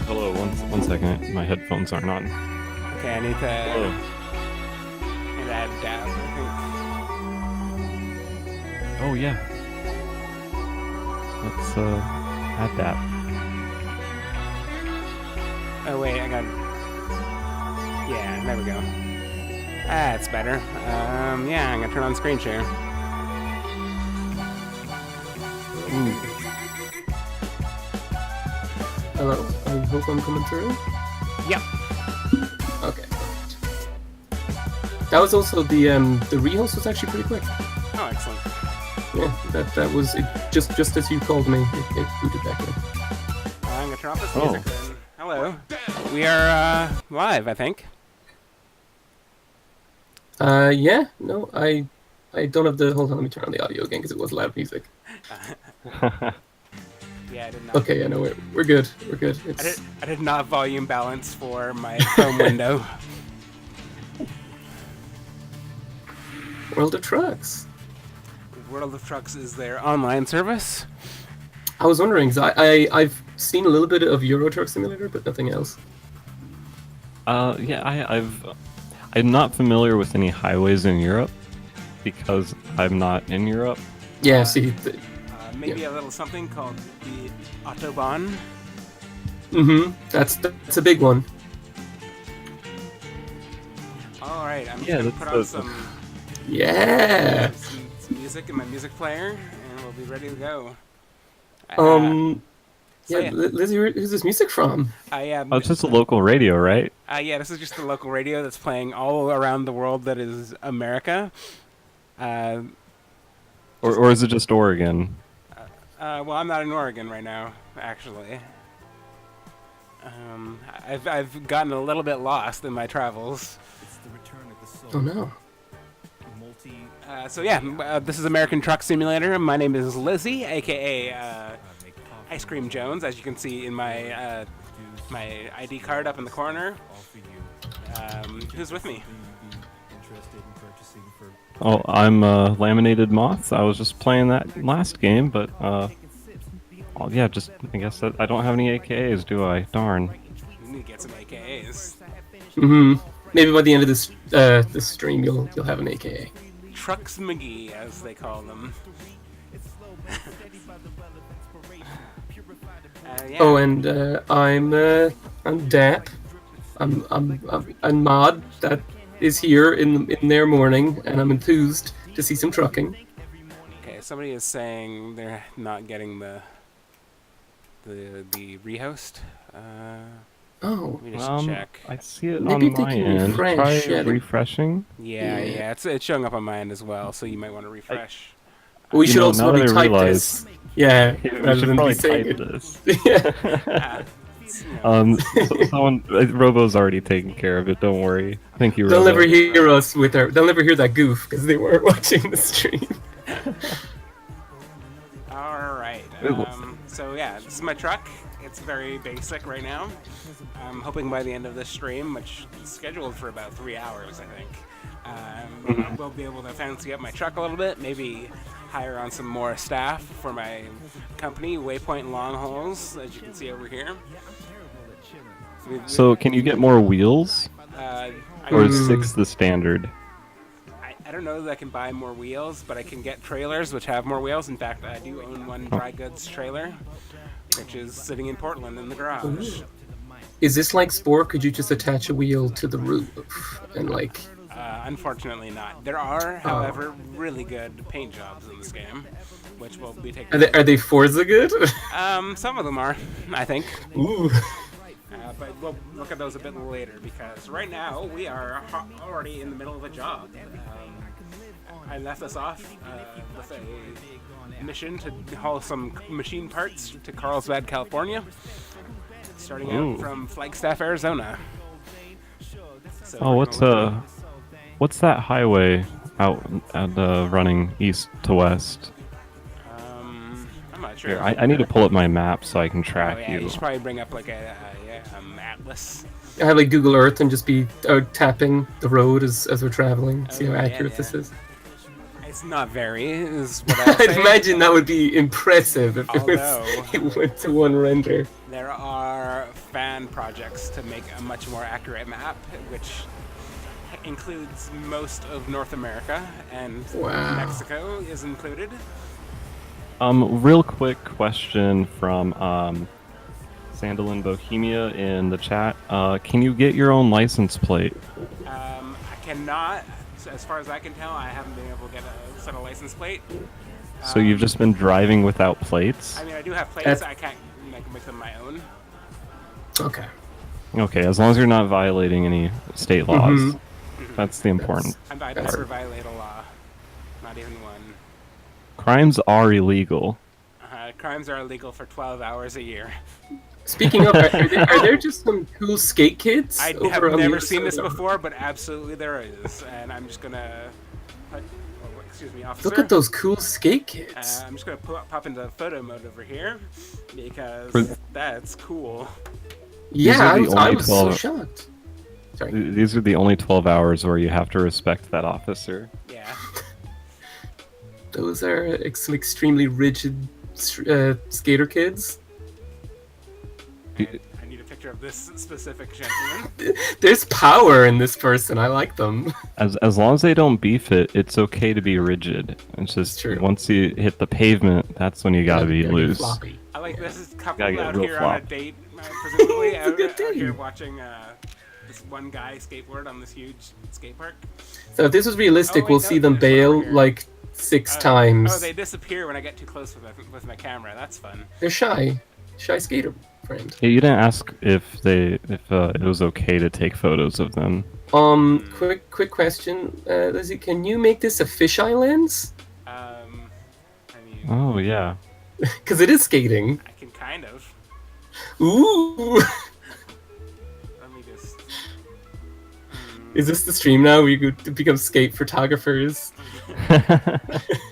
hello. One second. My headphones aren't on. Okay, I need to Hello. add Dapp, I Oh yeah. Let's add that. think. Oh wait, I got. Yeah, there we go. That's better. Yeah, I'm gonna turn on screen share. Hello, I hope I'm coming through. Yep. Okay. That was also the rehost was actually pretty quick. Oh, excellent. Yeah, that was it. Just as you called me, it booted back in. I'm gonna turn off this music then. Hello. We are live, I think. Yeah, no, I don't have the. Hold on, let me turn on the audio again because it was loud music. Yeah, I did not. Okay, yeah, no, we're good. We're good. I did not volume balance for my Chrome window. World of Trucks. World of Trucks is their online service. I was wondering, 'cause I've seen a little bit of Euro Truck Simulator, but nothing else. Yeah, I'm not familiar with any highways in Europe because I'm not in Europe. Yeah, see. Maybe a little something called the Autobahn. That's a big one. All right, I'm just Yeah, gonna that's put on the- some Yeah. music in my music player, and we'll be ready to go. Yeah, Lizzie, who's this music from? Oh, it's just a local radio, right? Yeah, this is just the local radio that's playing all around the world that is America. Or is it just Oregon? Well, I'm not in Oregon right now, actually. I've gotten a little bit lost in my travels. Oh no. So yeah, this is American Truck Simulator. My name is Lizzie, aka IceCreamJones, as you can see in my my ID card up in the corner. Who's with me? Oh, I'm Laminated Moth. I was just playing that last game, but well, yeah, just I guess that I don't have any AKAs, do I? Darn. We need to get some AKAs. Maybe by the end of this stream, you'll have an AKA. Trucks McGee, as they call them. Yeah. Oh, and I'm Dapp. I'm a mod that is here in their morning, and I'm enthused to see some trucking. Okay, somebody is saying they're not getting the rehost. Oh, Let me just check. I see it Maybe on they my can end. refresh Try it. refreshing. Yeah, it's showing up on my end as well, so you might want to refresh. we You should know, also now that I maybe type realize- this. Yeah, We rather should than probably be saying type it. this. Yeah. Someone, Robo's already taken care of it. Don't worry. Thank you, They'll Robo. never hear us with our. They'll never hear that goof because they weren't watching the stream. All right. So yeah, this is my truck. It's very basic right now. I'm hoping by the end of this stream, which is scheduled for about 3 hours, I think, we'll be able to fancy up my truck a little bit. Maybe hire on some more staff for my company, Waypoint Long Holes, as you can see over here. So, can you get more wheels, or is 6 the standard? I don't know that I can buy more wheels, but I can get trailers which have more wheels. In fact, I do own one dry goods trailer, which is sitting in Portland in the garage. Is this like Sport? Could you just attach a wheel to the roof and like? Unfortunately not. There are, however, really good paint jobs in this game, which will be taken. Are they Forza good? Some of them are, I think. Ooh. But we'll look at those a bit later, because right now we are already in the middle of a job. I left us off with a mission to haul some machine parts to Carlsbad, California, starting out from Flagstaff, Arizona. So Oh, what's that highway out at running east to west? I'm not sure. Here, I need to pull up my map so I can track Oh, yeah, you. you should probably bring up like a atlas. I have like Google Earth and just be tapping the road as we're traveling. See how yeah, accurate yeah. this is. It's not very, is what I'll I'd say. imagine that would be impressive if Although- it went to one render. There are fan projects to make a much more accurate map, which includes most of North America, and Wow. Mexico is included. Real quick question from Sandalin Bohemia in the chat. Can you get your own license plate? I cannot, so as far as I can tell, I haven't been able to get a set of license plate. So you've just been driving without plates? I mean, I do have plates. That's- I can't make them my own. Okay. Okay, as long as you're not violating any state laws. Mhm. That's the important. I never violate a law, not even one. Crimes are illegal. Crimes are illegal for 12 hours a year. Speaking of, are there just some cool skate kids? I over have on the never other seen side this of- before, but absolutely there is. And I'm just gonna, excuse me, officer. Look at those cool skate kids. I'm just gonna pop into photo mode over here because that's cool. Yeah, are the I only was so 12 shocked. Sorry. These are the only 12 hours where you have to respect that officer. Yeah. Those are some extremely rigid skater kids. I need a picture of this specific gentleman. There's power in this person. I like them. As long as they don't beef it, it's okay to be rigid. It's just True. once you hit the pavement, that's when you gotta be They're loose. floppy. I like this is a couple Gotta get out real here on a flop. date, presumably It's a good out here date. watching this one guy skateboard on this huge skate park. So if this was realistic, Oh, wait, we'll no, see them there's one over bail here. like 6 times. Oh, they disappear when I get too close with my camera. That's fun. They're shy. Shy skater friend. Yeah, you didn't ask if it was okay to take photos of them. Quick question, Lizzie. Can you make this a fisheye lens? I mean, Oh yeah. Because it is skating. I can kind of. Ooh. Let me just. Is this the stream now? We could become skate photographers.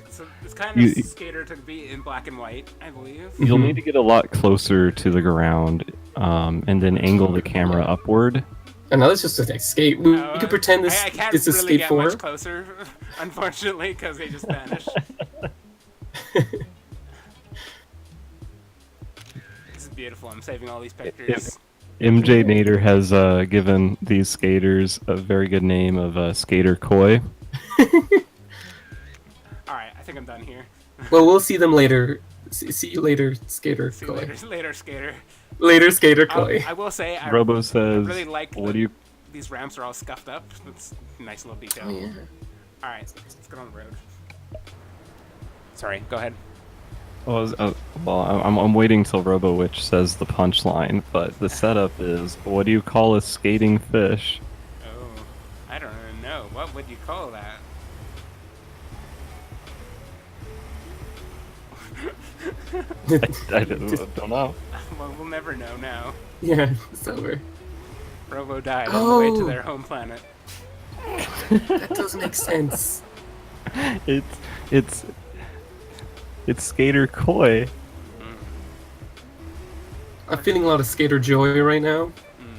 So it's kind of You- skater to be in black and white, I believe. You'll need to get a lot closer to the ground, and then angle the camera upward. And now it's just a skate. We could pretend this I can't this is really skate get 4. much closer, unfortunately, because they just vanished. This is beautiful. I'm saving all these pictures. MJ Nader has given these skaters a very good name of Skater Koi. All right, I think I'm done here. Well, we'll see them later. See you later, skater See you koi. later, skater. Later, skater koi. I will say, I Robo says, really like "What do you?" these ramps are all scuffed up. That's a nice little detail. Oh, yeah. All right, let's get on the road. Sorry, go ahead. Well, I'm waiting till Robo Witch says the punchline, but the setup is, what do you call a skating fish? Oh, I don't even know. What would you call that? I don't know. Well, we'll never know now. Yeah, it's over. Robo died on the way to Oh. their home planet. That does make sense. It's Skater Koi. I'm feeling a lot of skater joy right now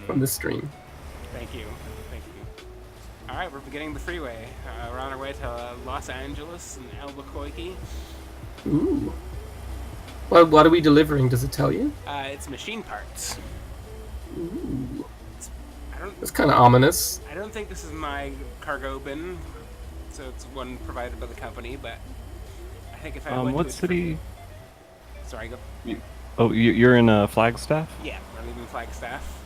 from this stream. Thank you. Thank you. All right, we're beginning the freeway. We're on our way to Los Angeles and Albuquerque. Ooh. Well, what are we delivering? Does it tell you? It's machine parts. Ooh. I don't. That's kind of ominous. I don't think this is my cargo bin, so it's one provided by the company. But I think if I went What to city? Sorry, go. Oh, you're in Flagstaff? Yeah, we're leaving Flagstaff.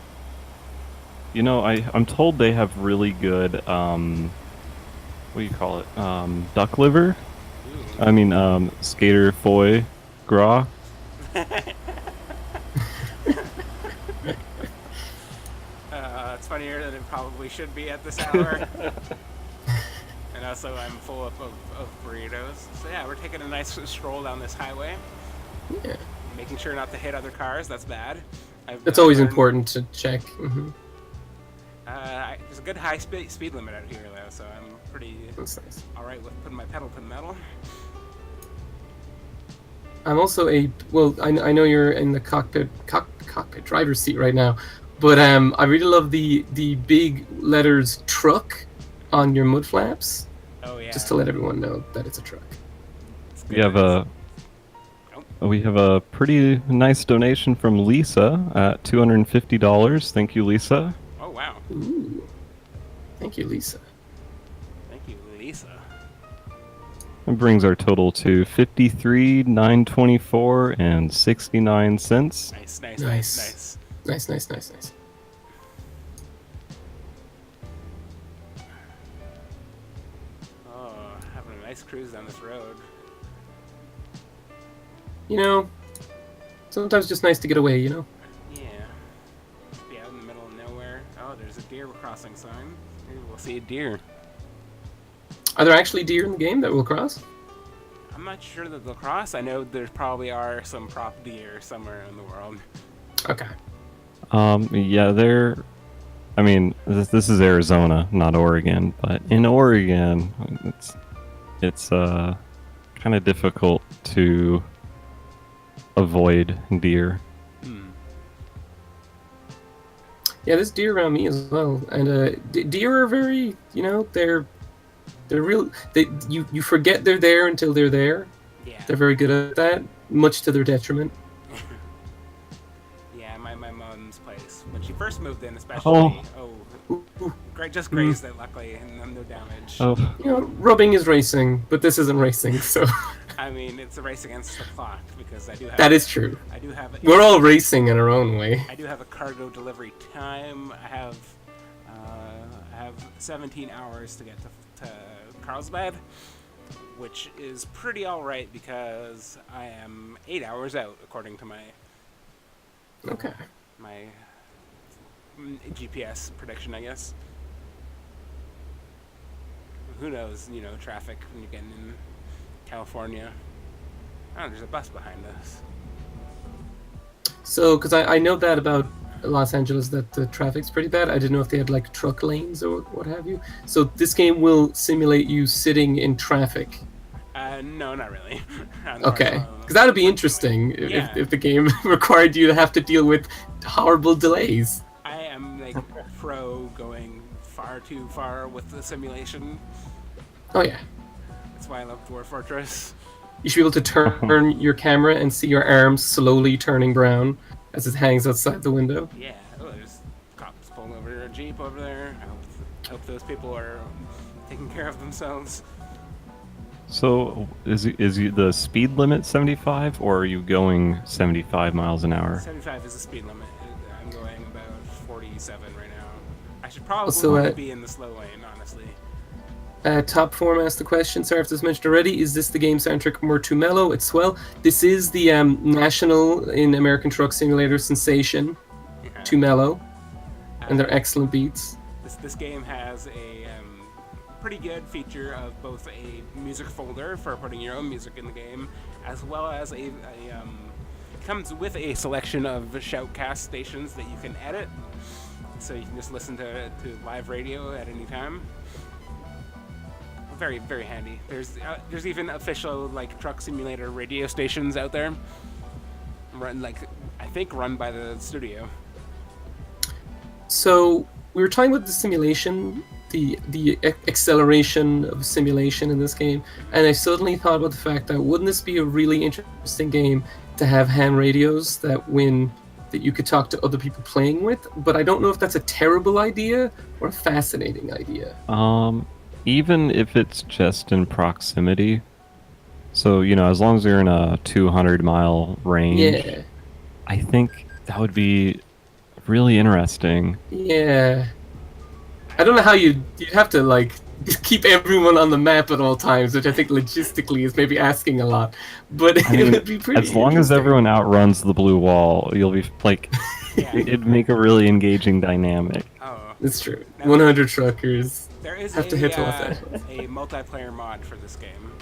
You know, I'm told they have really good, what do you call it? Duck liver? Ooh. I mean, skater foie gras. It's funnier than it probably should be at this hour. And also, I'm full of burritos. So yeah, we're taking a nice stroll down this highway, Yeah. making sure not to hit other cars. That's bad. It's always important to check. There's a good high speed limit out here, though, so I'm pretty That's nice. all right with putting my pedal to the metal. I'm also I know you're in the cockpit driver's seat right now, but I really love the big letters truck on your mud flaps, Oh yeah. just to let everyone know that it's a truck. It's We good. have a. Oh, We have a pretty nice donation from Lisa at $250. Thank you, Lisa. Oh wow. Ooh. Thank you, Lisa. Thank you, Lisa. That brings our total to $53,924 and 69 cents. Nice. Nice. Nice. Oh, having a nice cruise down this road. You know, sometimes just nice to get away, you know? Yeah. Be out in the middle of nowhere. Oh, there's a deer crossing sign. Maybe we'll see a deer. Are there actually deer in the game that will cross? I'm not sure that they'll cross. I know there probably are some prop deer somewhere in the world. Okay. Yeah, I mean, this is Arizona, not Oregon, but in Oregon, it's kind of difficult to avoid deer. Yeah, there's deer around me as well, and deer are very, you know, they're real. You forget they're there until they're there. Yeah. They're very good at that, much to their detriment. Yeah, my mom's place when she first moved in, especially. Just grazed it, luckily, and no damage. Oh, You know, rubbing is racing, but this isn't racing, so I mean, it's a race against the clock because I do have. that is true. I do have. We're all racing in our own way. I do have a cargo delivery time. I have 17 hours to get to Carlsbad, which is pretty all right because I am 8 hours out according to my Okay. GPS prediction, I guess. Who knows? You know, traffic when you're getting in California. Oh, there's a bus behind us. So, because I know that about Los Angeles, that the traffic's pretty bad. I didn't know if they had like truck lanes or what have you. So this game will simulate you sitting in traffic. No, not really. Okay, because that would be interesting Yeah. if the game required you to have to deal with horrible delays. I am like pro going far too far with the simulation. Oh yeah, That's why I love Dwarf Fortress. you should be able to turn your camera and see your arms slowly turning brown as it hangs outside the window. Yeah. Oh, there's cops pulling over a jeep over there. I hope those people are taking care of themselves. so is the speed limit 75, or are you going 75 miles an hour? 75 is the speed limit. I'm going about 47 right now. I should probably Also, be in the slow lane, honestly. Top Form asked the question, sorry if this was mentioned already, is this the game soundtrack more too mellow? It's, well, this is the national in American Truck Simulator sensation, Yeah. too mellow, and they're excellent beats. This game has a pretty good feature of both a music folder for putting your own music in the game, as well as it comes with a selection of shoutcast stations that you can edit, so you can just listen to live radio at any time. Very, very handy. There's even official like truck simulator radio stations out there, I think run by the studio. So we were talking about the simulation, the acceleration of simulation in this game, and I suddenly thought about the fact that wouldn't this be a really interesting game to have ham radios that you could talk to other people playing with? But I don't know if that's a terrible idea or a fascinating idea. Even if it's just in proximity, so as long as you're in a 200-mile range, Yeah. I think that would be really interesting. Yeah. I don't know how you'd have to like keep everyone on the map at all times, which I think logistically is maybe asking a lot. But I mean, it would be pretty as long as interesting. everyone outruns the blue wall, you'll be like, Yeah. it'd make a really engaging dynamic. Oh, It's true. 100 truckers. there is Have to hit Los Angeles. a multiplayer mod for this game,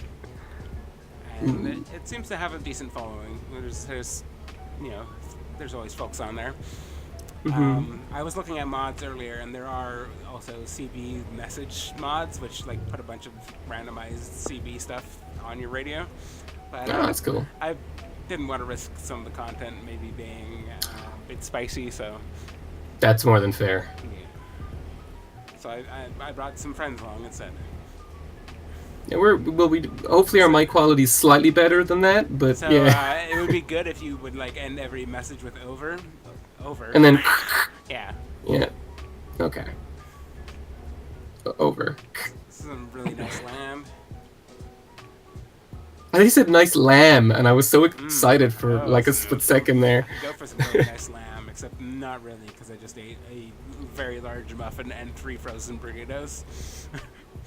and it seems to have a decent following. There's always folks on there. I was looking at mods earlier, and there are also CB message mods, which like put a bunch of randomized CB stuff on your radio. But Oh, that's cool. I didn't want to risk some of the content maybe being a bit spicy, so That's more than fair. yeah. So I brought some friends along instead. Yeah, we hopefully our mic quality is slightly better than that, but So yeah. it would be good if you would like end every message with over, over. And then Yeah, yeah, okay, over. this is some really nice land. I think he said nice lamb, and I was so Mm. excited for Oh, like a so split second there. I could go for some really nice lamb, except not really because I just ate a very large muffin and 3 frozen burritos.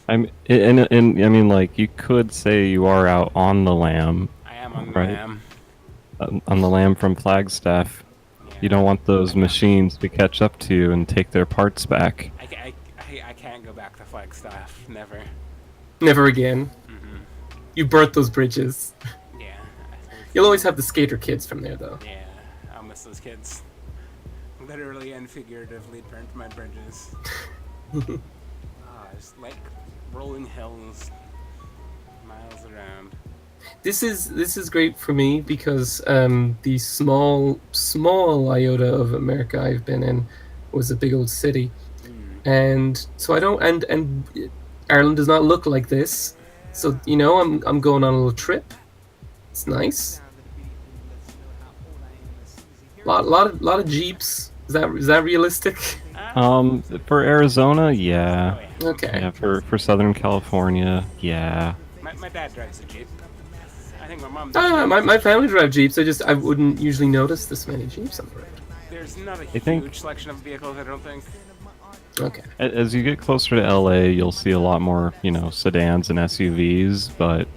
And I mean, like, you could say you are out on the lamb, I am on the right? lamb. On the lamb from Flagstaff. You Yeah. don't want those machines to catch up to you and take their parts back. I can't go back to Flagstaff. Never. Never again. Hmm. You burnt those bridges. Yeah. You'll always have the skater kids from there, though. Yeah. I'll miss those kids. Literally and figuratively burnt my bridges. It's like rolling hills, miles around. This is great for me because the small iota of America I've been in was a big old city, Mm. and so I don't and Ireland does not look like this. So I'm going on a little trip. It's nice. Lot of jeeps. Is that realistic? For Arizona, yeah. Oh yeah. Okay. Yeah, for Southern California, yeah. My dad drives a Jeep. I think my mom does. My family drive jeeps. I wouldn't usually notice this many jeeps on the road. There's not a think- huge selection of vehicles, I don't think. Okay. As you get closer to LA, you'll see a lot more, sedans and SUVs, but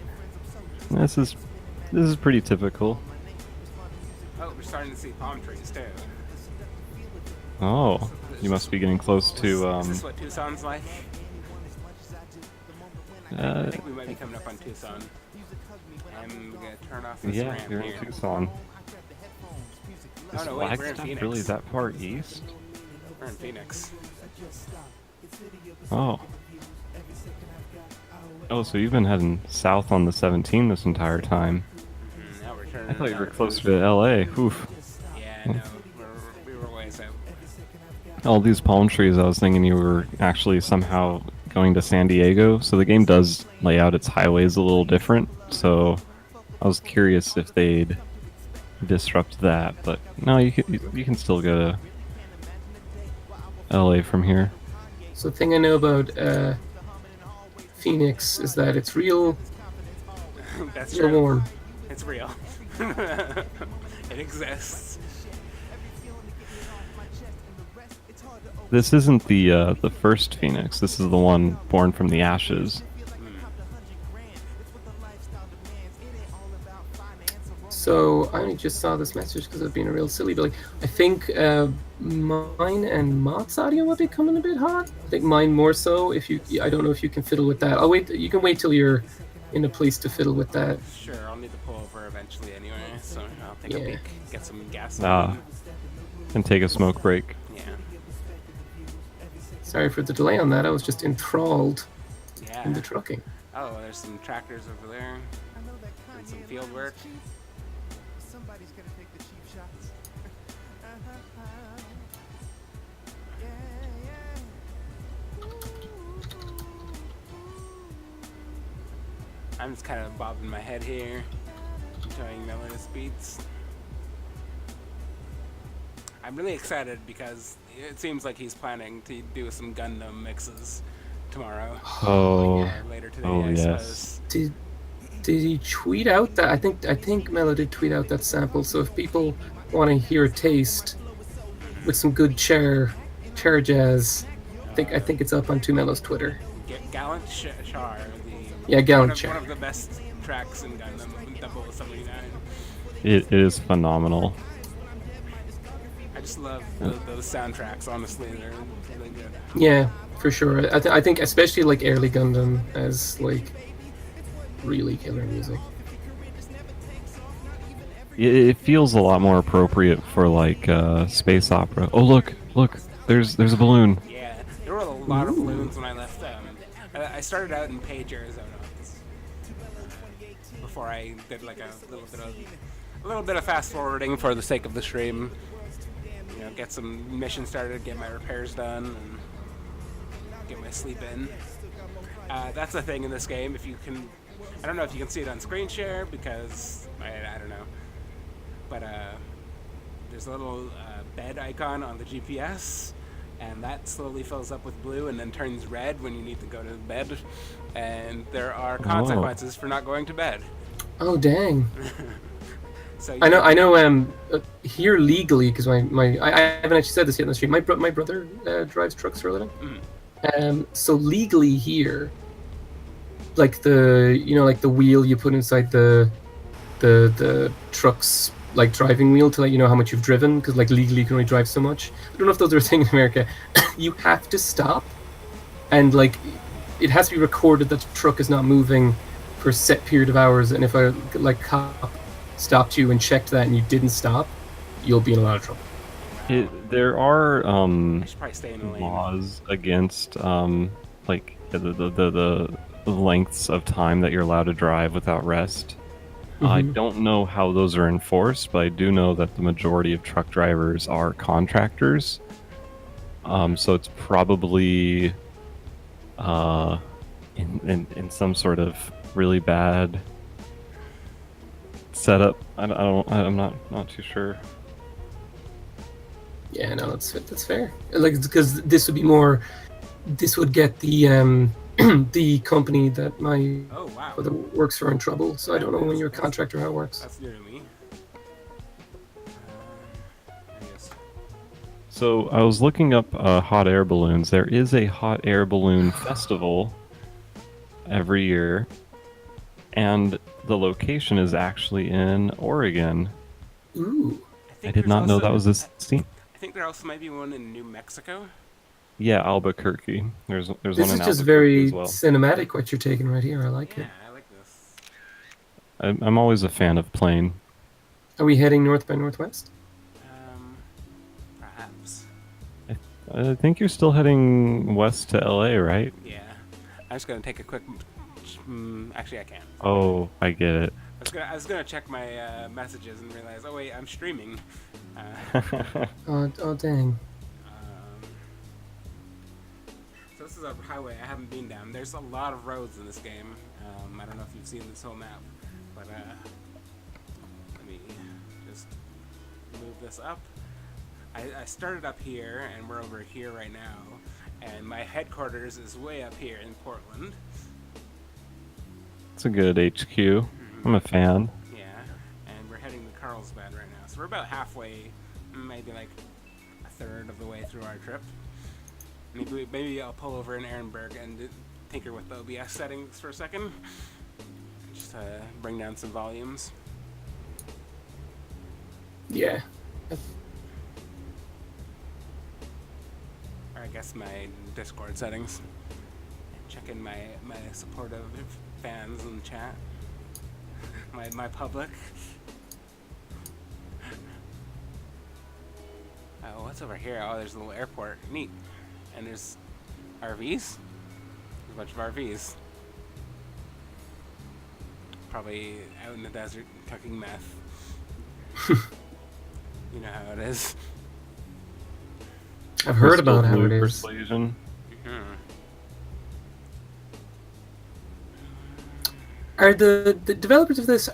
this is pretty typical. Oh, we're starting to see palm trees too. Oh, you must be getting close to Is this what Tucson's like? I think we might be coming up on Tucson. And we're gonna turn off this yeah, ramp you're in here. Tucson. Oh Is no, wait, we're in Flagstaff Phoenix. really that far east? We're in Phoenix. Oh. Oh, so you've been heading south on the 17 this entire time. Now we're turning. I thought you were north. closer to LA. Oof. Yeah, no, we were ways out. All these palm trees, I was thinking you were actually somehow going to San Diego. So the game does lay out its highways a little different. So I was curious if they'd disrupt that, but no, you can still go to LA from here. So the thing I know about Phoenix is that it's real That's real true. warm. It's real. It exists. This isn't the first Phoenix. This is the one born from the ashes. So I only just saw this message because I've been a real silly, but like I think mine and Mott's audio might be coming a bit hot. I think mine more so. I don't know if you can fiddle with that. I'll wait. You can wait till you're in a place to fiddle with that. Sure, I'll need to pull over eventually anyway, so I'll take a Yeah. peek, get some gas. And take a smoke break. Yeah. Sorry for the delay on that. I was just enthralled Yeah. in the trucking. Oh, there's some tractors over there. And some field work. Somebody's gonna take the cheap shots. I'm just kind of bobbing my head here, enjoying Miller's beats. I'm really excited because it seems like he's planning to do some Gundam mixes tomorrow. Oh, Or later today, oh I yes. suppose. Did he tweet out that? I think Mello did tweet out that sample. So if people want to hear a taste with some good chair jazz, I think it's up on Two Mello's Twitter. Gallant Char, Yeah, Gallant one of, Char. one of the best tracks in Gundam 0079. It is phenomenal. I just love those soundtracks. Honestly, they're really good. Yeah, for sure. I think especially like early Gundam as like really killer music. It feels a lot more appropriate for like space opera. Oh look, there's a balloon. Yeah, there were a lot of balloons when I left. I started out in Page, Arizona, before I did like a little bit of fast forwarding for the sake of the stream. You know, get some missions started, get my repairs done. And get my sleep in. That's the thing in this game. If you can, I don't know if you can see it on screen share because I don't know, but there's a little bed icon on the GPS, and that slowly fills up with blue and then turns red when you need to go to bed, and there are consequences for not going to bed. Oh dang! So I know. Here legally, because I haven't actually said this yet in the stream. My brother drives trucks for a living. So legally here, like the wheel you put inside the truck's like driving wheel to let you know how much you've driven, because like legally you can only drive so much. I don't know if those are a thing in America. You have to stop, and like it has to be recorded that the truck is not moving for a set period of hours. And if a like cop stopped you and checked that and you didn't stop, you'll be in a lot of trouble. There are I should probably stay in the lane. laws against like the lengths of time that you're allowed to drive without rest. I don't know how those are enforced, but I do know that the majority of truck drivers are contractors. So it's probably in some sort of really bad setup. I'm not too sure. Yeah, no, that's fair. Like, because this would get the the company that my brother works for in trouble. So I don't know when you're a contractor how it works. That's new to me. Yes. So I was looking up hot air balloons. There is a hot air balloon festival every year, and the location is actually in Oregon. Ooh. I did not know that was a scene. I think there also might be one in New Mexico. Yeah, Albuquerque. There's one in This is Albuquerque just very as well. cinematic what you're taking right here. I like it. Yeah, I like this. I'm always a fan of plane. Are we heading north by northwest? Perhaps. I think you're still heading west to LA, right? Yeah. I'm just gonna take a quick. Actually, I can't. Oh, I get it. I was gonna check my messages and realize, oh wait, I'm streaming. Oh dang. So this is a highway I haven't been down. There's a lot of roads in this game. I don't know if you've seen this whole map, but let me just move this up. I started up here, and we're over here right now, and my headquarters is way up here in Portland. It's a good HQ. I'm a fan. Yeah, and we're heading to Carlsbad right now. So we're about halfway, maybe like a third of the way through our trip. Maybe I'll pull over in Ehrenberg and tinker with the OBS settings for a second. Just bring down some volumes. Yeah. Or I guess my Discord settings. Check in my supportive fans in the chat. My public. Oh, what's over here? Oh, there's a little airport. Neat. And there's RVs. There's a bunch of RVs. Probably out in the desert cooking meth. You know how it is. I've heard about how Blue it is. Persuasion. Are the developers of this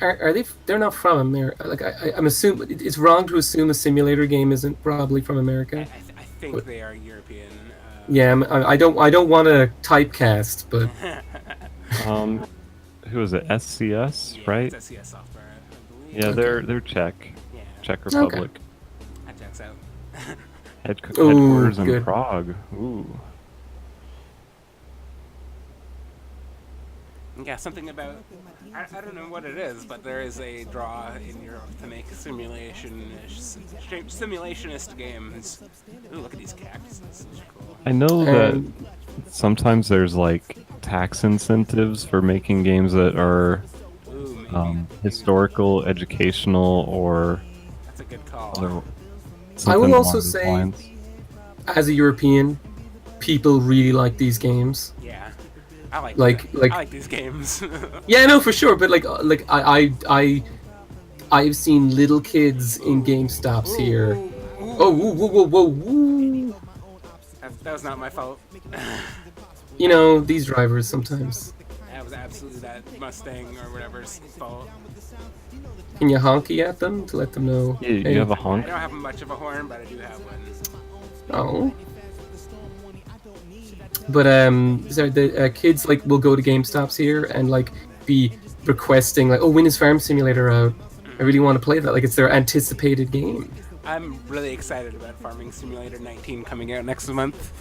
they're not from America? Like I'm assuming it's wrong to assume a simulator game isn't probably from America. I think they are European. Yeah, I don't want to typecast, but Who is it? SCS, Yeah, right? it's SCS software, I believe. Yeah, they're Czech. Yeah, Czech Republic. that checks out. Headquarters in good. Prague. Ooh. Yeah, something about I don't know what it is, but there is a draw in Europe to make simulationist games. Ooh, look at these cactuses. This is cool. I know that sometimes there's like tax incentives for making games that are Ooh, maybe. historical, educational, or That's a good call. other. I will something also along those say, lines. as a European, people really like these games. Yeah, I like Like- I like these games. Yeah, no, for sure. But like I've seen little kids in GameStops here. Ooh, Oh, whoa, whoa, whoa, whoa, whoa! that was not my fault. You know, these drivers sometimes. That was absolutely that Mustang or whatever's fault. Can you honky at them to let them know? Yeah, you hey, have a I honk. don't have much of a horn, but I do have one. Oh. But sorry, the kids like will go to GameStops here and like be requesting like, oh, when is Farm Simulator out? I really want to play that. Like it's their anticipated game. I'm really excited about Farming Simulator 19 coming out next month.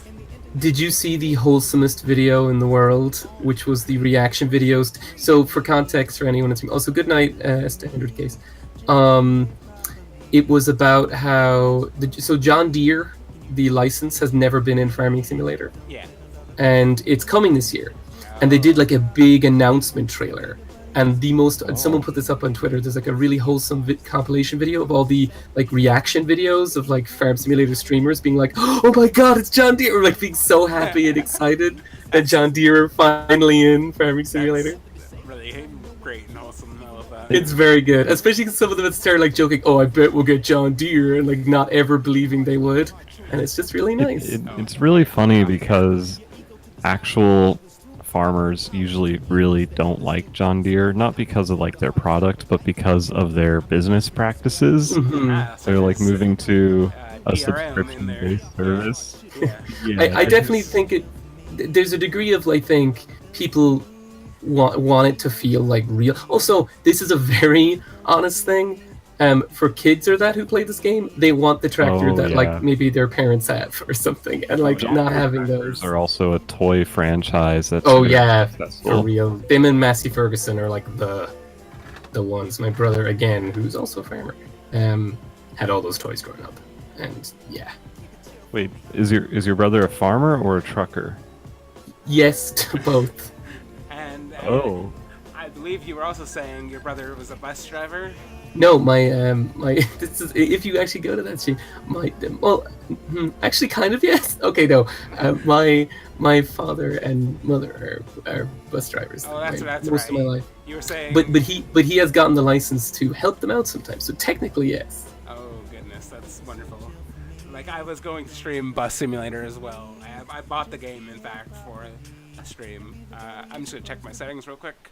Did you see the wholesomest video in the world, which was the reaction videos? So for context for anyone, it's also good night, standard case. It was about how so John Deere, the license has never been in Farming Simulator. Yeah. And it's coming this year. And they did like a big announcement trailer. And the most, someone put this up on Twitter, there's like a really wholesome compilation video of all the like reaction videos of like Farm Simulator streamers being like, oh my god, it's John Deere, or like being so happy and excited that John Deere are finally in Farming Simulator. That's really great and wholesome. I love that. It's very good, especially because some of them started like joking, oh, I bet we'll get John Deere, and like not ever believing they would. And it's just really nice. It's really funny because actual farmers usually really don't like John Deere, not because of like their product, but because of their business practices. So They're like there's, moving to a DRM in there. subscription-based service. Yeah. Yeah, I definitely think it. There's a degree of like think people want it to feel like real. Also, this is a very honest thing. For kids or that who play this game, they want the tractor Oh, that yeah. like maybe their parents have or something, and like not having those. Are also a toy franchise that's Oh very yeah, successful. for real. Them and Massey Ferguson are like the ones. My brother again, who's also a farmer, had all those toys growing up, and yeah. Wait, is your brother a farmer or a trucker? Yes to both. And Oh. I believe you were also saying your brother was a bus driver. No, my this is if you actually go to that stream, actually kind of yes. Okay, no, my father and mother are bus drivers. Oh, that's most right. of my life. You were saying. But he has gotten the license to help them out sometimes. So technically, yes. Oh goodness, that's wonderful. Like I was going to stream Bus Simulator as well. I bought the game in fact for a stream. I'm just gonna check my settings real quick.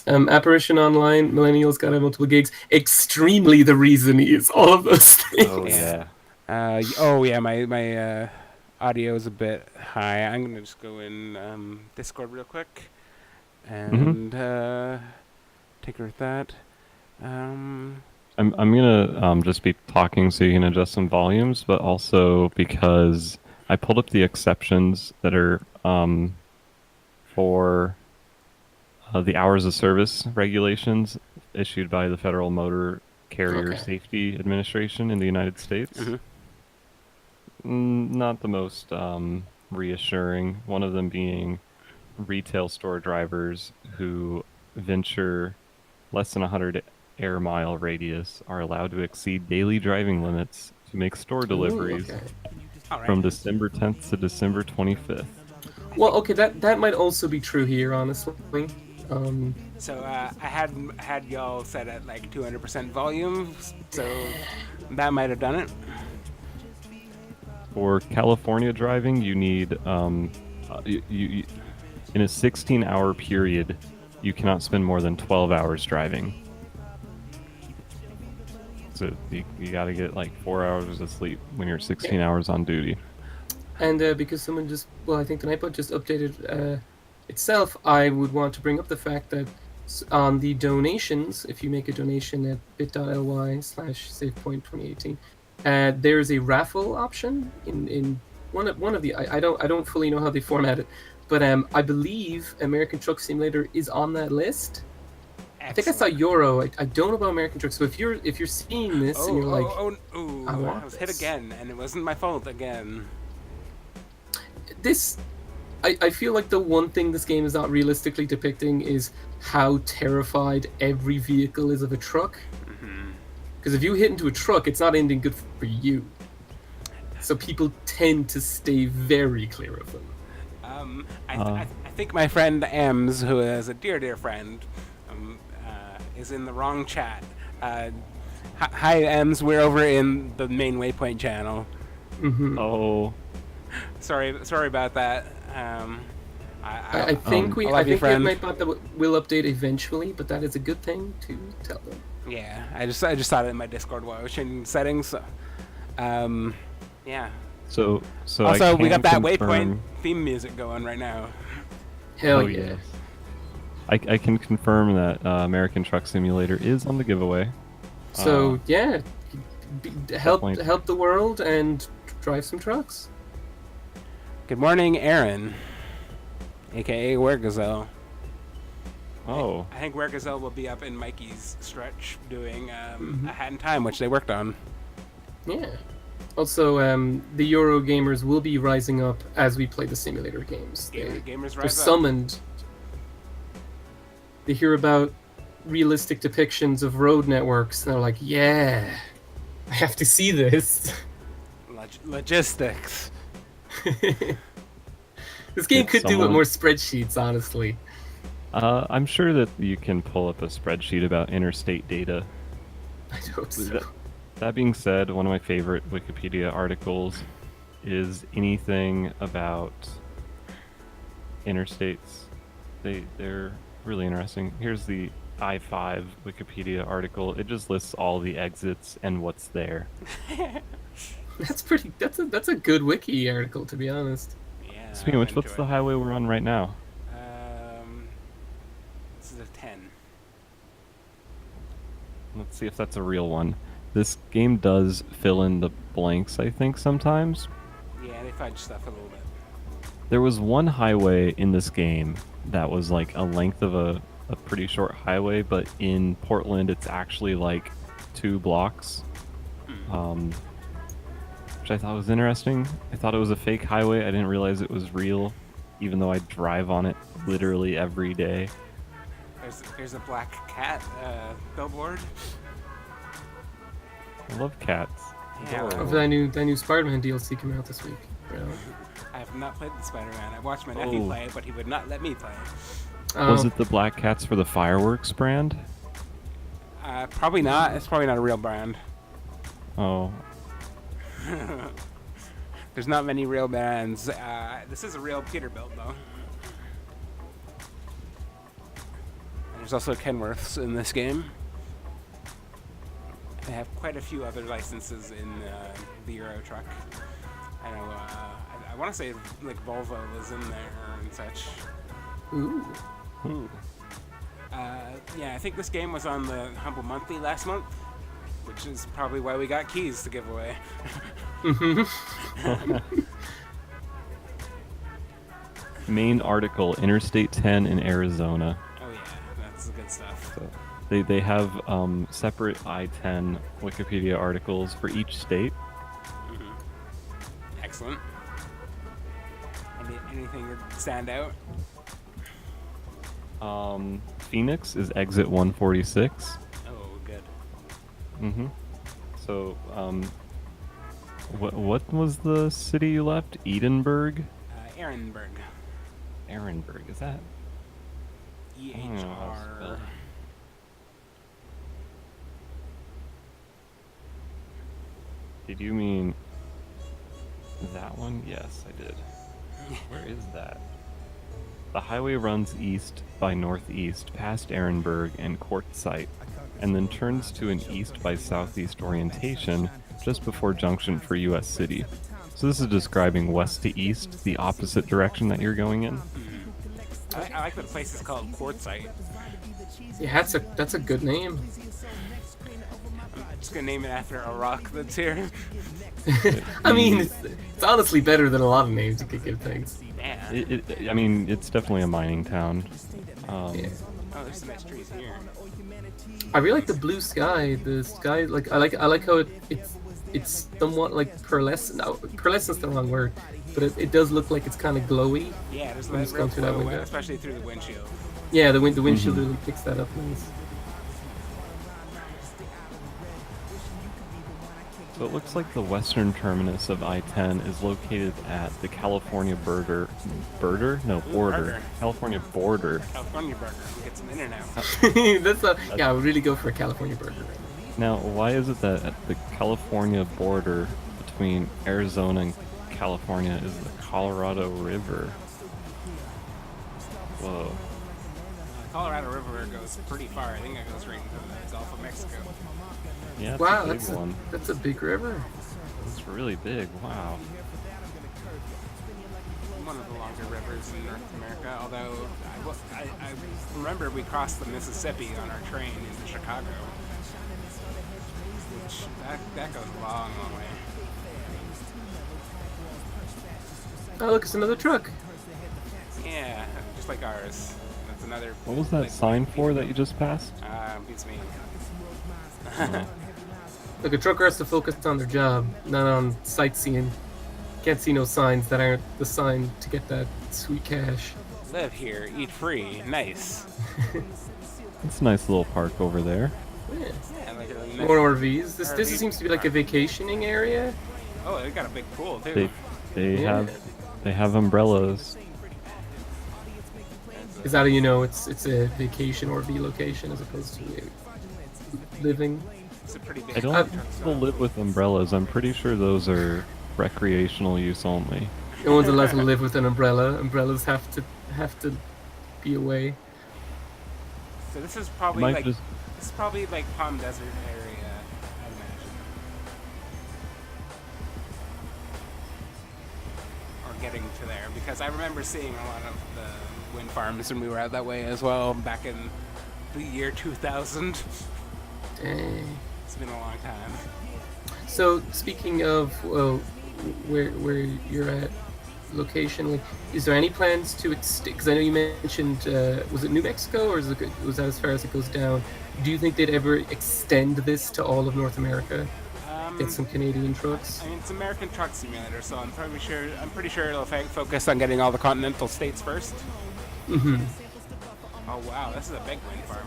Apparition Online, Millennials got multiple gigs. Extremely the reason is all of those things. Oh yeah. My audio is a bit high. I'm gonna just go in Discord real quick and take care of that. I'm gonna just be talking so you can adjust some volumes, but also because I pulled up the exceptions that are for the hours of service regulations issued by the Federal Motor Carrier Okay. Safety Administration in the United States. Not the most reassuring. One of them being retail store drivers who venture less than 100 air mile radius are allowed to exceed daily driving limits to make store deliveries Ooh, okay. All right. from December 10th to December 25th. Well, okay, that might also be true here, honestly. So I had y'all set at like 200% volume, so that might have done it. For California driving, you need you in a 16-hour period, you cannot spend more than 12 hours driving. So you got to get like 4 hours of sleep when you're 16 hours on duty. And because someone just, I think the Nightbot just updated itself, I would want to bring up the fact that on the donations, if you make a donation at bit.ly/Savepoint2018, there's a raffle option in one of the. I don't fully know how they format it, but I believe American Truck Simulator is on that list. I think I saw Euro. I don't know about American Truck. So if you're seeing this and you're like, I want was hit this. again, and it wasn't my fault again. this, I feel like the one thing this game is not realistically depicting is how terrified every vehicle is of a truck. Because if you hit into a truck, it's not ending good for you. So people tend to stay very clear of them. I think my friend Ems, who is a dear friend, is in the wrong chat. Hi Ems, we're over in the main Waypoint channel. Oh, Sorry about that. I think I love you, we have friend. Nightbot that will update eventually, but that is a good thing to tell them. Yeah, I just saw it in my Discord while I was changing settings. So, yeah. So Also, I we got can that Waypoint confirm. theme music going right now. Hell Oh yeah. yes. I can confirm that American Truck Simulator is on the giveaway. So yeah, help Definitely. the world and drive some trucks. Good morning, Aaron, aka Wergazelle. Oh, I think Wergazelle will be up in Mikey's stretch doing a Hat in Time, which they worked on. Yeah. Also, the Euro gamers will be rising up as we play the simulator games. Gamers They're rise up. summoned. They hear about realistic depictions of road networks, and they're like, "Yeah, I have to see this." Logistics. This game It's could do with someone- more spreadsheets, honestly. I'm sure that you can pull up a spreadsheet about interstate data. I hope so. That being said, one of my favorite Wikipedia articles is anything about interstates. They're really interesting. Here's the I-5 Wikipedia article. It just lists all the exits and what's there. That's pretty. That's a good wiki article, to be honest. Yeah. Speaking of which, I'm what's the enjoying highway we're on right now? it. This is a 10. Let's see if that's a real one. This game does fill in the blanks, I think, sometimes. Yeah, they fudge stuff a little bit. There was one highway in this game that was like a length of a pretty short highway, but in Portland it's actually like 2 blocks. Which I thought was interesting. I thought it was a fake highway. I didn't realize it was real, even though I drive on it literally every day. There's a black cat billboard. I love cats. Yeah, Adorable. Of that new Spider-Man DLC coming out this week. Well, I have not played the Spider-Man. I watched my nephew Oh. play it, but he would not let me play it. Was it the black cats for the fireworks brand? Probably not. It's probably not a real brand. Oh, There's not many real brands. This is a real Peterbilt, though. And there's also Kenworths in this game. They have quite a few other licenses in the Euro truck. I know. I want to say like Volvo was in there and such. ooh. ooh. Yeah, I think this game was on the Humble Monthly last month, which is probably why we got keys to give away. Main article: Interstate 10 in Arizona. Oh yeah, that's the good stuff. So they have separate I-10 Wikipedia articles for each state. Excellent. Anything that stand out? Phoenix is exit 146. Oh, good. Mm-hmm. So, what was the city you left? Edinburgh? Ehrenberg. Ehrenberg, is that? I don't know how to spell EHR. it. Did you mean that one? Yes, I did. Where is that? The highway runs east by northeast past Ehrenberg and Quartzsite, and then turns to an east by southeast orientation just before junction for US City. So this is describing west to east, the opposite direction that you're going in. I like that the place is called Quartzsite. Yeah, that's a good name. I'm just gonna name it after a rock that's here. I mean, it's honestly better than a lot of names you could give things. Yeah. I mean, it's definitely a mining town. Yeah. Oh, there's some nice trees here. I really like the blue sky. The sky, like I like how it's somewhat like pearlescent. No, pearlescent's the wrong word, but it does look like it's kind of glowy. Yeah, there's I'm just real going through that glow, window. especially through the windshield. Yeah, the windshield really picks that up nice. So it looks like the western terminus of I-10 is located at the California border. Burger. California border. California burger. We get some in and out. Yeah, I would really go for a California burger. Now, why is it that at the California border between Arizona and California is the Colorado River. Whoa. Colorado River goes pretty far. I think it goes right into the Gulf of Mexico. Yeah, it's Wow, a big one. that's a big river. It's really big. Wow. One of the longer rivers in North America, although I remember we crossed the Mississippi on our train into Chicago, which that goes a long, long way. Oh, look, it's another truck. Yeah, just like ours. That's another. What was that like, sign for that you just passed? Beats me. Look, a trucker has to focus on their job, not on sightseeing. Can't see no signs that aren't the sign to get that sweet cash. Live here, eat free, nice. It's a nice little park over there. Yeah. Yeah, like a nice More RVs. This RV seems to be like a park. vacationing area. Oh, they got a big pool too. They Yeah. have umbrellas. Is that how you know it's a vacation RV location as opposed to living? It's a pretty big. I don't think people live with umbrellas. I'm pretty sure those are recreational use only. No one's allowed to live with an umbrella. Umbrellas have to be away. So this is probably Might like just- this is probably like Palm Desert area, I imagine. Or getting to there, because I remember seeing a lot of the wind farms when we were out that way as well back in the year 2000. Dang. It's been a long time. So speaking of where you're at locationally, is there any plans to extend? Because I know you mentioned was it New Mexico or was that as far as it goes down? Do you think they'd ever extend this to all of North America? Get some Canadian trucks? I mean, it's American Truck Simulator, so I'm pretty sure it'll focus on getting all the continental states first. Mm-hmm. Oh wow, this is a big wind farm.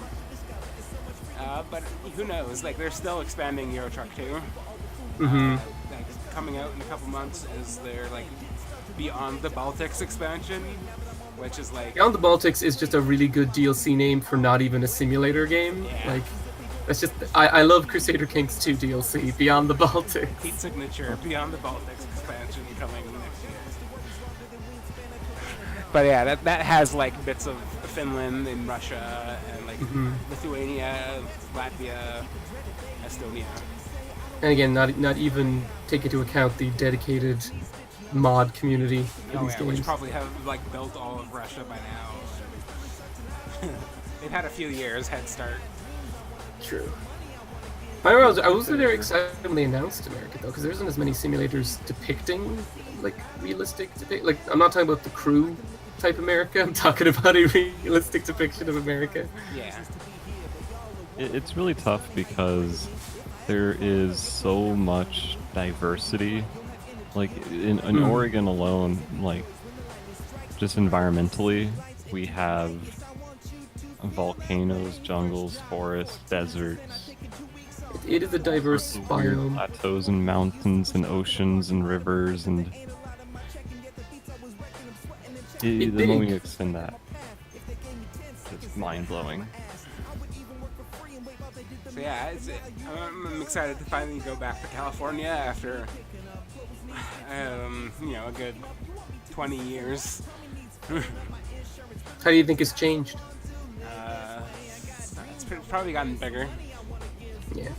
But who knows? Like, they're still expanding Euro Truck 2. Mm-hmm. Like, coming out in a couple months is their like Beyond the Baltics expansion, which is like Beyond the Baltics is just a really good DLC name for not even a simulator game. Yeah. Like, that's just I love Crusader Kings 2 DLC, Beyond the Baltics. Pete signature Beyond the Baltics expansion coming next year. But yeah, that has like bits of Finland and Russia and like Lithuania, Latvia, Estonia. And again, not even take into account the dedicated mod community for Oh these yeah, games. which probably have like built all of Russia by now. They've had a few years head start. True. I wasn't very excited when they announced America though, because there isn't as many simulators depicting like realistic like I'm not talking about the crew type America. I'm talking about a realistic depiction of America. Yeah. It's really tough because there is so much diversity. Like in Oregon alone, like just environmentally, we have volcanoes, jungles, forests, deserts. It is a diverse sorts of weird biome. plateaus and mountains and oceans and rivers and the moment you extend that, it's mind blowing. So yeah, I'm excited to finally go back to California after, a good 20 years. How do you think it's changed? It's probably gotten bigger. Yeah.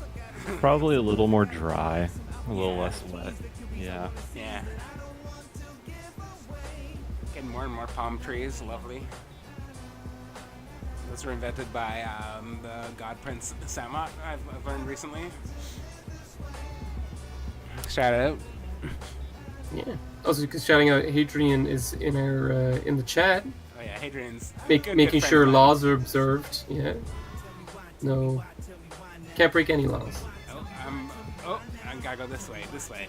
Probably a little more dry, a little less wet. Yeah. Yeah. Getting more and more palm trees, lovely. Those were invented by the god prince Samot, I've learned recently. Shout out. Yeah. Also, because shouting out Hadrian is in our in the chat, Oh yeah, Hadrian's making good friend sure of mine. laws are observed. Yeah. No. Can't break any laws. I gotta go this way.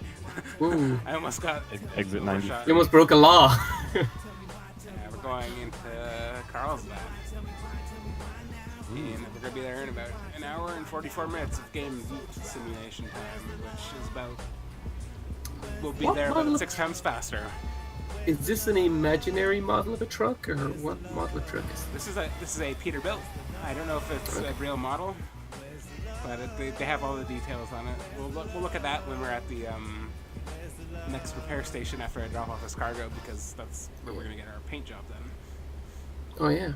Ooh. I almost got Exit 90. overshot. You almost broke a law. Yeah, we're going into Carlsbad. And we're gonna be there in about an hour and 44 minutes of game simulation time, which is about. We'll be What there model about of- 6 times faster. Is this an imaginary model of a truck, or what model of truck is this? This is a Peterbilt. I don't know if it's a real model, but they have all the details on it. We'll look at that when we're at the next repair station after I drop off this cargo because that's where we're gonna get our paint job done. Oh yeah.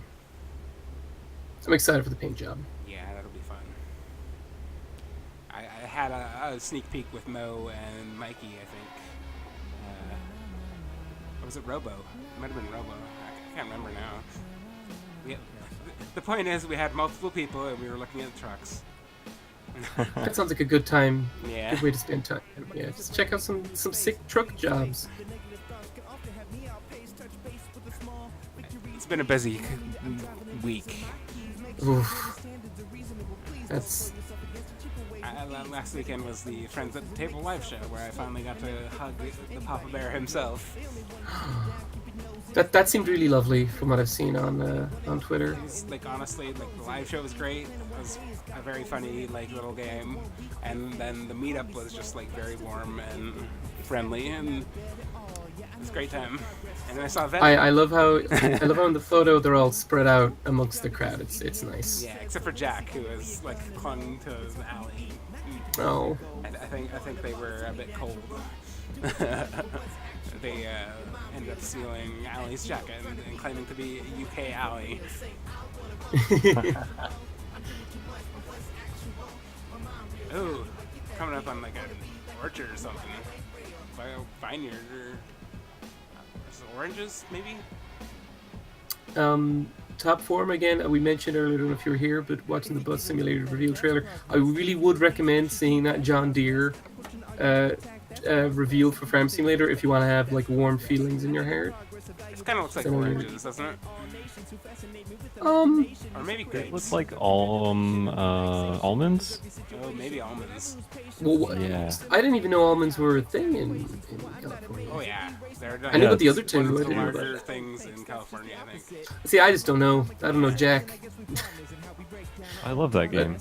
I'm excited for the paint job. Yeah, that'll be fun. I had a sneak peek with Mo and Mikey, I think. Or was it Robo? It might have been Robo. I can't remember now. The point is, we had multiple people and we were looking at the trucks. That sounds like a good time. Yeah. Good way to spend time. Yeah, just check out some sick truck jobs. It's been a busy week. Oof. That's Last weekend was the Friends at the Table live show where I finally got to hug the Papa Bear himself. that seemed really lovely from what I've seen on Twitter. It's, like, honestly, like, the live show was great. It was a very funny, like, little game, and then the meetup was just like very warm and friendly, and it was a great time. And then I saw Venom. I love how in the photo they're all spread out amongst the crowd. It's nice. Yeah, except for Jack, who was like clung to the alley. Oh. And I think they were a bit cold. They ended up stealing Allie's jacket and claiming to be UK Allie. Ooh, coming up on like an orchard or something. By a vineyard or oranges, maybe? Top form again. We mentioned earlier, I don't know if you were here, but watching the Bus Simulator reveal trailer, I really would recommend seeing that John Deere reveal for Farm Simulator if you want to have like warm feelings in your heart. It kind of looks like oranges, doesn't it? Or maybe grapes. It looks like almonds. Oh, maybe almonds. Well, Yeah. I didn't even know almonds were a thing in California. Oh yeah, they're I knew about the Yeah, other two. one of I the didn't know larger about that. things in California, I think. See, I just don't know. I don't know Jack. I love that game.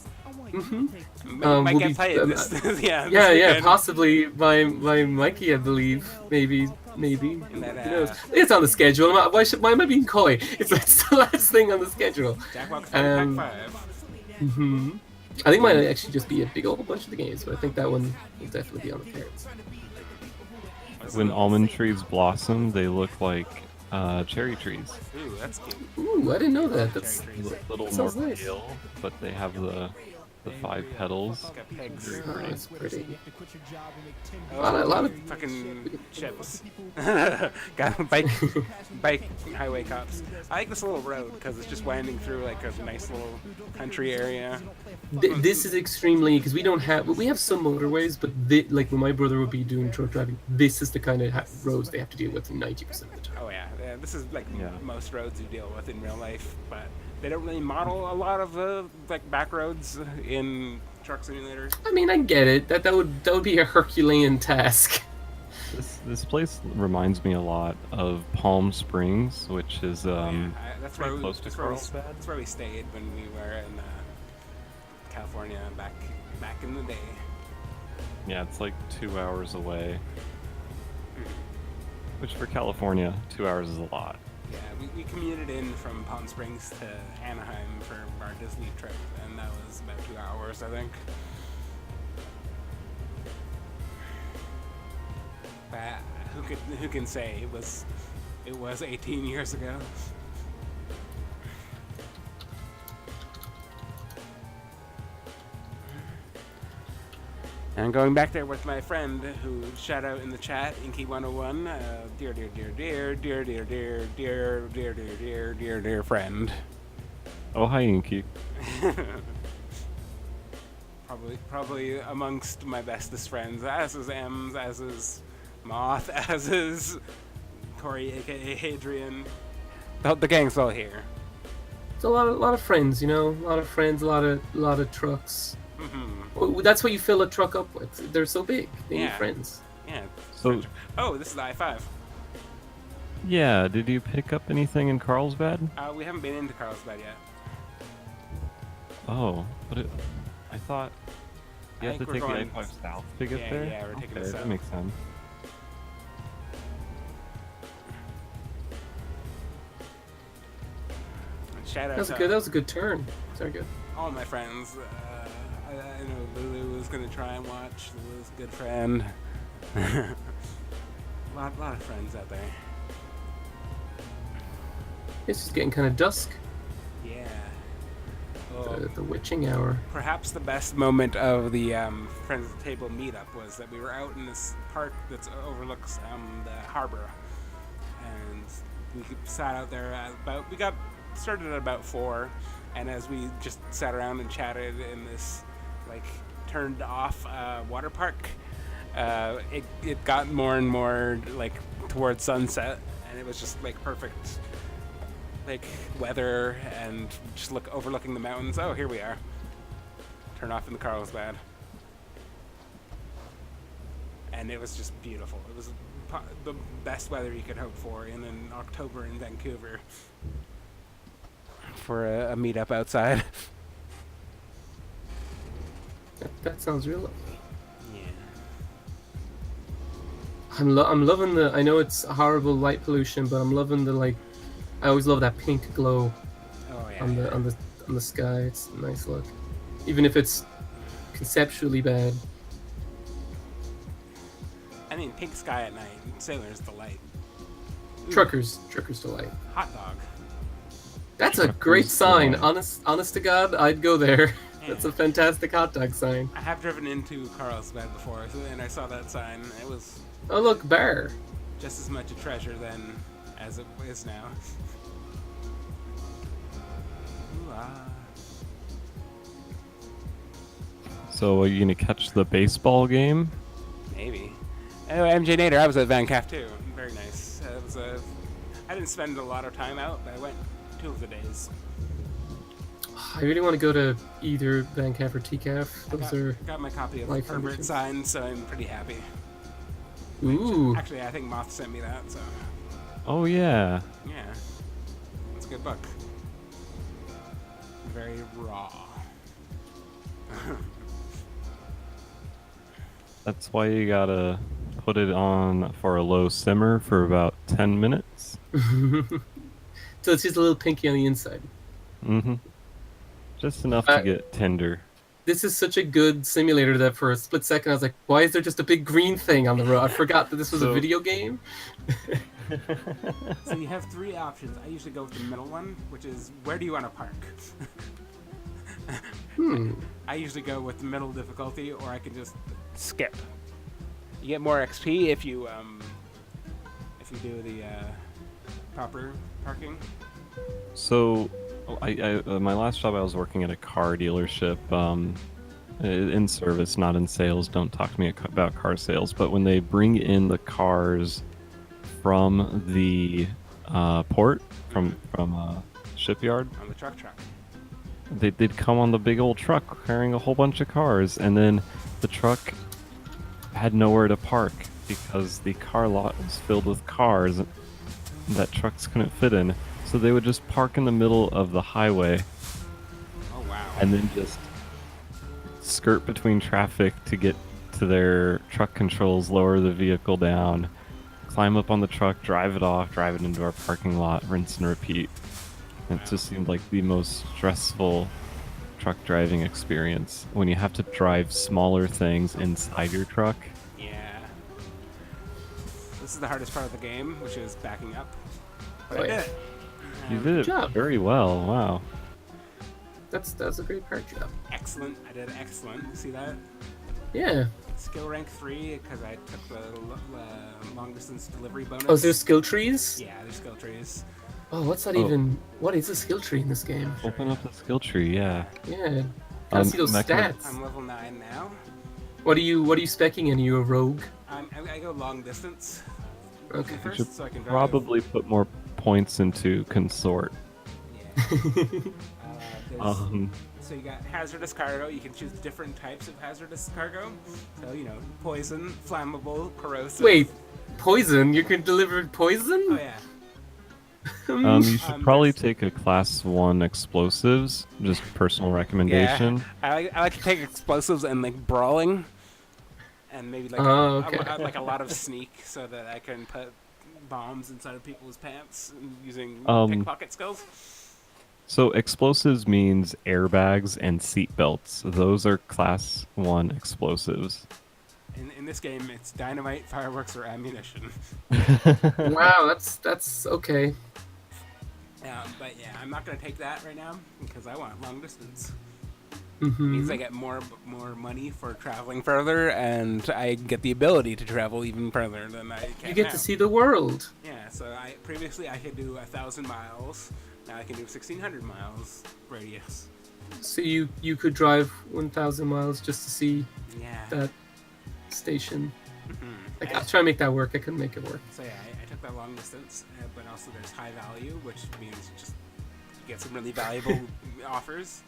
Might we'll get be- played this, yeah. This Yeah, weekend. possibly by Mikey, I believe. Maybe. Who that, knows? It's on the schedule. Why am I being coy? It's the last thing on the schedule. Jack Walks Pack 5. I think it might actually just be a big old bunch of the games, but I think that one will definitely be on the cards. When almond trees blossom, they look like cherry trees. Ooh, that's cute. Ooh, I didn't know that. That's Cherry trees. A little That more sounds nice. pale, but they have the 5 petals. Got pigs. that's pretty. Oh, A lot of fucking chips. Got bike highway cops. I like this little road because it's just winding through like a nice little country area. This is extremely because we have some motorways, but like when my brother would be doing truck driving, this is the kind of roads they have to deal with 90% of the time. Oh yeah, this is like Yeah. most roads you deal with in real life, but they don't really model a lot of like back roads in truck simulators. I mean, I get it. That would be a Herculean task. This place reminds me a lot of Palm Springs, which is That's where pretty close to Carlsbad. that's where we stayed when we were in California back in the day. Yeah, it's like 2 hours away. Which for California, 2 hours is a lot. Yeah, we commuted in from Palm Springs to Anaheim for our Disney trip, and that was about 2 hours, I think. But who can say it was 18 years ago? And I'm going back there with my friend who shout out in the chat, Inky101, dear friend. Oh, hi, Inky. Probably amongst my bestest friends, as is Ems, as is Moth, as is Corey, aka Hadrian. The gang's all here. It's a lot of friends, you know, a lot of friends, a lot of trucks. Well, that's what you fill a truck up with. They're so big. They need Yeah. friends. Yeah. So, Oh, this is the I-5. yeah, did you pick up anything in Carlsbad? We haven't been into Carlsbad yet. Oh, but I thought I you have to think take we're the going- I-5 south to get Yeah, there? yeah, we're taking okay, it that south. makes sense. Shout out That was to good. That was a good turn. Very good. all my friends. I know Lulu was gonna try and watch. Lulu's a good friend. lot of friends out there. It's just getting kind of dusk. Yeah. Oh, The witching hour. perhaps the best moment of the Friends at the Table meetup was that we were out in this park that overlooks the harbor, and we sat out there we got started at about 4, and as we just sat around and chatted in this like turned off water park, it got more and more like towards sunset, and it was just like perfect like weather and just overlooking the mountains. Oh, here we are. Turn off in the Carlsbad. And it was just beautiful. It was the best weather you could hope for in October in Vancouver for a meetup outside. That sounds real lovely. Yeah. I'm loving the. I know it's horrible light pollution, but I'm loving the like. I always love that pink glow Oh yeah. on the sky. It's a nice look, even if it's conceptually bad. I mean, pink sky at night. Sailor's delight. Ooh, Truckers delight. Hot dog. That's a Truckers great sign. delight. Honest to God, I'd go there. Yeah. That's a fantastic hot dog sign. I have driven into Carlsbad before, and I saw that sign. It was Oh look, bear. just as much a treasure then as it is now. Ooh, So are you gonna catch the baseball game? maybe. Oh, MJ Nader, I was at Van Calf too. Very nice. It was I didn't spend a lot of time out, but I went 2 of the days. I really want to go to either Van Calf or TCAF. Those are. Got my copy of life Herbert conditions. signed, so I'm pretty happy. Ooh. Actually, I think Moth sent me that, so Oh yeah. yeah. It's a good book. Very raw. That's why you gotta put it on for a low simmer for about 10 minutes. So it's just a little pinky on the inside. Mm-hmm. Just enough to get tender. This is such a good simulator that for a split second I was like, why is there just a big green thing on the road? I forgot that this was a So- video game. So you have 3 options. I usually go with the middle one, which is where do you want to park? I usually go with the middle difficulty, or I can just skip. You get more XP if you do the proper parking. So, I my last job I was working at a car dealership, in service, not in sales. Don't talk to me about car sales. But when they bring in the cars from the port, from shipyard, On the truck. they'd come on the big old truck carrying a whole bunch of cars, and then the truck had nowhere to park because the car lot was filled with cars that trucks couldn't fit in. So they would just park in the middle of the highway Oh wow. and then just skirt between traffic to get to their truck controls, lower the vehicle down, climb up on the truck, drive it off, drive it into our parking lot, rinse and repeat. It just seemed like the most stressful truck driving experience when you have to drive smaller things inside your truck. Yeah. This is the hardest part of the game, which is backing up. But Oh, I yeah. did it. You did it job. very well. Wow. That's a great part job. Excellent. I did excellent. You see that? Yeah. Skill rank 3 because I took the long distance delivery bonus. Oh, is there skill trees? Yeah, there's skill trees. Oh, what's that Oh. even? What is a skill tree in this game? Open up the skill tree, yeah. Yeah. Gotta see those Mecca- stats. I'm level 9 now. What are you specking in? Are you a rogue? I go long distance Okay. first, should so I can drive. Probably put more points into consort. Yeah. There's- So you got hazardous cargo. You can choose different types of hazardous cargo. So poison, flammable, corrosive. Wait, poison? You can deliver poison? Oh yeah. You should probably there's- take a class 1 explosives, just personal recommendation. Yeah. I like to take explosives and like brawling, and maybe like Oh, okay. like a lot of sneak, so that I can put bombs inside of people's pants using pickpocket skills. So explosives means airbags and seat belts. Those are class 1 explosives. In this game, it's dynamite, fireworks, or ammunition. Wow, that's okay. But yeah, I'm not gonna take that right now because I want long distance. Hmm. Means I get more money for traveling further, and I get the ability to travel even further than I can You get now. to see the world. Yeah, so previously I could do 1,000 miles. Now I can do 1,600 miles radius. So you could drive 1,000 miles just to see Yeah. that station. Mhm. Like, And- I'll try to make that work. I couldn't make it work. So yeah, I took that long distance, but also there's high value, which means just you get some really valuable offers.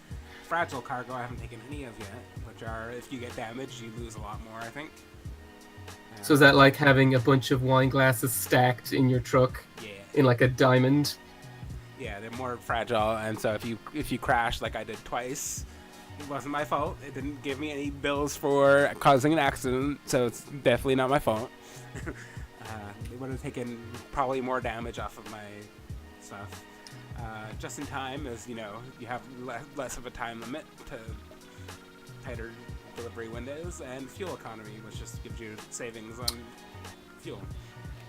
Fragile cargo I haven't taken any of yet, which are if you get damaged, you lose a lot more, I think. So is that like having a bunch of wine glasses stacked in your truck Yeah. in like a diamond? Yeah, they're more fragile, and so if you crash like I did twice, it wasn't my fault. It didn't give me any bills for causing an accident, so it's definitely not my fault. They would have taken probably more damage off of my stuff. Just in time is, you have less of a time limit to tighter delivery windows, and fuel economy, which just gives you savings on fuel.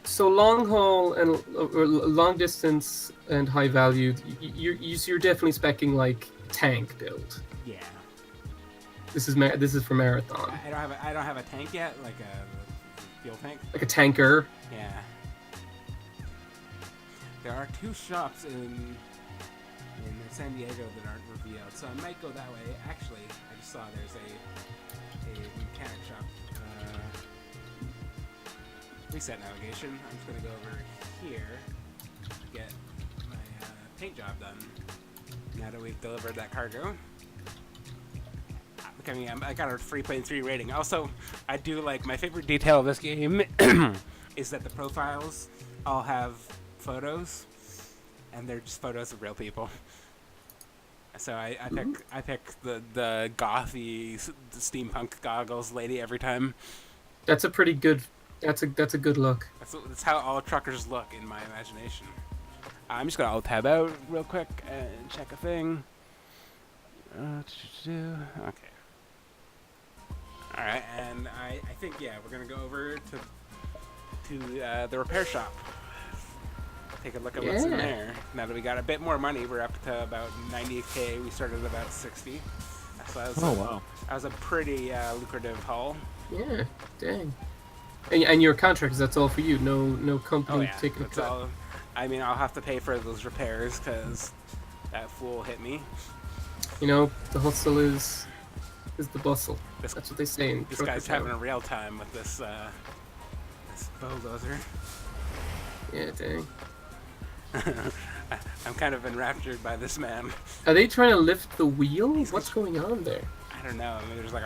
So long haul and or long distance and high value, you're definitely specking like tank build. Yeah. This is for marathon, I don't have a tank yet, like a fuel tank. like a tanker. Yeah. There are 2 shops in San Diego that aren't revealed, so I might go that way. Actually, I just saw there's a mechanic shop. Reset navigation. I'm just gonna go over here to get my paint job done. Now that we've delivered that cargo. Look at me, I got a 3.3 rating. Also, I do like my favorite detail of this game is that the profiles all have photos, and they're just photos of real people. So I pick the gothy steampunk goggles lady every time. That's a pretty good. That's a good look. That's how all truckers look in my imagination. I'm just gonna alt tab out real quick and check a thing. Okay. All right, and I think we're gonna go over to the repair shop. Take a look at what's in Yeah. there. Now that we got a bit more money, we're up to about 90K. We started at about 60. So Wow. that was a pretty lucrative haul. Yeah, dang. And your contractors, that's all for you. No company Oh yeah, taking a that's cut. all. I mean, I'll have to pay for those repairs because that fool hit me. The hustle is the bustle. This- That's what they say in This trucker guy's town. having a real time with this bulldozer. Yeah, dang. I'm kind of enraptured by this man. Are they trying to lift the wheel? What's going on there? I don't know. I mean, there's like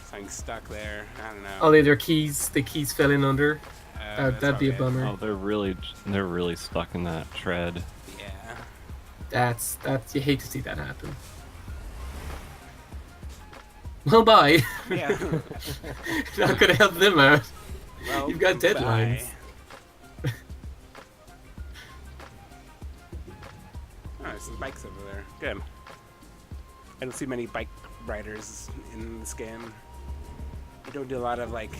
something stuck there. I don't know. Oh, the keys fell in under. That's That'd be a probably it. bummer. Oh, they're really stuck in that tread. Yeah. That's you hate to see that happen. Well, bye. Yeah. Not gonna help them out. Well, You've got deadlines. bye. Oh, there's some bikes over there. Good. I don't see many bike riders in this game. You don't do a lot of like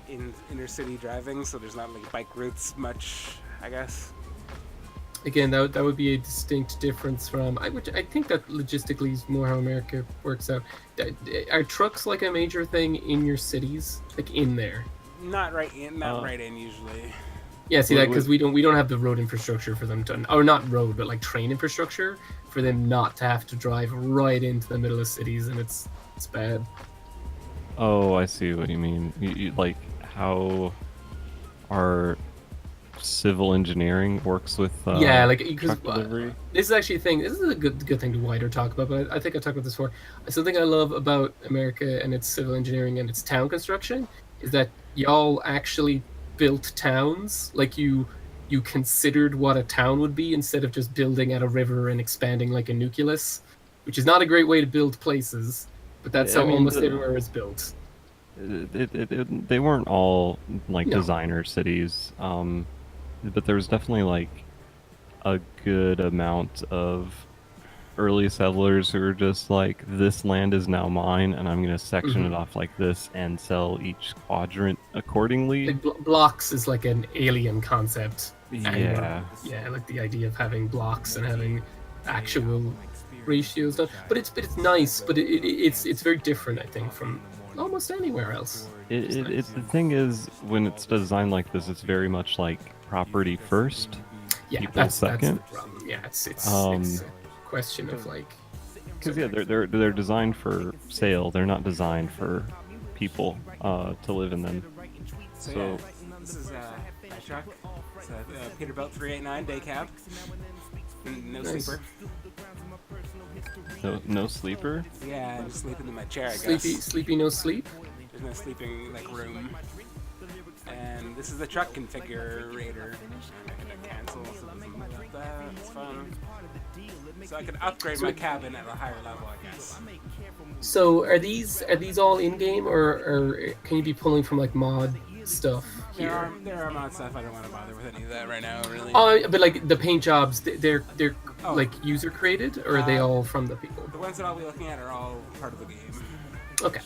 inner city driving, so there's not like bike routes much, I guess. Again, that would be a distinct difference from. I think that logistically is more how America works out. Are trucks like a major thing in your cities, like in there? Not right in usually. Yeah, see Well, that because we don't have the road infrastructure for them to, or not road, but like train infrastructure for them not to have to drive right into the middle of cities, and it's bad. Oh, I see what you mean. You like how our civil engineering works with Yeah, like because truck delivery. this is actually a thing. This is a good thing to wider talk about, but I think I talked about this before. Something I love about America and its civil engineering and its town construction is that y'all actually built towns. Like you considered what a town would be instead of just building at a river and expanding like a nucleus, which is not a great way to build places, but that's I how mean, almost the- everywhere is built. They weren't all like No. designer cities, but there was definitely like a good amount of early settlers who are just like, this land is now mine, and I'm gonna section it off like this and sell each quadrant accordingly. Like blocks is like an alien concept. Yeah. Yeah, like the idea of having blocks and having actual ratios done. But it's nice, but it's very different, I think, from almost anywhere else. It's the thing is, when it's designed like this, it's very much like property first, Yeah, people that's second. the problem. Yeah, it's a question of like. Because yeah, they're designed for sale. They're not designed for people to live in them. So, So- yeah, this is my truck. It's a Peterbilt 389 day cab. No Nice. sleeper. No sleeper. Yeah, I'm just sleeping in my chair, I guess. Sleepy, no sleep. There's no sleeping like room. And this is the truck configurator. I can cancel so it doesn't move like that. It's fun. So I can upgrade my cabin at a higher level, I guess. So are these all in game, or can you be pulling from like mod stuff here? There are mod stuff. I don't want to bother with any of that right now, really. But like the paint jobs, they're Oh. like user created, or are they all from the people? The ones that I'll be looking at are all part of the game. Okay.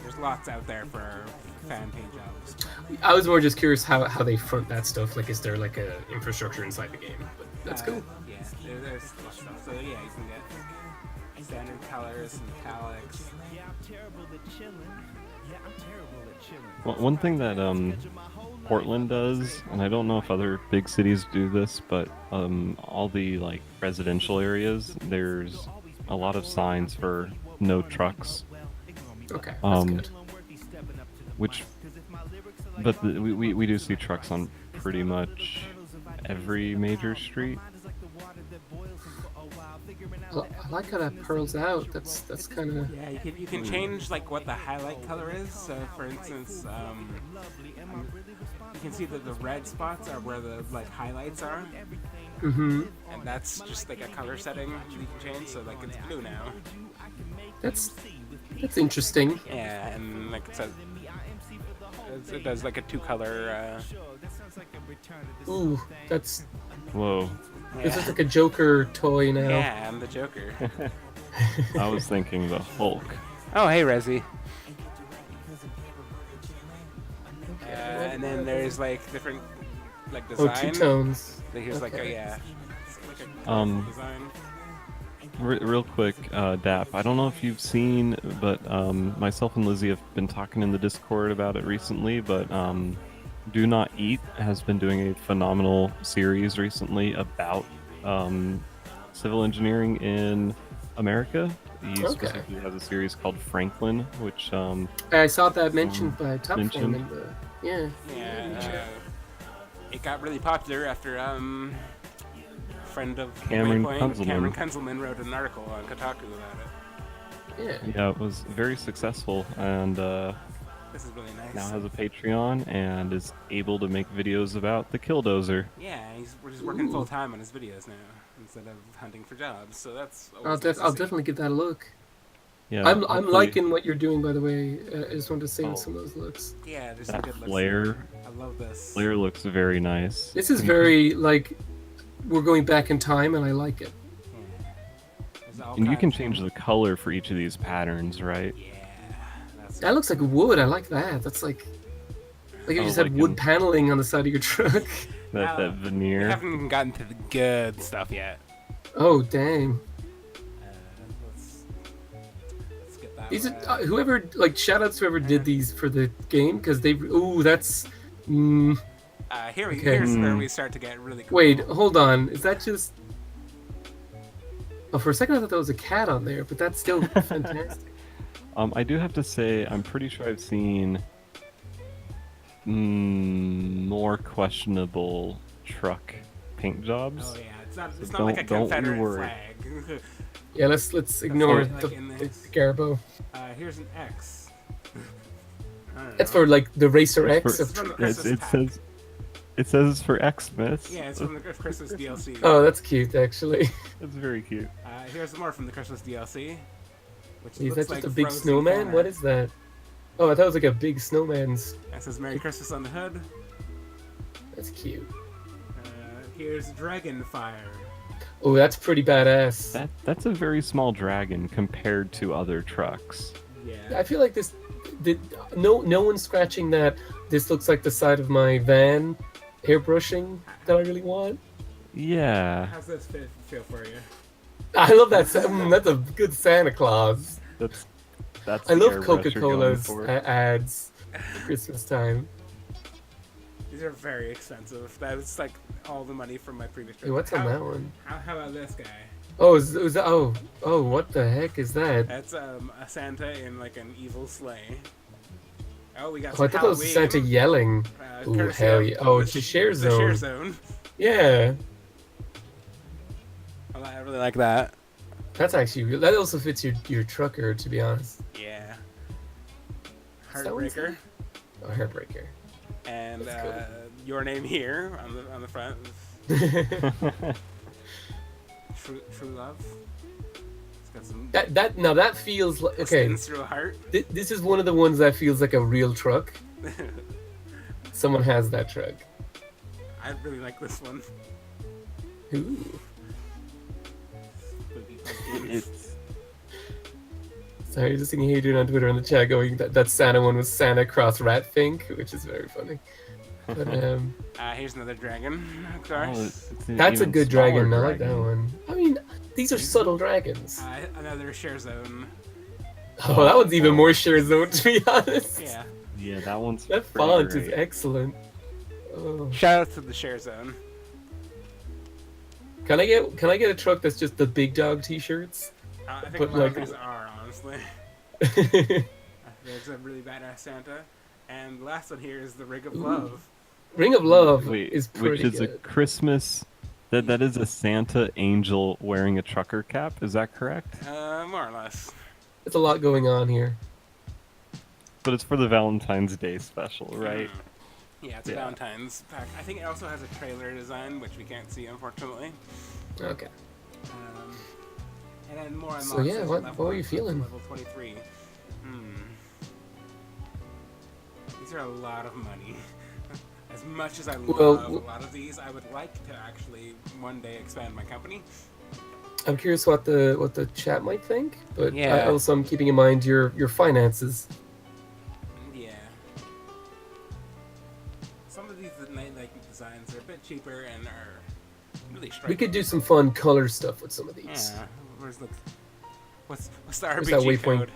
There's lots out there for fan paint jobs. I was more just curious how they front that stuff. Like, is there like a infrastructure inside the game? But that's cool. Yeah, there's stuff. So yeah, you can get standard colors and metallics. One thing that Portland does, and I don't know if other big cities do this, but all the like residential areas, there's a lot of signs for no trucks. Okay, that's good. We do see trucks on pretty much every major street. I like how that pearls out. That's kind of. Yeah, you can change like what the highlight color is. So for instance, you can see that the red spots are where the like highlights are, and that's just like a color setting you can change. So like it's blue now. That's interesting. Yeah, and like it does like a two-color. Ooh, that's. Whoa. This is like a Joker toy now. Yeah, I'm the Joker. I was thinking the Hulk. Oh, hey, Resi. And then there's like different like Oh, design. two tones. Here's like a Okay. yeah. It's like a design. Real quick, Dapp, I don't know if you've seen, but myself and Lizzie have been talking in the Discord about it recently, but Do Not Eat has been doing a phenomenal series recently about civil engineering in America. He specifically has a series called Franklin, which I saw that mentioned by Top mentioned. Form in the yeah. It got really popular after friend of Cameron Waypoint, Kunzelman. Cameron Kunzelman wrote an article on Kotaku about it. Yeah. it was very successful, and This is really nice. now has a Patreon and is able to make videos about the Killdozer. Yeah, we're just working full time on his videos now instead of hunting for jobs. So that's. I'll definitely give that a look. Yeah, I'm hopefully liking what you're doing, by the way. I just wanted to say some of those looks. Yeah, there's some that good looks. flare. I love this. Flare looks very nice. This is very like we're going back in time, and I like it. Yeah. There's all And you can kinds- change the color for each of these patterns, right? Yeah. That's That looks like wood. I like that. That's like you Oh, just like had wood in- paneling on the side of your truck. Now, That We veneer. haven't even gotten to the good stuff yet. Oh dang! Let's get that. These one. are whoever like shoutouts to whoever did these for the game because they. Ooh, that's. Okay. Here's where we start to get really cool. Wait, hold on. Is that just? Oh, for a second I thought that was a cat on there, but that's still fantastic. I do have to say, I'm pretty sure I've seen more questionable truck paint jobs. Oh yeah, it's So not like a don't you Confederate worry. flag. Yeah, let's ignore Like the in the this. Garbo. Here's an X. I don't That's know. for like the Racer It's X. for- It's from the It, Christmas it pack. says it says it's for Xmas. Yeah, it's from the Christmas DLC. Oh, that's cute actually. It's very cute. Here's more from the Christmas DLC. Which Is looks that just like a big frozen snowman? Santa. What is that? Oh, I thought it was like a big snowman's. It says Merry Christmas on the hood. That's cute. Here's Dragonfire. Oh, that's pretty badass. That's a very small dragon compared to other trucks. Yeah. I feel like this. No one's scratching that. This looks like the side of my van airbrushing that I really want. Yeah, How's this feel for you? I love that. That's a good Santa Claus. that's I the love airbrush you're going Coca-Cola's for. ads at Christmas time. These are very expensive. That's like all the money from my previous trip. Hey, what's on that one? How about this guy? Oh, is that, oh, what the heck is that? That's a Santa in like an evil sleigh. Oh, we got Oh, some I thought that was Halloween. Santa yelling. Ooh, Courtesy hell of yeah. Oh, it's the a share The share zone. zone. Yeah, I really like that. that's actually that also fits your trucker, to be honest. Yeah. Is that one Heartbreaker. Oh, Heartbreaker. And That's cool. your name here on the front. True love. It's got some that feels like okay. stings through a heart. This is one of the ones that feels like a real truck. Someone has that truck. I really like this one. Ooh. Spooky pumpkins. It's Sorry, just seeing you doing on Twitter in the chat going that Santa one was Santa cross rat think, which is very funny. But Here's another dragon, of oh, course. it's an that's a even good smaller dragon. I like that one. I mean, these are subtle dragons. Another share zone. Oh, that one's even more share zone, to be honest. Yeah. Yeah, that one's That pretty font great. is excellent. Oh. Shout out to the share zone. Can I get a truck that's just the big dog T-shirts? I think But, a lot of like- these are, honestly. There's a really badass Santa. And the last one here is the Ring of Love. Ring of Love Wait, is which pretty is a good. Christmas. That is a Santa angel wearing a trucker cap. Is that correct? More or less. There's a lot going on here. But it's for the Valentine's Day special, right? Yeah, it's a Yeah. Valentine's pack. I think it also has a trailer design, which we can't see, unfortunately. Okay. And then more So, unlocks yeah, as what level were you up to feeling? Level 23. These are a lot of money. As much as I love Well, a lot of these, I would like to actually one day expand my company. I'm curious what the chat might think, but Yeah. I'm keeping in mind your finances. Yeah. Some of these like designs are a bit cheaper and are really striking. We could do some fun color stuff with some of these. Yeah. What's the Where's that RPG waypoint? code?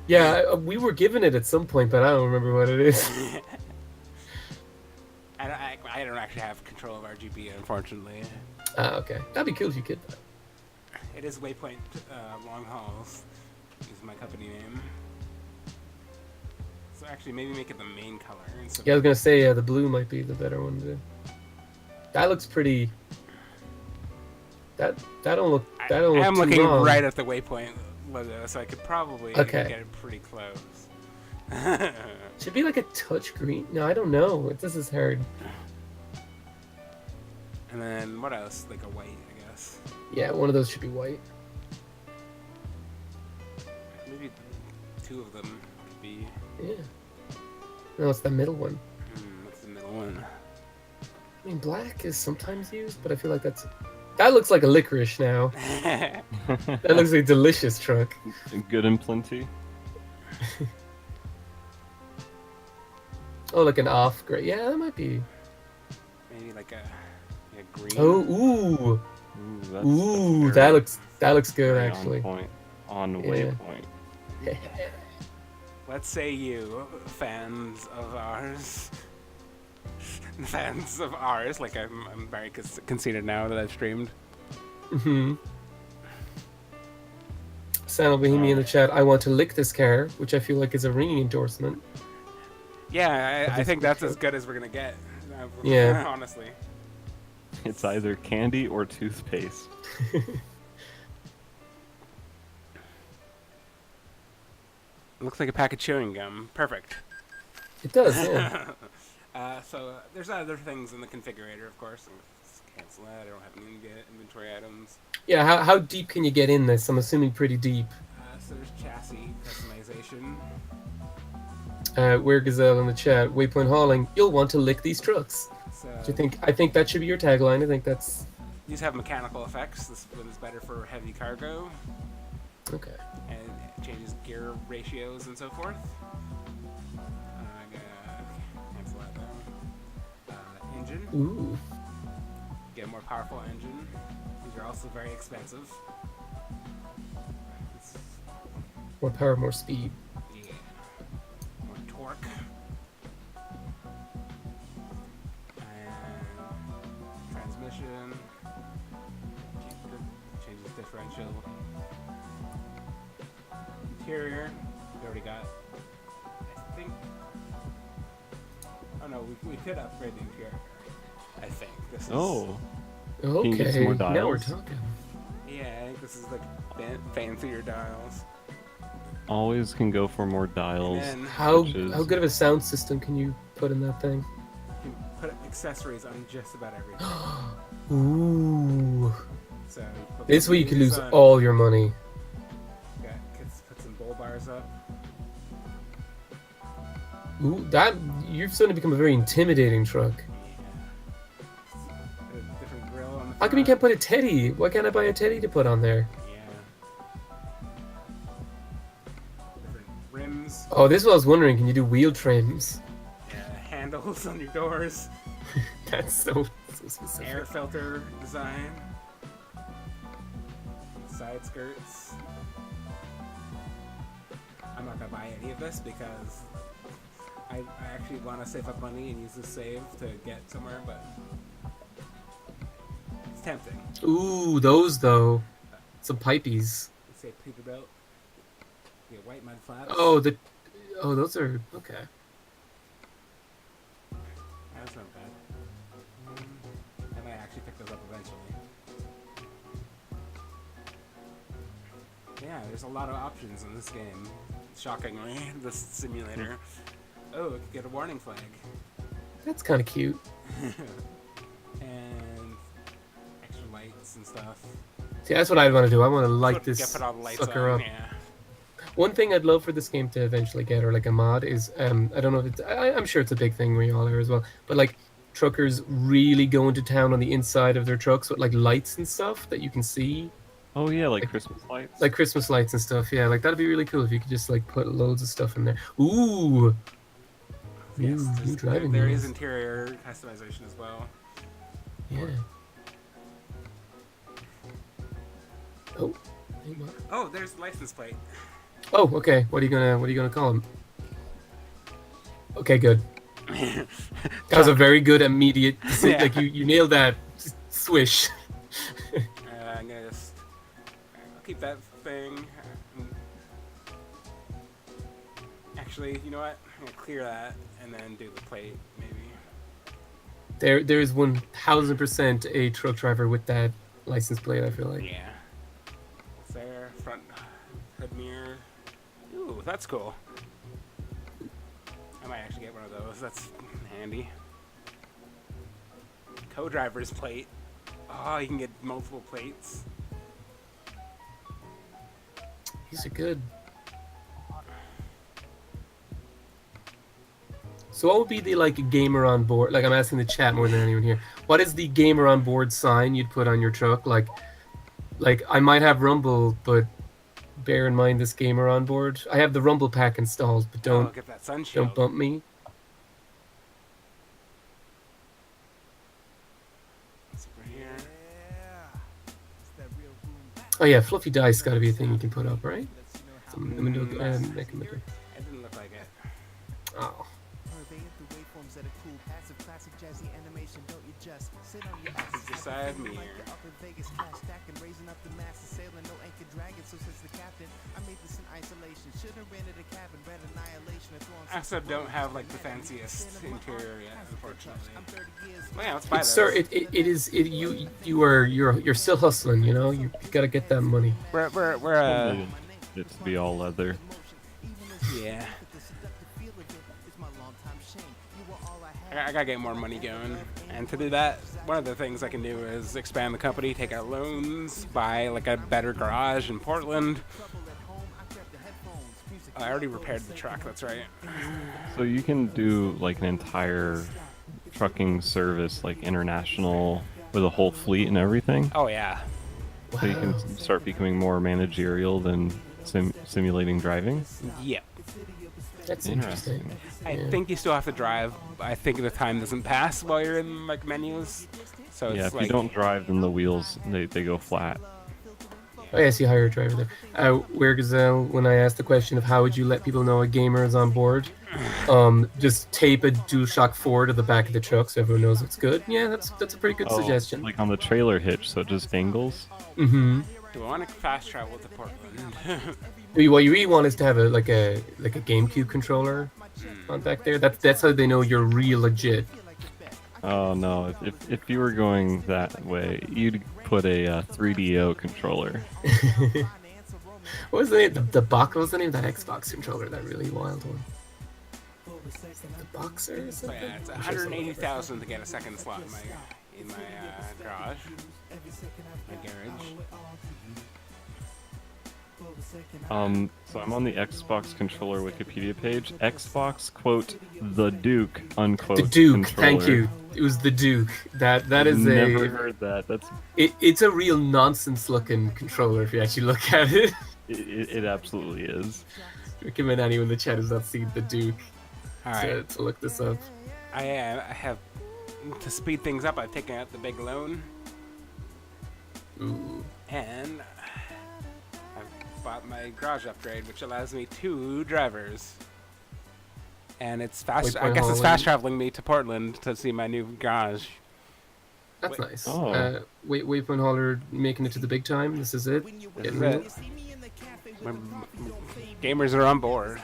Yeah, we were given it at some point, but I don't remember what it is. I don't actually have control of RGB, unfortunately. Ah, okay. That'd be cool if you could. It is Waypoint Long Hauls. Is my company name. So actually, maybe make it the main color. Instead Yeah, I was gonna say the blue might be the better one to do. That looks pretty. That don't look. That don't look I'm too looking wrong. right at the Waypoint logo, so I could probably Okay. get it pretty close. Should be like a touch green. No, I don't know. This is hard. And then what else? Like a white, I guess. Yeah, one of those should be white. Maybe two of them could be. Yeah. No, it's the middle one. What's the middle one? I mean, black is sometimes used, but I feel like that looks like a licorice now. That looks like a delicious truck. Good and plenty. Oh, like an off gray. Yeah, that might be. Maybe like a green. Oh, ooh, Ooh, that looks good very actually. On point. On Yeah. waypoint. What say you, fans of ours? Fans of ours, like I'm very conceited now that I've streamed. Mm-hmm. Santa Bohemian in the chat. I want to lick this car, which I feel like is a ringing endorsement. Yeah, I this think that's truck. as good as we're gonna get. Yeah. Honestly. It's either candy or toothpaste. Looks like a pack of chewing gum. Perfect. It does, yeah. So there's other things in the configurator, of course. Let's cancel that. I don't have any inventory items. Yeah, how deep can you get in this? I'm assuming pretty deep. So there's chassis customization. Where Gazelle in the chat, Waypoint Hauling, you'll want to lick these trucks. So Do you think? I think that should be your tagline. I think that's These have mechanical effects. This one is better for heavy cargo, Okay. and it changes gear ratios and so forth. I'm gonna cancel that down. Engine. Ooh. Get a more powerful engine. These are also very expensive. It's, More power, more speed. yeah. More torque. And transmission. Changes differential. Interior. We already got. I think. Oh no, we could upgrade the interior. I think this is. Oh, Okay. you get some more Now we're dials? talking. Yeah, I think this is like fancier dials. always can go for more dials. And then How which is- good of a sound system can you put in that thing? you can put accessories on just about everything. Ooh. So you put This way you can these lose on- all your money. Put some bull bars up. Ooh, that you're starting to become a very intimidating truck. Yeah. A different grill on the How come you front. can't put a teddy? Why can't I buy a teddy to put on there? Yeah. Different rims. Oh, this is what I was wondering. Can you do wheel trims? Yeah. Handles on your doors. That's so specific. Air filter design. Side skirts. I'm not gonna buy any of this because I actually want to save up money and use this save to get somewhere, but it's tempting. Ooh, those though. Some pipies. Let's say Peterbilt. Get white mud flaps. Oh, those are okay. That's not bad. I might actually pick those up eventually. Yeah, there's a lot of options in this game. Shockingly, this simulator. Oh, it could get a warning flag. That's kind of cute. And extra lights and stuff. See, that's what I'd want to do. I want to light Put- this put all the lights sucker on, up. yeah. One thing I'd love for this game to eventually get, or like a mod, is I don't know if it's. I'm sure it's a big thing where you all are as well. But like truckers really go into town on the inside of their trucks with like lights and stuff that you can see, Oh yeah, like Christmas lights. like Christmas lights and stuff. Yeah, like that'd be really cool if you could just like put loads of stuff in there. Ooh. Yes, Ooh, there's- new driving there wheels. is interior customization as well. Yeah. Oh. Hey, what? Oh, there's the license plate. Oh, okay. What are you gonna call him? Okay, good. That was a very good immediate. Yeah. Like you nailed that. Just swish. I'm gonna just I'll keep that thing. Actually, you know what? I'm gonna clear that and then do the plate, maybe. There is 1000% a truck driver with that license plate. I feel like. Yeah. It's there, front hood mirror. Ooh, that's cool. I might actually get one of those. That's handy. Co-driver's plate. Oh, you can get multiple plates. These are good. So what would be the like gamer on board? Like I'm asking the chat more than anyone here. What is the gamer on board sign you'd put on your truck? Like I might have Rumble, but bear in mind this gamer on board. I have the Rumble pack installed, but Oh, don't get that sun shield. don't bump me. It's over here. Yeah. It's that real boom. Oh yeah, fluffy dice got to be a thing you can put up, right? Lets you know how Some Mm, mechanism. It didn't look like it. Oh. they hit the waveforms that are cool. Passive, classic, jazzy animation. Don't you just sit on your ass? It's beside me Like here. you're up in Vegas, cash stacking, raising up the masses, sailing, no anchor dragon. So says the captain, I made this in isolation. Should've rented a cabin, red annihilation. I also don't have like the fanciest interior yet, unfortunately. I'm 30 years. Well, yeah, let's buy It's, those. sir, you're still hustling, you know. You gotta get that money. We're Probably it to be all leather. yeah. I gotta get more money going, and to do that, one of the things I can do is expand the company, take out loans, buy like a better garage in Portland. I already repaired the truck. That's right. So you can do like an entire trucking service, like international with a whole fleet and everything. Oh yeah. So you can Wow. start becoming more managerial than simulating driving. Yep. That's interesting. Interesting. I Yeah. think you still have to drive. I think the time doesn't pass while you're in like menus. So Yeah, it's if like you don't drive, then the wheels they go flat. Oh yes, you hire a driver there. Where Gazelle, when I asked the question of how would you let people know a gamer is on board, just tape a DualShock 4 to the back of the truck so everyone knows it's good. Yeah, that's a pretty good Oh, suggestion. like on the trailer hitch, so it just dangles. Mm-hmm. do I want to fast travel to Portland? What you really want is to have like a GameCube controller on back there. That's how they know you're real legit. Oh no! If you were going that way, you'd put a 3DO controller. What was the name? The box. What was the name of that Xbox controller? That really wild one. The Boxer or Oh, something? yeah, it's 180,000 to get a second slot in my garage. My garage. So I'm on the Xbox controller Wikipedia page. Xbox quote the Duke unquote. The Duke. Controller. Thank you. It was the Duke. That is Never a. heard that. That's It's a real nonsense looking controller if you actually look at it. it absolutely is. Recommend anyone in the chat who's not seen the Duke All right. to look this up. I have to speed things up. I've taken out the big loan, Ooh. and I've bought my garage upgrade, which allows me 2 drivers. And it's fast. I Waypoint guess it's hauling. fast traveling me to Portland to see my new garage. That's Wait- nice. Oh. Waypoint hauler making it to the big time. This is it. Getting real. My gamers are on board.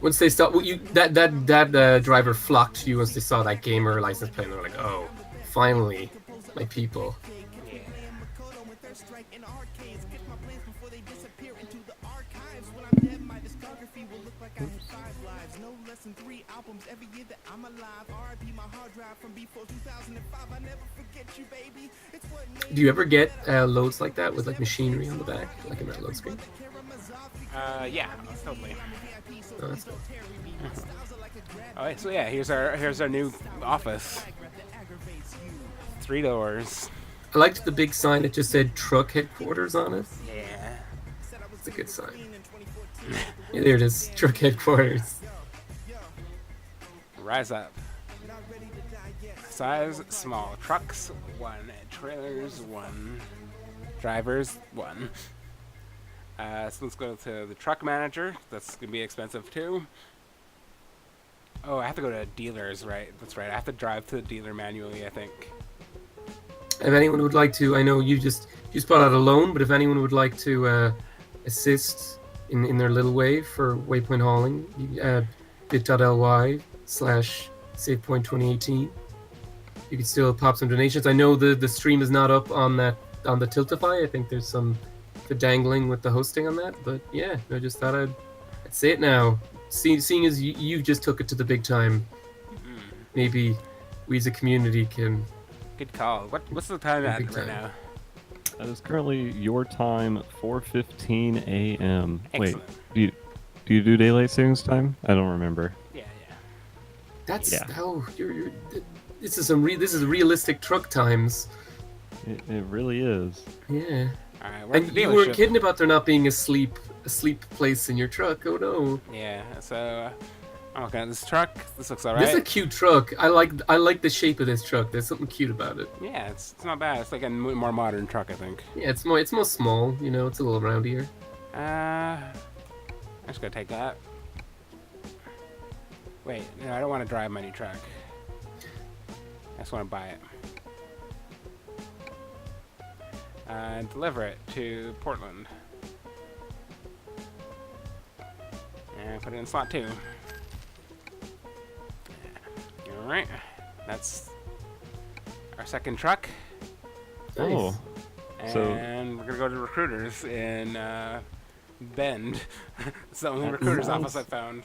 Once they stop, that driver flocked to you once they saw that gamer license plate. And they're like, "Oh, finally, my people." Yeah. Do you ever get loads like that with like machinery on the back, like in that load screen? Yeah, totally. Oh, that's cool. All right, so yeah, here's our new office. 3 doors. I liked the big sign that just said truck headquarters on it. Yeah. It's a good sign. Yeah, there it is, truck headquarters. Rise up. Size small. Trucks 1. Trailers 1. Drivers 1. So let's go to the truck manager. That's gonna be expensive too. Oh, I have to go to dealers, right? That's right. I have to drive to the dealer manually, I think. If anyone would like to, I know you just brought out a loan, but if anyone would like to assist in their little way for Waypoint hauling, bit.ly/Savepoint 2018. You can still pop some donations. I know the stream is not up on the Tiltify. I think there's some dangling with the hosting on that, but yeah, I just thought I'd say it now. Seeing as you just took it to the big time, maybe we as a community can. Good call. What's the time at Big right time. now? That is currently your time, 4:15 a.m. Wait, Excellent. do you do daylight savings time? I don't remember. Yeah. That's Yeah. how you're. This is realistic truck times. It really is. Yeah. All right, we're at And the you weren't dealership. kidding about there not being a sleep place in your truck. Oh no. Yeah. So, okay, this truck. This looks alright. This is a cute truck. I like the shape of this truck. There's something cute about it. Yeah, it's not bad. It's like a more modern truck, I think. Yeah, it's more small. You know, it's a little roundier. I'm just gonna take that. Wait, no, I don't want to drive my new truck. I just want to buy it. And deliver it to Portland. And put it in slot 2. Alright, that's our second truck. Nice. Oh, So- And we're gonna go to recruiters in Bend. It's the only That recruiter's sounds- office I found.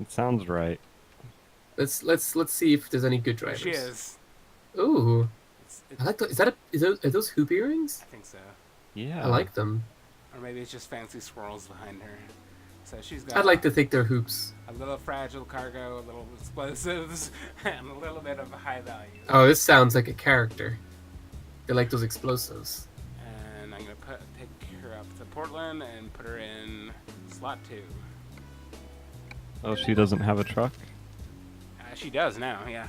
it sounds right. Let's see if there's any good drivers. She is. Ooh, It's, I like those. Are those hoop earrings? I think so. Yeah. I like them. Or maybe it's just fancy swirls behind her. So she's got I'd like to think they're hoops. a little fragile cargo, a little explosives, and a little bit of high value. Oh, this sounds like a character. They like those explosives. And I'm gonna take her up to Portland and put her in slot 2. Oh, she doesn't have a truck? She does now, yeah.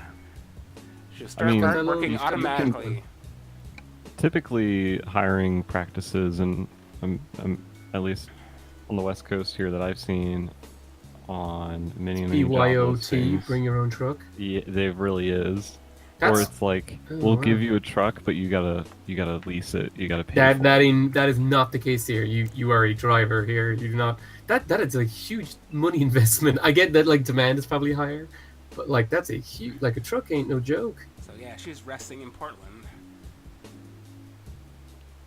She'll start mean, working you can- automatically. Typically, hiring practices, and at least on the West Coast here that I've seen on many job BYOT, listings, bring your own truck. yeah, there really is. Or That's it's like, oh, we'll wow. give you a truck, but you gotta lease it. You gotta pay for it. that is not the case here. You are a driver here. You do not. That is a huge money investment. I get that like demand is probably higher, but like that's a huge like a truck ain't no joke. So yeah, she's resting in Portland.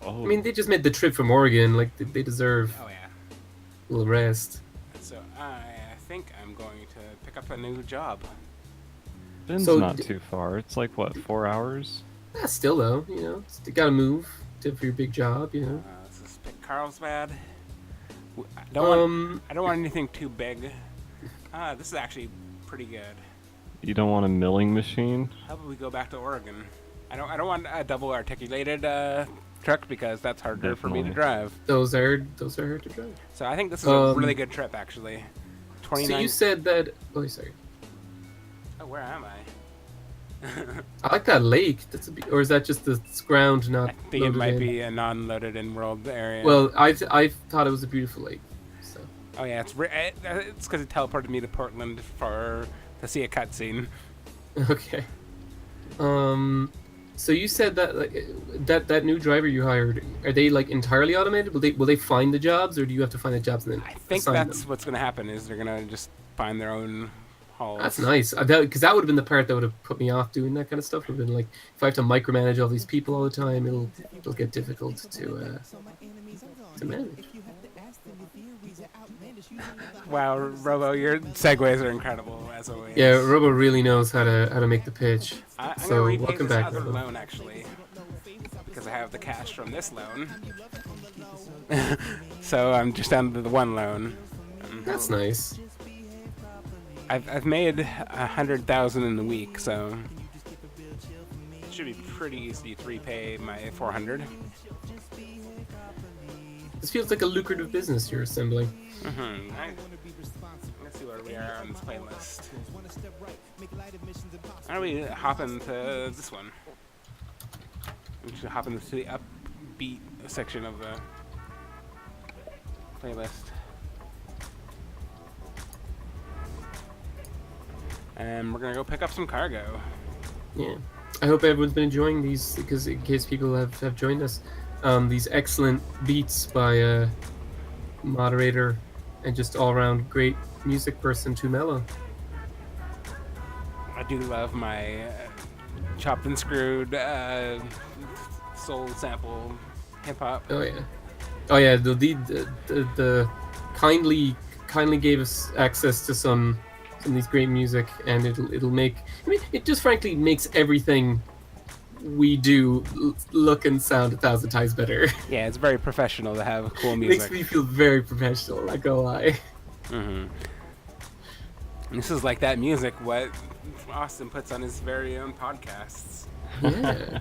Oh, I mean, they just made the trip from Oregon. Like they deserve Oh yeah. a little rest. So I think I'm going to pick up a new job. Ben's so not d- too far. It's like what, 4 hours? Still though, you gotta move for your big job. Let's just pick Carlsbad. I don't want anything too big. This is actually pretty good. You don't want a milling machine? How about we go back to Oregon? I don't want a double articulated truck because that's harder for me to Definitely. drive. those are hard to drive. So I think this is a really good trip actually. 29. So you said that. Oh, sorry. Oh, where am I? I like that lake. Or is that just the ground not? I think it loaded might in? be a non-loaded in-world area. Well, I thought it was a beautiful lake. So oh yeah, it's because it teleported me to Portland to see a cutscene. okay. So you said that that new driver you hired, are they like entirely automated? Will they find the jobs, or do you have to find the jobs and then I think assign that's them? what's gonna happen is they're gonna just find their own hauls. That's nice. Because that would have been the part that would have put me off doing that kind of stuff. Would have been like, if I have to micromanage all these people all the time, it'll get difficult to manage. Wow, Robo, your segues are incredible as always. Yeah, Robo really knows how to make the pitch. I'm So, gonna repay welcome this back, other Robo. loan actually, because I have the cash from this loan. So I'm just down to the one loan. That's nice. I've made 100,000 in the week, so it should be pretty easy to repay my 400. This feels like a lucrative business you're assembling. Let's see where we are on this playlist. How do we hop into this one? We should hop into the upbeat section of the playlist. And we're gonna go pick up some cargo. Yeah. I hope everyone's been enjoying these, because in case people have joined us, these excellent beats by moderator and just all-around great music person Tumelo. I do love my chopped and screwed soul sample hip hop. Oh yeah, the kindly gave us access to some of these great music, and it'll make, I mean, it just frankly makes everything we do look and sound 1,000 times better. Yeah, it's very professional to have cool It music. makes me feel very professional, not gonna lie. This is like that music what Austin puts on his very own podcasts. Yeah.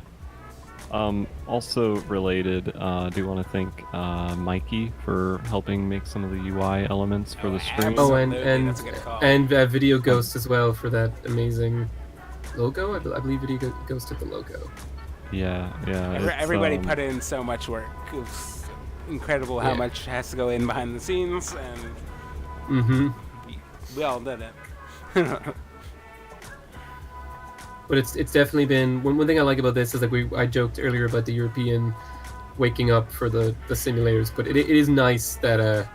Also related, I do want to thank Mikey for helping make some of the UI elements for the stream. Oh, and Absolutely, that's a good call. Video Ghost as well for that amazing logo. I believe Video Ghost did the logo. Yeah. Everybody put in so much work. It's incredible how Yeah. much has to go in behind the scenes, and Mm-hmm. we all did it. But it's definitely been one thing I like about this is like I joked earlier about the European waking up for the simulators, but it is nice that the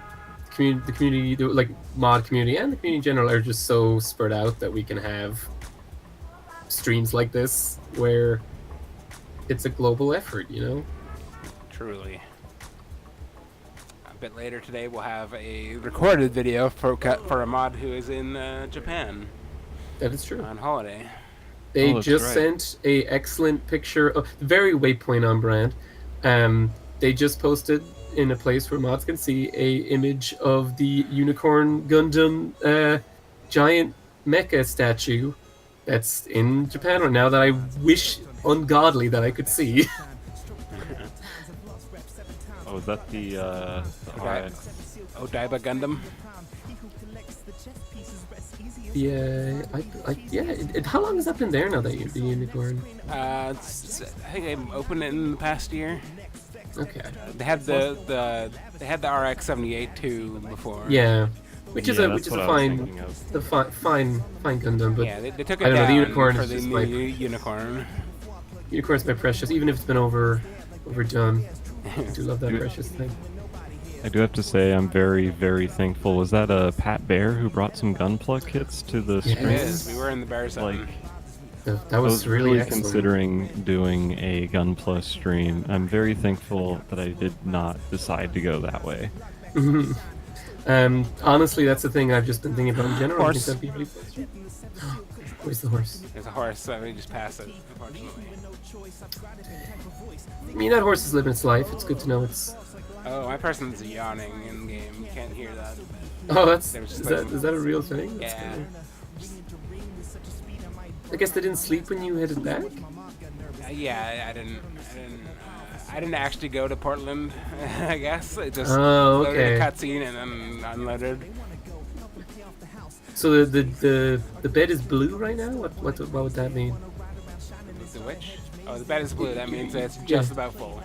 community, like mod community and the community in general, are just so spread out that we can have streams like this where it's a global effort, you know? Truly. A bit later today, we'll have a recorded video for a mod who is in Japan That is true. on holiday. They that's just right. sent a excellent picture of very Waypoint on brand. They just posted in a place where mods can see a image of the Unicorn Gundam giant mecha statue that's in Japan right now that I wish ungodly that I could see. Oh, is that the RX? Odaiba Gundam. Yeah, how long has that been there now? The Unicorn. I think they opened it in the past year. Okay. They had the RX-78 too before. Yeah, which is Yeah, a that's what I was fine, thinking of. fine Gundam, but Yeah, they took I it don't know, down the Unicorn for is the just new my Unicorn. Unicorn's my precious, even if it's been overdone. I do love that Dude. precious thing. I do have to say I'm very, very thankful. Was that Pat Bear who brought some Gunpla kits to the Yeah, It stream? is. We were in the bear zone. Like, That I was was really really excellent. considering doing a Gunpla stream. I'm very thankful that I did not decide to go that way. Honestly, that's the thing I've just been thinking about in general. Horse. I think that'd be really fun. Where's the horse? There's a horse, so we just passed it, unfortunately. I mean, that horse is living its life. It's good to know it's. Oh, my person's yawning in game. You can't hear that. Oh, that's There was is just that like- is that a real thing? That's Yeah. kinda- I guess they didn't sleep when you headed back. Yeah, I didn't actually go to Portland. I guess it just Oh, loaded okay. a cutscene and then unloaded. So the bed is blue right now. What would that mean? The witch? Oh, the bed is blue. That means it's Yeah. just about full.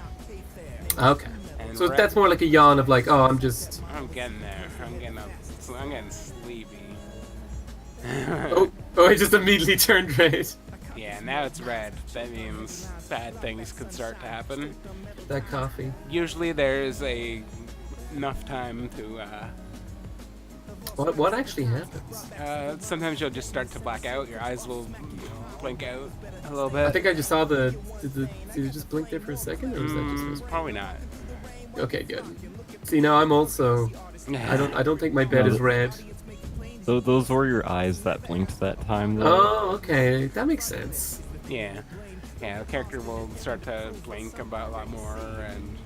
Okay. And So red- that's more like a yawn of like, oh, I'm just. I'm getting there. I'm getting sleepy. Oh, I just immediately turned red. Yeah, now it's red. That means bad things could start to happen. That coffee. Usually there's enough time to. What actually happens? Sometimes you'll just start to black out. Your eyes will blink out a little bit. I think I just saw did it just blink there for a second, or was that just? Probably not. Okay, good. See, now I'm also. I don't think my bed No, is red. So those were your eyes that blinked that time, though? Oh, okay, that makes sense. Yeah. Yeah, the character will start to blink about a lot more, and.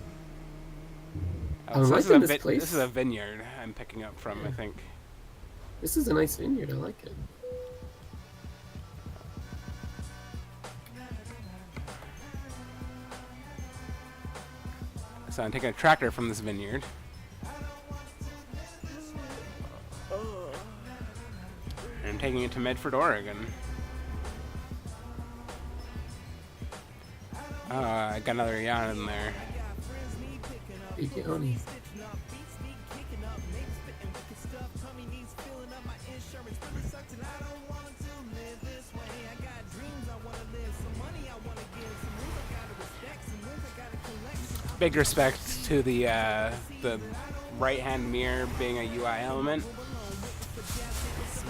I'm so liking this this place. is a vineyard I'm picking up from, I think. This is a nice vineyard. I like it. So I'm taking a tractor from this vineyard. And I'm taking it to Medford, Oregon. I got another yawn in there. Big yawny. Big respect to the right-hand mirror being a UI element.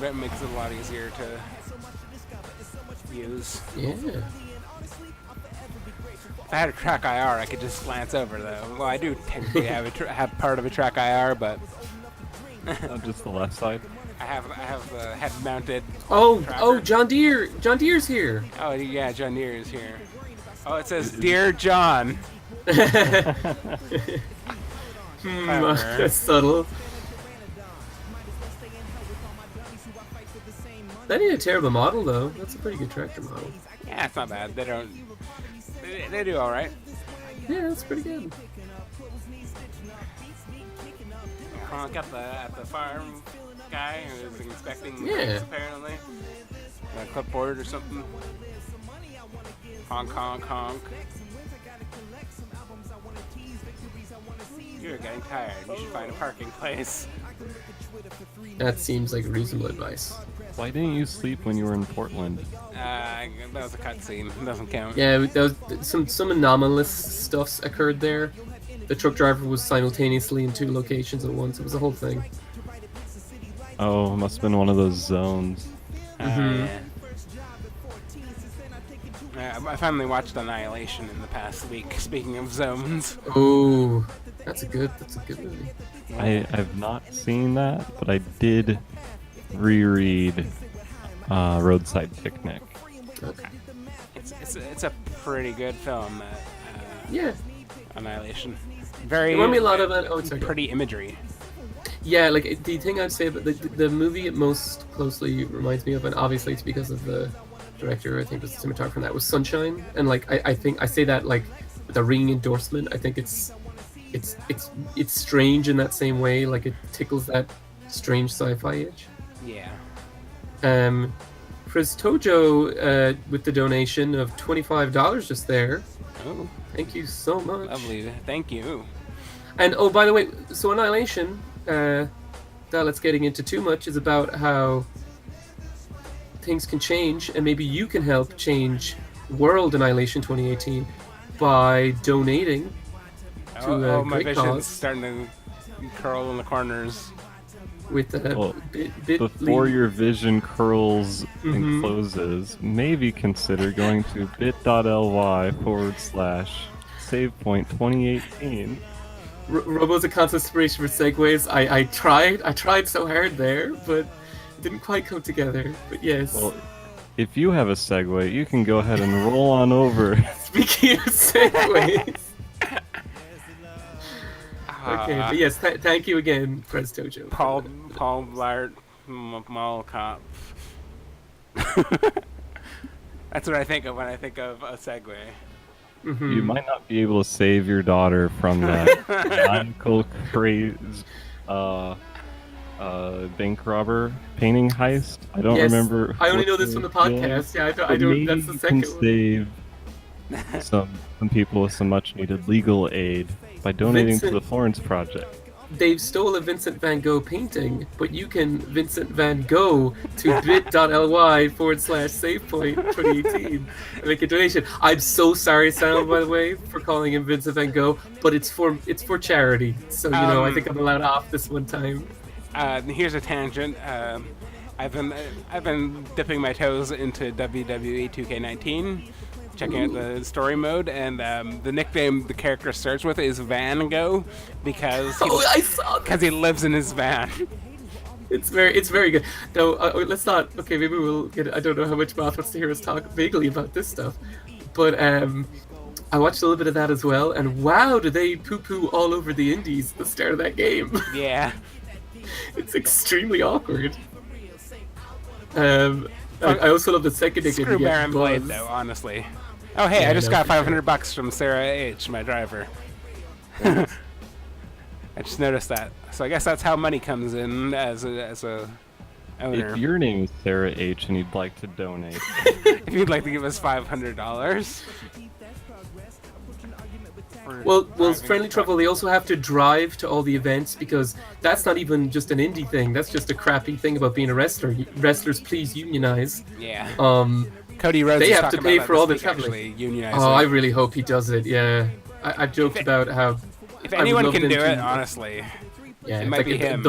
That makes it a lot easier to use. Yeah. If I had a track IR, I could just glance over though. Well, I do technically have have part of a track IR, but Not just the left side? I have the head-mounted. Oh, tracker. John Deere. John Deere's here. Oh yeah, John Deere is here. Oh, it says Dear John. That's subtle. That ain't a terrible model though. That's a pretty good tractor model. Yeah, it's not bad. They do all right. Yeah, that's pretty good. Honk at the farm guy who's inspecting Yeah. things, apparently. A clipboard or something. Honk, honk, honk. You're getting tired. You should find a parking place. That seems like reasonable advice. Why didn't you sleep when you were in Portland? That was a cutscene. It doesn't count. Yeah, there was some anomalous stuffs occurred there. The truck driver was simultaneously in 2 locations at once. It was a whole thing. Oh, it must have been one of those zones. Yeah. I finally watched Annihilation in the past week. Speaking of zones. Oh, that's a good movie. I've not seen that, but I did reread Roadside Picnic. Okay. It's a pretty good film. Yeah. Annihilation. Very Remind me a lot of sorry. pretty imagery. Yeah, like the thing I'd say about the movie it most closely reminds me of, and obviously it's because of the director, I think was the cinematographer, and that was Sunshine. And like I think I say that like with a ringing endorsement. I think it's strange in that same way. Like it tickles that strange sci-fi itch. Yeah. Chris Tojo with the donation of $25 just there. Oh, Thank you so much. lovely. Thank you. And oh, by the way, so Annihilation, that let's getting into too much, is about how things can change, and maybe you can help change World Annihilation 2018 by donating to a my great vision's cause starting to curl in the corners. with Well, bit Before your vision curls and closes, maybe consider going to bit.ly/Savepoint 2018. Robo's a constant inspiration for segues. I tried so hard there, but it didn't quite come together. But yes. Well, if you have a segue, you can go ahead and roll on over. Speaking of segues. Okay, but yes, thank you again, Prez Tojo. Paul Blart Mall Cop. That's what I think of when I think of a segue. You might not be able to save your daughter from that maniacal craze bank robber painting heist. I don't remember. I only what know this from the podcast. Yeah, I don't. That's the second one. Save some people with some much needed legal aid by donating to the Florence Project. They've stole a Vincent van Gogh painting, but you can Vincent van Gogh to bit.ly/Savepoint 2018 and make a donation. I'm so sorry, Sam, by the way, for calling him Vincent van Gogh, but it's for charity. So you know, I think I'm allowed off this one time. Here's a tangent. I've been dipping my toes into WWE 2K19. Checking out the story mode, and the nickname the character starts with is Van Gogh because he lives in his van. It's very good. No, let's not. Okay, maybe we'll get. I don't know how much Moth wants to hear us talk vaguely about this stuff, but I watched a little bit of that as well, and wow, do they poo-poo all over the indies at the start of that game? Yeah, it's extremely awkward. I also love the second nickname. Screw Baron Blade, though, honestly. Oh, hey, I just got $500 from Sarah H., my driver. I just noticed that. So I guess that's how money comes in as a owner. If your name is Sarah H. and you'd like to donate, if you'd like to give us $500. Well, Friendly Truffle, they also have to drive to all the events because that's not even just an indie thing. That's just a crappy thing about being a wrestler. Wrestlers, please unionize. Yeah. Cody Rhodes. They have to pay for all the traveling. Oh, I really hope he does it. Yeah. I've joked about how. If anyone can do it, honestly, it might be him.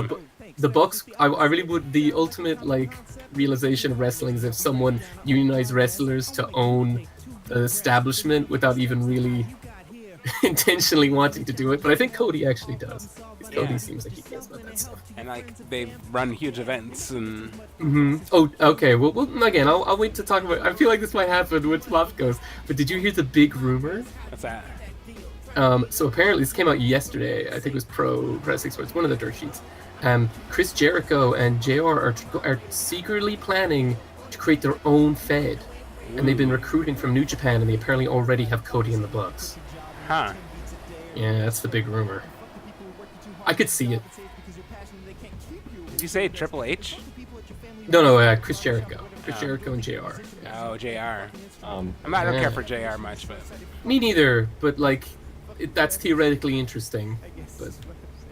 The Bucks. I really would. The ultimate realization of wrestling is if someone unionized wrestlers to own the establishment without even really intentionally wanting to do it, but I think Cody actually does. Cody seems like he cares about that stuff. And they run huge events and. Oh, okay. Well, again, I'll wait to talk about. I feel like this might happen when Fluff goes. But did you hear the big rumor? What's that? So apparently this came out yesterday. I think it was Pro Wrestling Sports, one of the dirt sheets. Chris Jericho and JR are secretly planning to create their own Fed, and they've been recruiting from New Japan, and they apparently already have Cody in the Bucks. Huh. Yeah, that's the big rumor. I could see it. Did you say Triple H? No, Chris Jericho. Jericho and JR. Yeah. Oh, JR. I don't care for JR much, but... Me neither, but that's theoretically interesting. But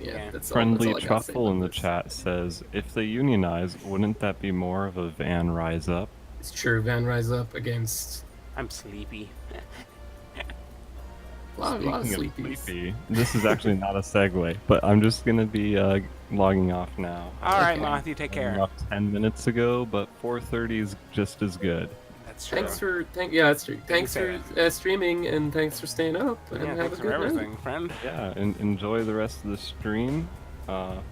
yeah, that's Friendly all Truffle in the chat says, if they unionize, wouldn't that be more of a Van Rise Up? It's true, Van Rise Up against... I'm sleepy. A lot of sleepy. This is actually not a segue, but I'm just going to be logging off now. All right, Moth, you take care. Off 10 minutes ago, but 4:30 is just as good. That's true. That's true. Thanks for streaming, and thanks for staying up. And have thanks a for good everything, night. friend. Yeah, and enjoy the rest of the stream. I'm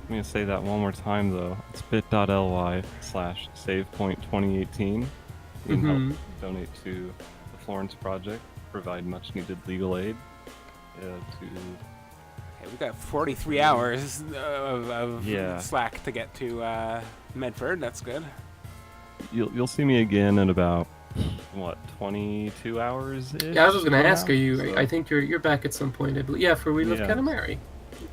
going to say that one more time, though. It's bit.ly/Savepoint 2018. You can help donate to the Florence Project, provide much needed legal aid. to Okay, we've got 43 hours of Yeah. slack to get to Medford. That's good. you'll see me again in about what 22 hours. Yeah, I was going to ask, are you? I think you're back at some point. I believe. Yeah, for We Love Yeah. Katamari.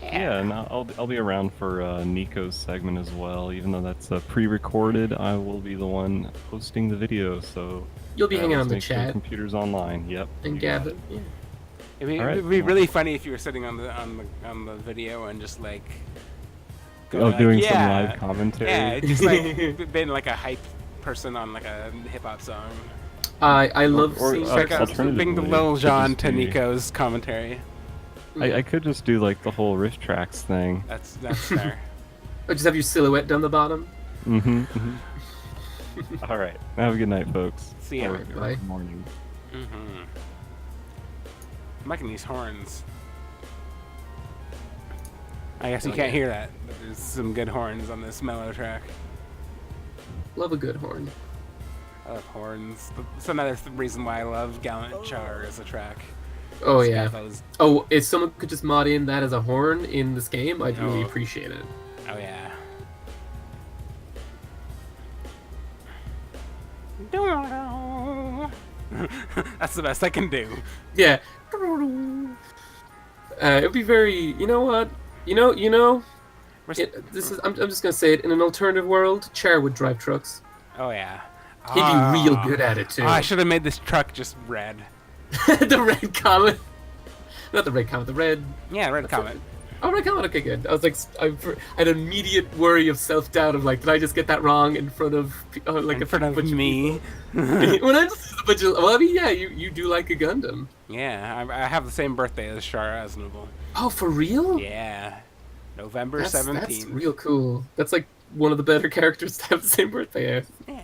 Yeah, and I'll be around for Nico's segment as well. Even though that's pre-recorded, I will be the one posting the video. So You'll be hanging let's on the make sure chat computers online. Yep. and you got Gab. it. Yeah. It'd Alright, be well. really funny if you were sitting on the video and just like. Doing yeah, some live commentary. Yeah, just like being like a hype person on like a hip hop song. I love Or- seeing. Like alternatively, being the it Lil could Jon just to be- Nico's commentary. I could just do like the whole riff tracks thing. That's fair. Or just have your silhouette down the bottom. Mm-hmm. All right. Have a good night, folks. See ya. Or Bye. good morning. Mm-hmm. I'm liking these horns. I guess you can't hear that, but there's some good horns on this mellow track. Love a good horn. I love horns. It's another reason why I love Gallant Char as a track. Oh It's yeah. got those- Oh, if someone could just mod in that as a horn in this game, I'd really Oh. appreciate it. Oh yeah. That's the best I can do. Yeah. It'd be very. You know what? You know. This is. I'm just gonna say it. In an alternative world, Char would drive trucks. Oh yeah. He'd be real good at it too. I should have made this truck just red. The red comet. Not the red comet. The red. Yeah, red comet. Oh, red comet. Okay, good. I was like, I had an immediate worry of self-doubt of like, did I just get that wrong in front of like In a front of bunch me. When I just a bunch of, well, I mean, yeah, you do like a Gundam. Yeah, I have the same birthday as Shar Aznavour. Oh, for real? Yeah. November That's 17th. real cool. That's like one of the better characters to have the same birthday as. Yeah.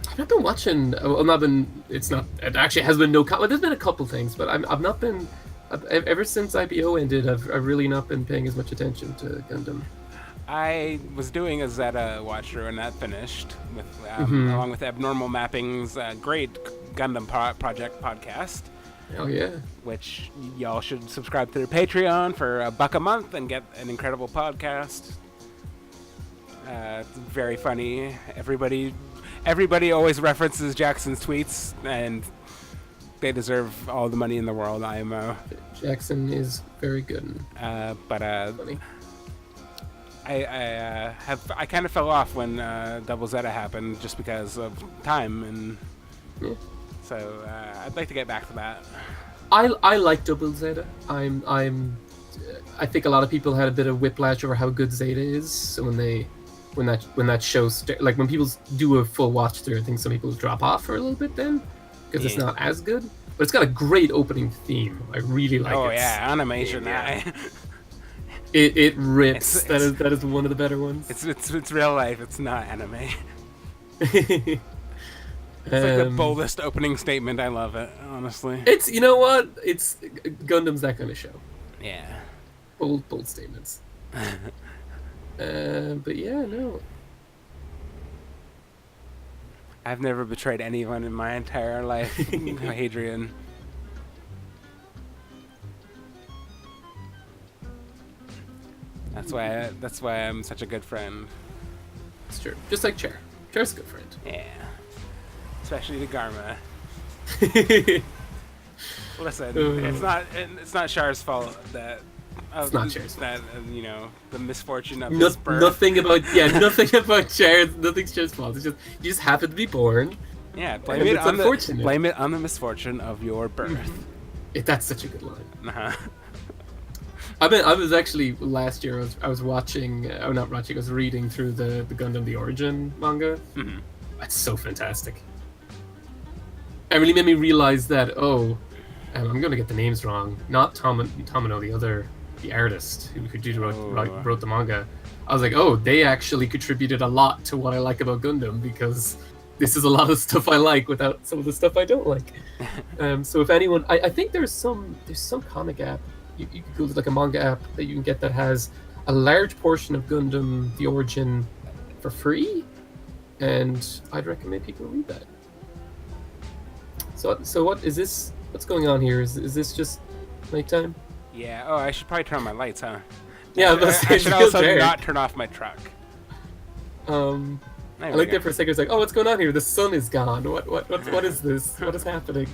I've not been watching. Well, not been. It's not. It actually has been no. Well, there's been a couple things, but I've not been. Ever since IPO ended, I've really not been paying as much attention to Gundam. I was doing a Zeta watch through, and that finished with along with Abnormal Mapping's great Gundam Project podcast, Oh yeah. which y'all should subscribe to their Patreon for $1 a month and get an incredible podcast. It's very funny. Everybody always references Jackson's tweets, and they deserve all the money in the world. IMO. Jackson is very good. But Funny. I kind of fell off when Double Zeta happened just because of time, and Yeah. so I'd like to get back to that. I like Double Zeta. I think a lot of people had a bit of whiplash over how good Zeta is. So when that show like when people do a full watch through, I think some people drop off for a little bit then because it's Yeah. not as good. But it's got a great opening theme. I really like it. Oh yeah, Animation. Yeah. Yeah. It rips. It's- That is one of the better ones. it's real life. It's not anime. It's like the boldest opening statement. I love it, honestly. It's, you know what? It's Gundam's that kind of show. Yeah. Bold statements. But yeah, no. I've never betrayed anyone in my entire life, Hadrian. That's why I'm such a good friend. It's true. Just like Chair. Chair's a good friend. Yeah. Especially to Garma. Listen, it's not Char's fault that. It's not Char's that the misfortune of No, his birth. nothing about Chair. Nothing's Chair's fault. It's just you just happen to be born. Yeah, And blame it it's on unfortunate. blame it on the misfortune of your birth. That's such a good line. Uh-huh. I was actually last year. I was watching. Not watching. I was reading through the Gundam the Origin manga. Mhm. That's so fantastic. It really made me realize that. Oh, I'm gonna get the names wrong. Not Tomino, the artist who wrote the manga. I was like, oh, they actually contributed a lot to what I like about Gundam because this is a lot of stuff I like without some of the stuff I don't like. So if anyone, I think there's some comic app. You could go to like a manga app that you can get that has a large portion of Gundam the Origin for free, and I'd recommend people read that. So what is this? What's going on here? Is this just nighttime? Yeah. Oh, I should probably turn on my lights, huh? Yeah, I should also not turn off my truck. I looked there for a second. It's like, oh, what's going on here? The sun is gone. What is this? What is happening?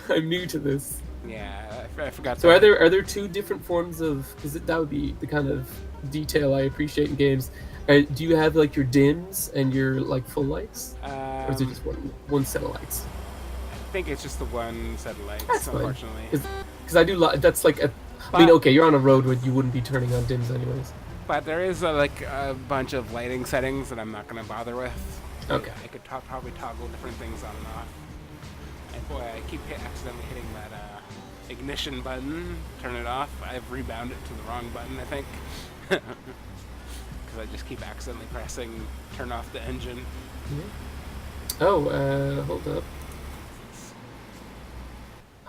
I'm new to this. Yeah, I forgot. So are there two different forms of? Because that would be the kind of detail I appreciate in games. Do you have like your dims and your like full lights, or is it just one set of lights? I think it's just the one set of lights. That's unfortunately. Because I do. That's like I mean, okay, you're on a road where you wouldn't be turning on dims anyways. But there is like a bunch of lighting settings that I'm not going to bother with. Okay. I could probably toggle different things on and off. And boy, I keep accidentally hitting that ignition button. Turn it off. I've rebounded to the wrong button, I think. Because I just keep accidentally pressing turn off the engine. Mm-hmm. Oh, hold up.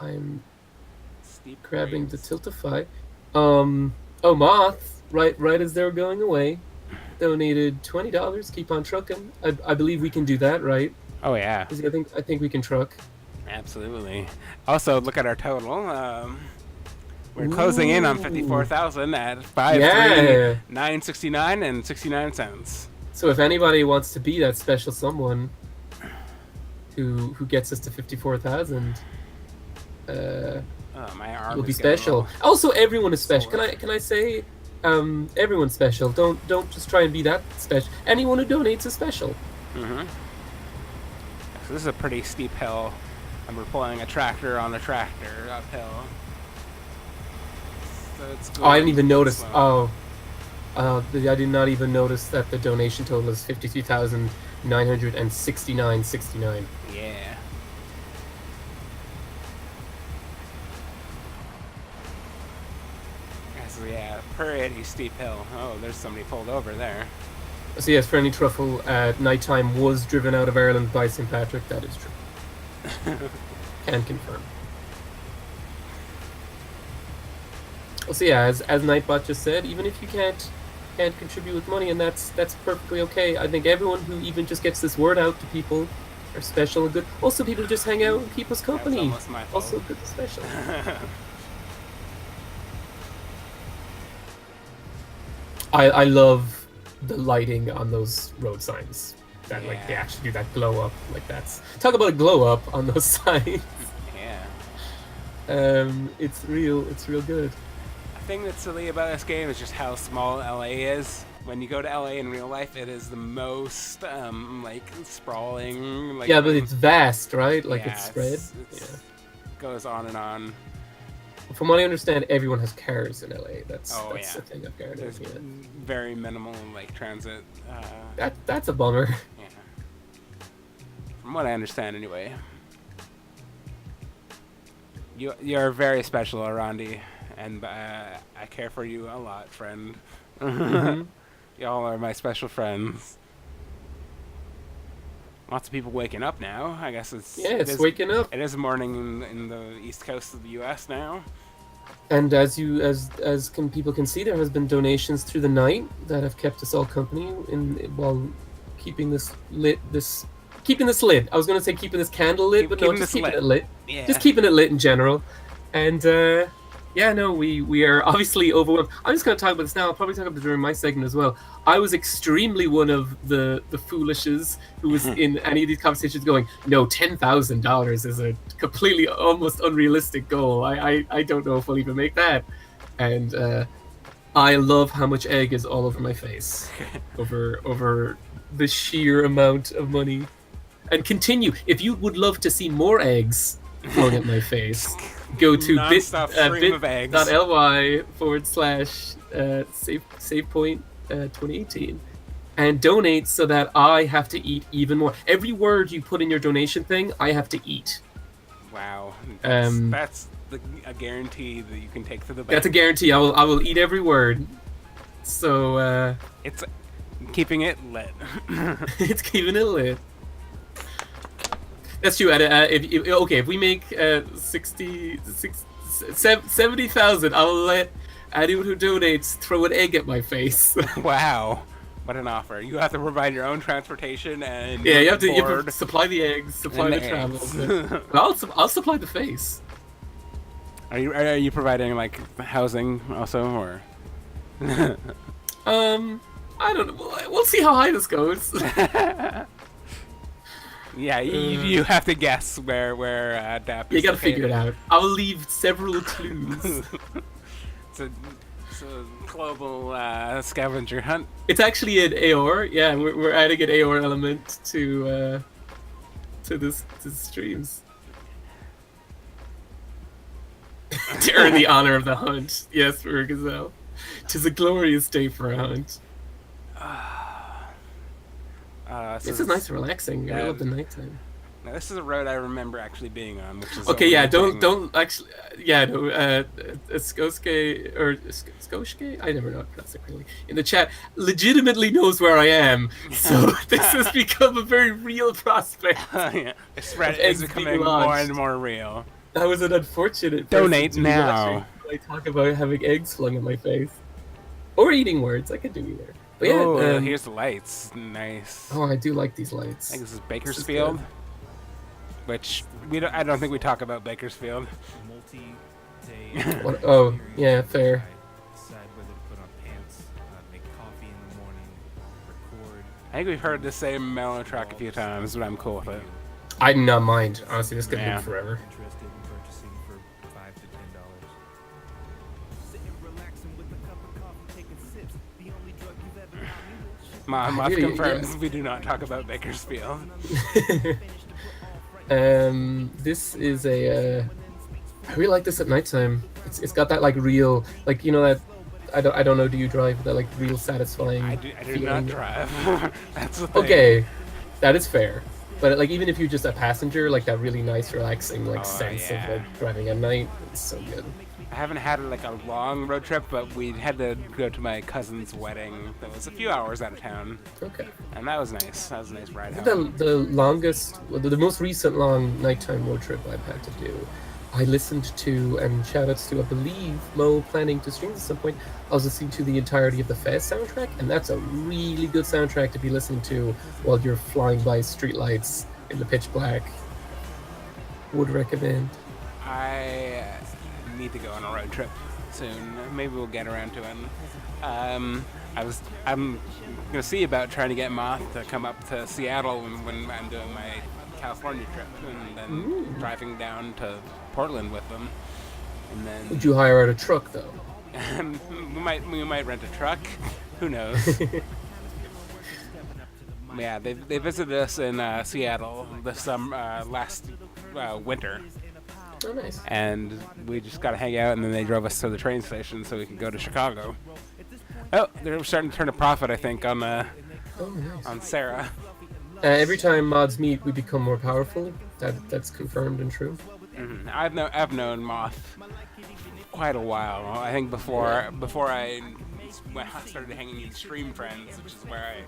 I'm Steep grabbing the grades. Tiltify. Oh, Moth. Right as they were going away, donated $20. Keep on trucking. I believe we can do that, right? Oh yeah, I think we can truck. absolutely. Also, look at our total. We're closing in on 54,000 at 5,969 and 69 cents. So if anybody wants to be that special someone who gets us to 54,000, Oh, my arm will be is getting a special. little Also, everyone is special. sore. Can I say, everyone's special. Don't just try and be that special. Anyone who donates is special. Mm-hmm. So this is a pretty steep hill, and we're pulling a tractor on a tractor uphill. So it's Oh, I didn't even going notice. slow. I did not even notice that the donation total is 53,969.69. Yeah. So yeah, pretty steep hill. Oh, there's somebody pulled over there. So yes, Friendly Truffle at nighttime was driven out of Ireland by St. Patrick. That is true. Can confirm. Well, so yeah, as Nightbot just said, even if you can't contribute with money, and that's perfectly okay. I think everyone who even just gets this word out to people are special and good. Also, people who just hang out and keep us company. That's almost my fault. Also good and special. I love the lighting on those road signs. That like they Yeah. actually do that glow up. Like that's talk about a glow up on those signs. Yeah. It's real good. The thing that's silly about this game is just how small LA is. When you go to LA in real life, it is the most like sprawling. Like, Yeah, but it's vast, right? Like yeah, it's spread. goes on and on. From what I understand, everyone has cars in LA. That's Oh, the yeah. thing I've gathered. There's Yeah. very minimal like transit. That's a bummer. Yeah. From what I understand, anyway. You're very special, Arandi, and I care for you a lot, friend. Mhm. Y'all are my special friends. Lots of people waking up now. I guess it's Waking up. It is morning in the east coast of the U.S. now. And as people can see, there has been donations through the night that have kept us all company while keeping this lit. Keeping this lit. I was going to say keeping this candle lit, but no, just keeping it lit. Yeah. Just keeping it lit in general. And we are obviously overwhelmed. I'm just going to talk about this now. I'll probably talk about it during my segment as well. I was extremely one of the foolishes who was in any of these conversations going, no, $10,000 is a completely almost unrealistic goal. I don't know if we'll even make that. And I love how much egg is all over my face over the sheer amount of money. And continue. If you would love to see more eggs flowing at my face, go to Non-stop stream of eggs. bit.ly/Savepoint 2018 and donate so that I have to eat even more. Every word you put in your donation thing, I have to eat. Wow. That's a guarantee that you can take to the bank. That's a guarantee. I will eat every word. So It's keeping it lit. it's keeping it lit. That's true. If we make 70,000, I'll let anyone who donates throw an egg at my face. Wow. What an offer! You have to provide your own transportation and Yeah, you have to board supply the eggs, supply and the the travel. eggs. But I'll supply the face. Are you providing like housing also, or? I don't know. We'll see how high this goes. Yeah, you have to guess where Dapp You is gotta figure it located. out. I'll leave several clues. It's a global scavenger hunt. It's actually an AOR. Yeah, we're adding an AOR element to the streams to earn the honor of the hunt. Yes, for a gazelle. 'Tis a glorious day for a hunt. This is nice and relaxing. I yeah. love the nighttime. Now, this is a road I remember actually being on, which is Okay, the yeah, only thing- don't actually, yeah, no, Skoske, or Skoske? I never know how to pronounce it clearly. In the chat, legitimately knows where I am, so this has become a very real prospect. Yeah, the spread Of is eggs being becoming more launched. and more real. That was an unfortunate person Donate to now. watching when I talk about having eggs flung in my face. Or eating words, I could do either. But yeah, Oh, here's the lights. Nice. oh, I do like these lights. I think this is This is Bakersfield, good. which I don't think we talk about Bakersfield. Multi-day. What- oh, yeah, fair. Decide whether to put on pants, make coffee in the morning, record. I think we've heard the same mellow track a few times, but I'm cool with it. I do not mind. Honestly, this could Yeah. live forever. Interested in purchasing for $5 to $10. Sitting relaxing with a cup of coffee, taking sips. The only drug you've ever Moth really- confirms yeah. we do not talk about Bakersfield. This is a. I really like this at nighttime. It's got that like real, like you know that. I don't know. Do you drive? That like real satisfying. I do not feeling. drive. That's the thing. Okay, that is fair. But like even if you're just a passenger, like that really nice, relaxing like Oh, sense yeah. of like driving at night, it's so good. I haven't had like a long road trip, but we had to go to my cousin's wedding. That was a few hours out of town, Okay. and that was nice. That was a nice ride I think home. the longest, well, the most recent long nighttime road trip I've had to do, I listened to, and shoutouts to, I believe, Mo planning to stream at some point, I was listening to the entirety of the Fez soundtrack, and that's a really good soundtrack to be listening to while you're flying by streetlights in the pitch black. Would recommend. I need to go on a road trip soon. Maybe we'll get around to it. I'm gonna see about trying to get Moth to come up to Seattle when I'm doing my California trip, and then driving down to Portland with them. And then Would you hire out a truck, though? we might rent a truck. Who knows? Yeah, they visited us in Seattle this last winter, Oh, nice. and we just got to hang out, and then they drove us to the train station so we could go to Chicago. Oh, they're starting to turn a profit, I think, on Oh, nice. on Sarah. Every time mods meet, we become more powerful. That's confirmed and true. I've known Moth quite a while. I think before I started hanging in Stream Friends, which is where I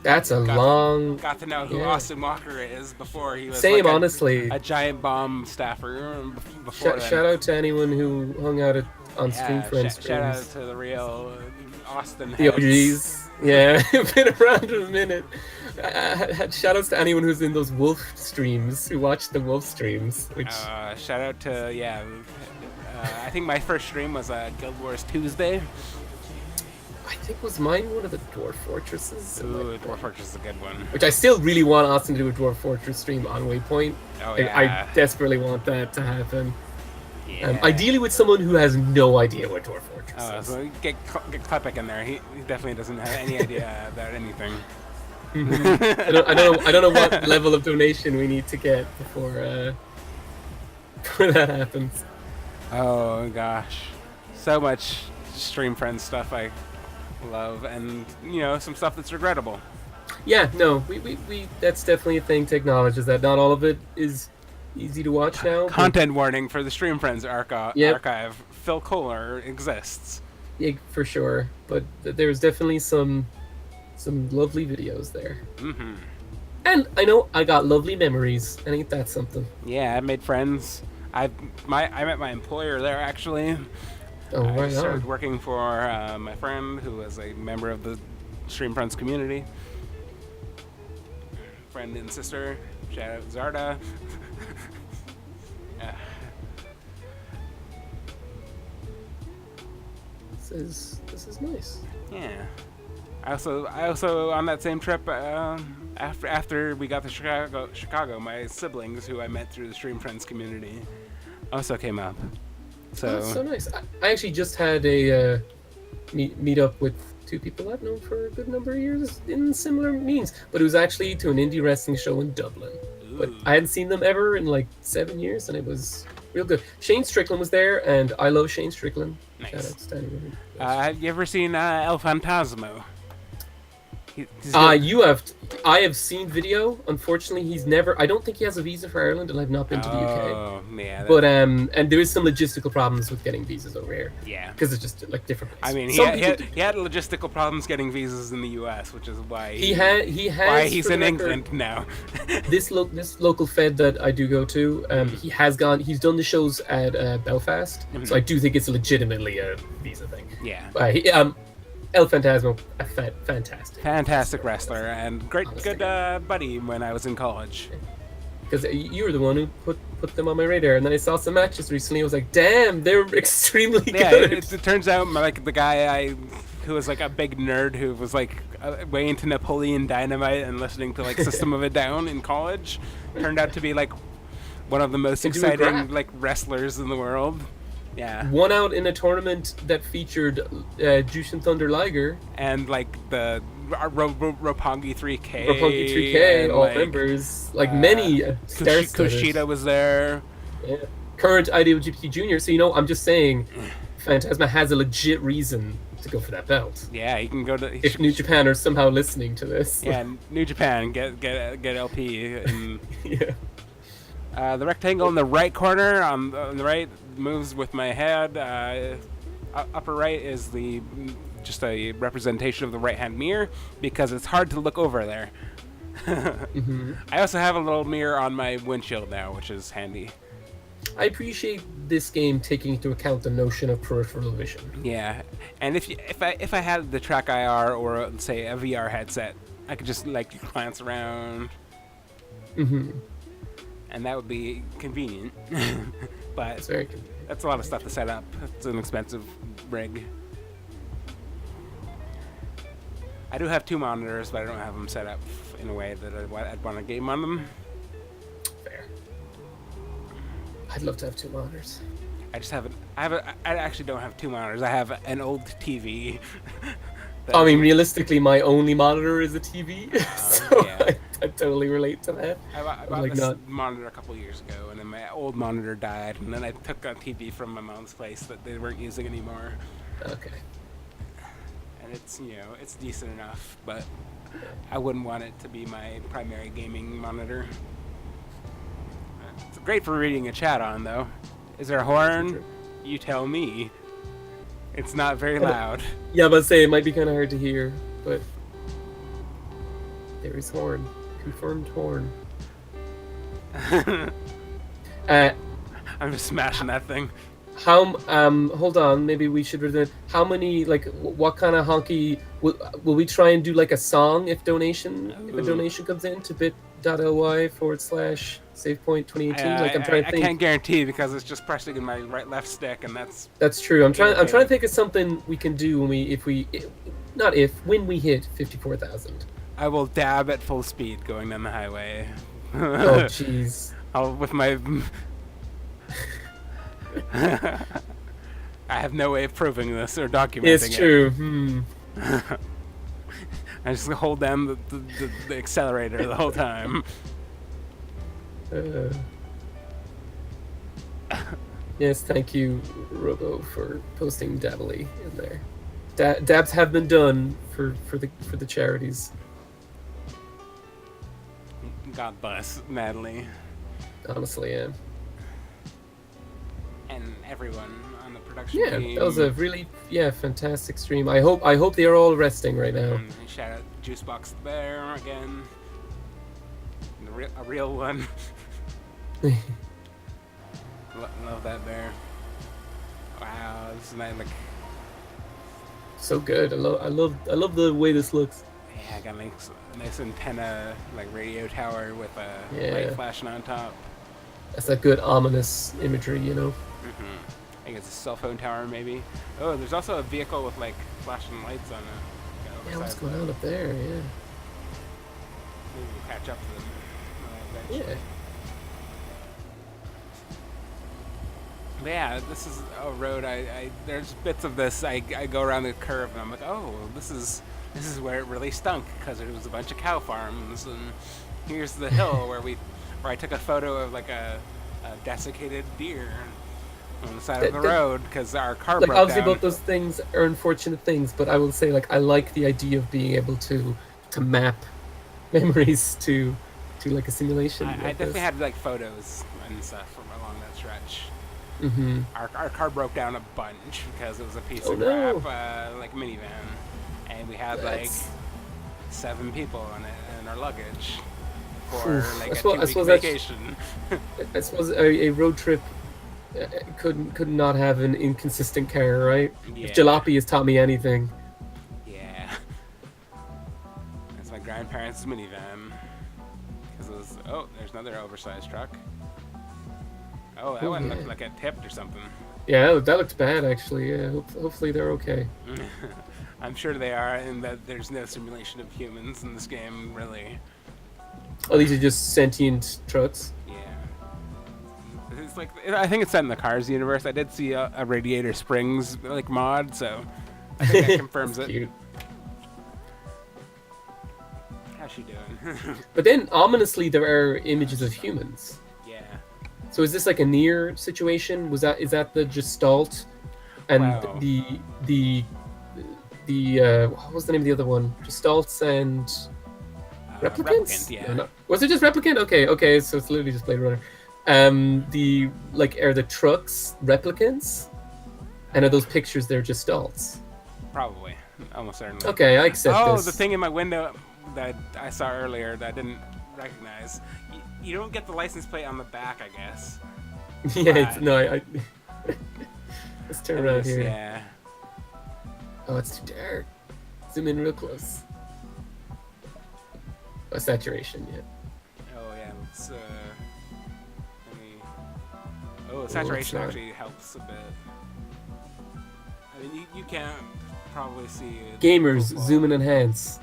That's a long. got to know who Yeah. Austin Walker is before he was Same, like honestly. a giant bomb staffer. Before then. Shout out to anyone who hung out on Stream Friends shout out streams. to the real Austin The heads. OGs. Yeah, been around for a minute. Shout outs to anyone who's in those Wolf streams, who watched the Wolf streams. Which Shout out to I think my first stream was Guild Wars Tuesday. I think was mine one of the Dwarf Fortresses. Ooh, Dwarf Fortress is a good one. Which I still really want Austin to do a Dwarf Fortress stream on Waypoint. Oh I yeah. desperately want that to happen. Yeah. Ideally with someone who has no idea what Dwarf Fortress Oh, is. so get Klepek in there. He definitely doesn't have any idea about anything. I don't know what level of donation we need to get before that happens. Oh gosh, so much Stream Friends stuff I love, and some stuff that's regrettable. Yeah, no, we that's definitely a thing to acknowledge, is that not all of it is easy to watch now. but- Content warning for the Stream Friends Yep. archive. Phil Kohler exists. Yeah, for sure. But there's definitely some lovely videos there. Mm-hmm. And I know I got lovely memories. And ain't that something? Yeah, I made friends. I met my employer there actually. Oh, I right started on. working for my friend who was a member of the Stream Friends community. Friend and sister. Shout out Zarda. This is nice. Yeah. I also on that same trip after we got to Chicago, my siblings who I met through the Stream Friends community also came up. So That's so nice. I actually just had a meet up with two people I've known for a good number of years in similar means, but it was actually to an indie wrestling show in Dublin. But I hadn't seen them ever in like 7 years, and it was real good. Shane Strickland was there, and I love Shane Strickland. Nice. Shout out Stanley Williams. Have you ever seen El Fantasmo? I have seen video. Unfortunately, he's never. I don't think he has a visa for Ireland, and I've not been to the UK. Oh, yeah. But and there is some logistical problems with getting visas over here. Yeah. Because it's just like different. I mean, he had logistical problems getting visas in the U.S., which is why he's in England now. this local Fed that I do go to, he's done the shows at Belfast, so I do think it's legitimately a visa thing. Yeah. El Fantasmo, fantastic wrestler and good buddy when I was in college. Because you were the one who put them on my radar, and then I saw some matches recently. I was like, damn, they're extremely good. It turns out like the guy who was like a big nerd who was like way into Napoleon Dynamite and listening to like System of a Down in college turned out to be like one of the most exciting like wrestlers in the world. Yeah. Won out in a tournament that featured Jushin Thunder Liger. And like the Roppongi 3K. Roppongi 3K, all members. Like many stars. Kushida was there. Yeah. Current IWGP Junior. So, I'm just saying, Phantasma has a legit reason to go for that belt. Yeah, he can go to... If New Japan are somehow listening to this. Yeah, New Japan, get LP. And, yeah. The rectangle in the right corner on the right moves with my head. Upper right is just a representation of the right-hand mirror because it's hard to look over there. I also have a little mirror on my windshield now, which is handy. I appreciate this game taking into account the notion of peripheral vision. Yeah, and if I had the Track IR or say a VR headset, I could just like glance around. And that would be convenient. But it's very convenient. That's a lot of stuff to set up. It's an expensive rig. I do have 2 monitors, but I don't have them set up in a way that I'd want to game on them. Fair. I'd love to have 2 monitors. I actually don't have 2 monitors. I have an old TV. I mean, realistically, my only monitor is a TV, so yeah. I totally relate to that. I bought this monitor a couple years ago, and then my old monitor died, and then I took a TV from my mom's place that they weren't using anymore. Okay. And it's it's decent enough, but I wouldn't want it to be my primary gaming monitor. It's great for reading a chat on, though. Is there a horn? You tell me. It's not very loud. Yeah, but say it might be kind of hard to hear, but there is horn. Confirmed horn. I'm just smashing that thing. Hold on, maybe we should read how many, like, what kind of honky will we try and do, like a song if a donation comes in to bit.ly/Savepoint 2018? Like, I'm trying to think. I can't guarantee because it's just pressing in my left stick, and that's true. I'm trying to think of something we can do when we hit 54,000. I will dab at full speed going down the highway. Oh jeez. With my I have no way of proving this or documenting it. It's true. I just hold down the accelerator the whole time. Yes, thank you, Robo, for posting Dabbly in there. Dabs have been done for the charities. God bless Natalie. Honestly, yeah. And everyone on the production team. Yeah, that was a really fantastic stream. I hope they are all resting right now. And shout out Juicebox the Bear again. A real one. Love that bear. Wow, this is nice. Like So good. I love the way this looks. Yeah, I got a nice antenna, like radio tower with a light Yeah. flashing on top. That's that good ominous imagery, you know. I think it's a cell phone tower, maybe. Oh, there's also a vehicle with like flashing lights on it. Got Yeah, what's oversized going on up there? Yeah. Maybe we'll catch up to them eventually. Yeah. But yeah, this is a road. There's bits of this. I go around the curve and I'm like, oh, this is where it really stunk because there was a bunch of cow farms, and here's the hill where I took a photo of like a desiccated deer on the side of the road because our car Like broke obviously down. both those things are unfortunate things, but I will say like I like the idea of being able to map memories to like a simulation. I like definitely this. had like photos and stuff from along that stretch. Mm-hmm. Our car broke down a bunch because it was a piece Oh, of no. crap, like minivan, and we had That's- like 7 people in it and our luggage for Oof. like I a suppose- I 2-week suppose that's- vacation. I suppose a road trip could not have an inconsistent car, right? Yeah. If Jalopy has taught me anything. Yeah, that's my grandparents' minivan. Because it was there's another oversized truck. Oh, that Oh, one yeah. looked like it tipped or something. Yeah, that looks bad actually. Yeah, hopefully they're okay. I'm sure they are, and that there's no simulation of humans in this game, really. Oh, these are just sentient trucks. Yeah. It's like I think it's set in the Cars universe. I did see a Radiator Springs like mod, so I think that confirms That's it. cute. How's she doing? But then ominously there are images of humans. Yeah. So is this like a near situation? Is that the Gestalt and Wow. the what was the name of the other one? Gestalts and replicants? Replicant, yeah. No, was it just replicant? Okay, so it's literally just Blade Runner. The like are the trucks replicants? And are those pictures they're Gestalts? Probably. Almost certainly. Okay, I accept Oh, this. the thing in my window that I saw earlier that I didn't recognize. You don't get the license plate on the back, I guess. Yeah, it's, no, I let's turn At around least, here. Yeah. Oh, it's too dark. Zoom in real close. Oh, saturation, yeah. Oh yeah. Let's let me. Oh, saturation not- actually helps a bit. I mean, you can't probably see it. Gamers, full zoom and quality. enhance.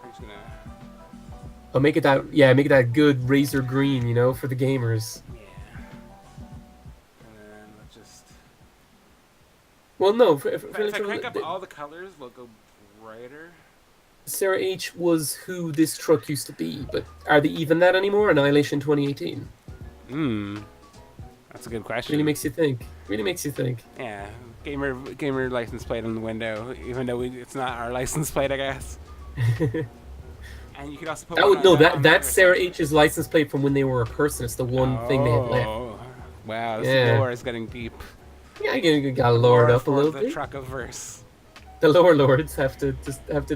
I'm just gonna. Oh, make it that good razor green, you know, for the gamers. Yeah. And then let's just. Well, no, If I crank up all the colors, they'll go brighter. Sarah H was who this truck used to be, but are they even that anymore? Annihilation 2018. That's a good question. Really makes you think. Really makes you think. Yeah, gamer license plate on the window, even though it's not our license plate, I guess. And you could also put That one would no, on the that's other Sarah side. H's license plate from when they were a person. It's the one thing they had left. Oh, wow, this Yeah. lore is getting deep. Yeah, you gotta lower it Lore up a for little the bit. truck of verse. The lower lords have to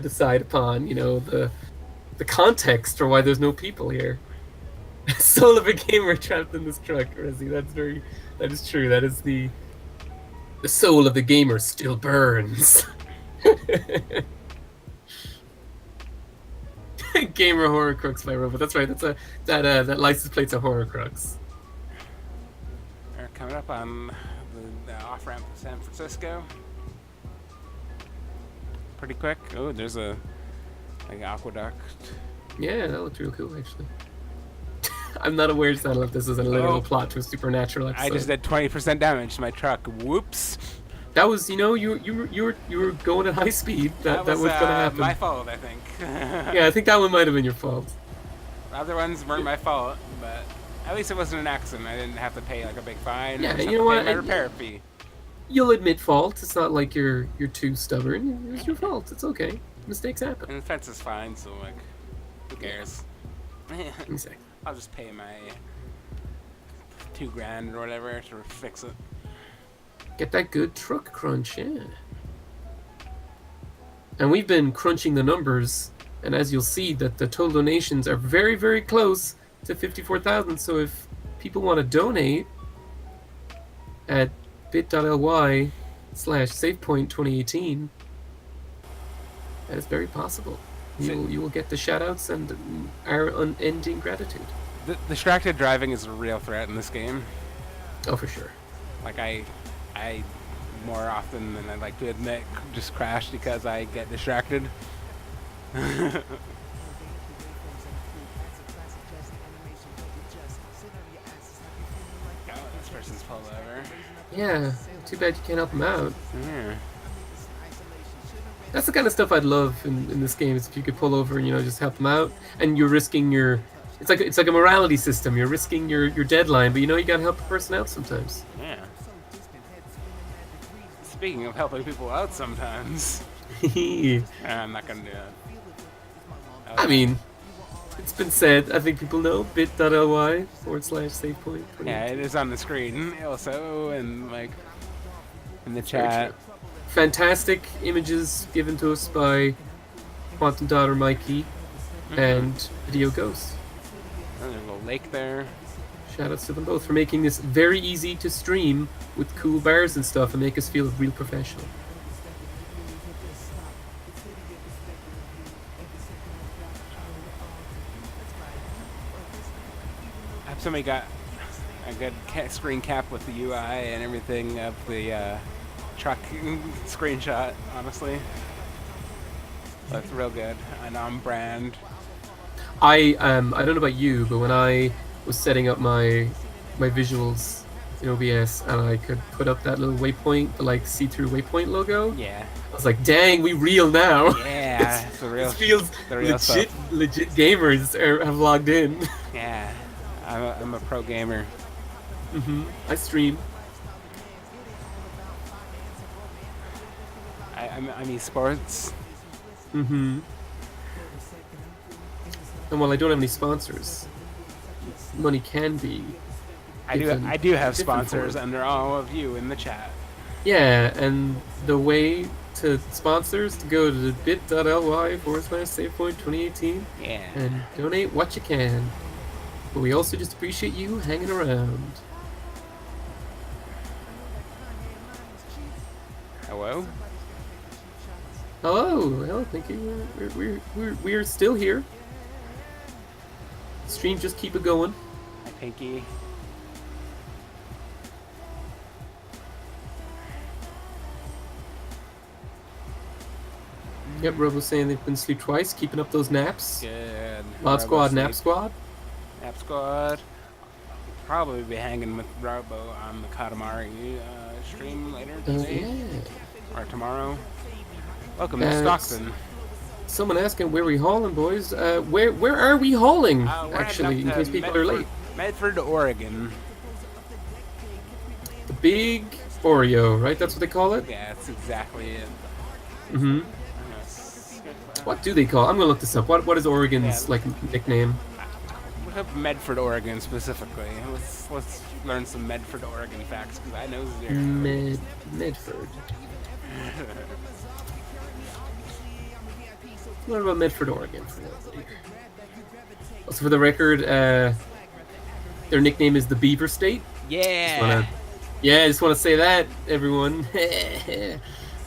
decide upon, you know, the context for why there's no people here. Soul of a gamer trapped in this truck, Rezzy. That is true. That is the soul of the gamer still burns. Gamer horror crux by robot. That's right. That license plate's a horror crux. We're coming up on the off ramp to San Francisco. Pretty quick. Oh, there's a aqueduct. Yeah, that looked real cool actually. I'm not aware, Saddle, if this is a literal Oh. plot to a supernatural episode. I just did 20% damage to my truck. Whoops. That was, you know, you were going at high speed. That was gonna happen. my fault, I think. Yeah, I think that one might have been your fault. The other ones weren't my fault, but at least it wasn't an accident. I didn't have to pay like a big fine. Yeah, I just you have know to pay what, my and- repair fee. You'll admit fault. It's not like you're too stubborn. It was your fault. It's okay. Mistakes happen. And the fence is fine, so like, who cares? Exactly. I'll just pay my $2,000 or whatever to fix it. Get that good truck crunch, yeah. And we've been crunching the numbers, and as you'll see, that the total donations are very, very close to 54,000. So if people want to donate at bit.ly Savepoint 2018, that is very possible. You will get the shoutouts and our unending gratitude. The distracted driving is a real threat in this game. Oh, for sure. Like I more often than I'd like to admit, just crash because I get distracted. Oh, this person's pulled over. Yeah, too bad you can't help them out. Yeah. That's the kind of stuff I'd love in this game, is if you could pull over and, just help them out, and you're risking your... It's like a morality system. You're risking your deadline, but you gotta help a person out sometimes. Yeah. Speaking of helping people out sometimes. I'm not gonna do that. I mean, it's been said. I think people know bit.ly/savepoint. Yeah, it is on the screen also, and like in the chat. Fantastic images given to us by Quantum Daughter Mikey and Video Ghost. Oh, there's a little lake there. Shoutouts to them both for making this very easy to stream with cool bars and stuff and make us feel real professional. I've somebody got a good screen cap with the UI and everything of the truck screenshot, honestly. Looks real good. And on brand. I don't know about you, but when I was setting up my visuals in OBS and I could put up that little waypoint, the like see-through waypoint logo. Yeah. I was like, dang, we real now. Yeah, it's the real. It feels the real legit. stuff. Legit gamers have logged in. Yeah, I'm a pro gamer. I stream. I'm esports. And while I don't have any sponsors, money can be. I do have different sponsors, forms. and they're all of you in the chat. Yeah, and the way to sponsors to go to bit.ly/Savepoint 2018 Yeah. and donate what you can. But we also just appreciate you hanging around. Hello. Hello, thank you. We're still here. Stream, just keep it going. Hi, Pinky. Yep, Robo's saying they've been asleep twice, keeping up those naps. Good. Mod Squad, Robo Nap sleep. Squad. Nap Squad. Probably be hanging with Robo on the Katamari stream later today Yeah. or tomorrow. Welcome to It's- Stockton. Someone asking where we hauling, boys. Where are we hauling? We're Actually, heading in up case to people are late. Medford, Oregon. The Big Oreo, right? That's what they call it. Yeah, that's exactly it. What do they call? I'm gonna look this up. What is Oregon's Yeah. nickname? Look up Medford, Oregon specifically. Let's learn some Medford, Oregon facts because I know zero. Medford. What about Medford, Oregon? Also, for the record, their nickname is the Beaver State. Yeah. I just want to say that, everyone.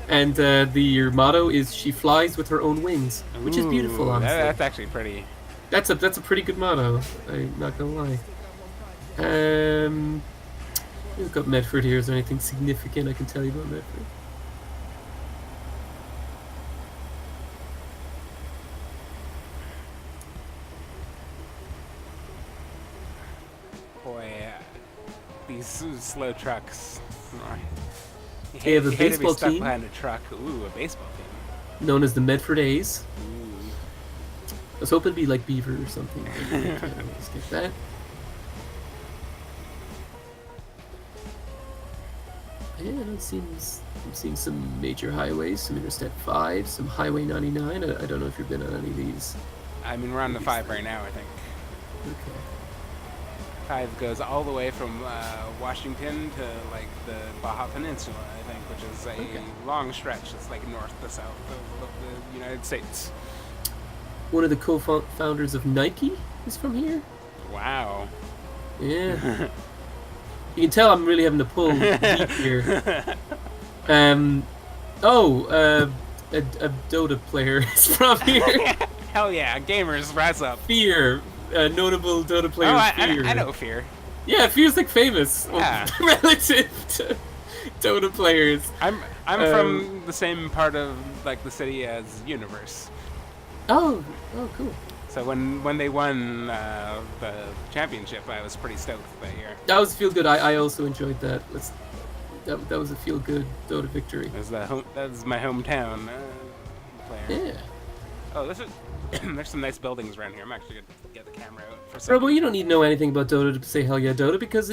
And your motto is "She flies with her own wings," which is beautiful. Ooh, Honestly, that's actually pretty. that's a pretty good motto. I'm not gonna lie. Look up Medford here. Is there anything significant I can tell you about Medford? Boy, these slow trucks. They have a You hate to be baseball stuck team. behind a truck. Ooh, a baseball team. Known as the Medford A's. Ooh. I was hoping to be like Beaver or something. Let's get that. Yeah, it seems I'm seeing some major highways, some Interstate 5, some Highway 99. I don't know if you've been on any of these. I mean, we're on the 5 right now, I think. Okay. 5 goes all the way from Washington to like the Baja Peninsula, I think, which is a long stretch. It's like north to south of the United States. One of the co-founders of Nike is from here. Wow. Yeah. You can tell I'm really having to pull deep here. A Dota player is from here. Hell yeah, gamers, rise up. Fear, notable Dota Oh, player. Fear. I know Fear. Yeah, Fear's like famous Yeah. relative to Dota players. I'm from the same part of like the city as Universe. Oh, cool. So when they won the championship, I was pretty stoked that year. That was feel good. I also enjoyed that. That was a feel good Dota victory. That was my hometown player. Yeah. Oh, there's some nice buildings around here. I'm actually gonna get the camera out for a Bro, second. but you don't need to know anything about Dota to say hell yeah Dota, because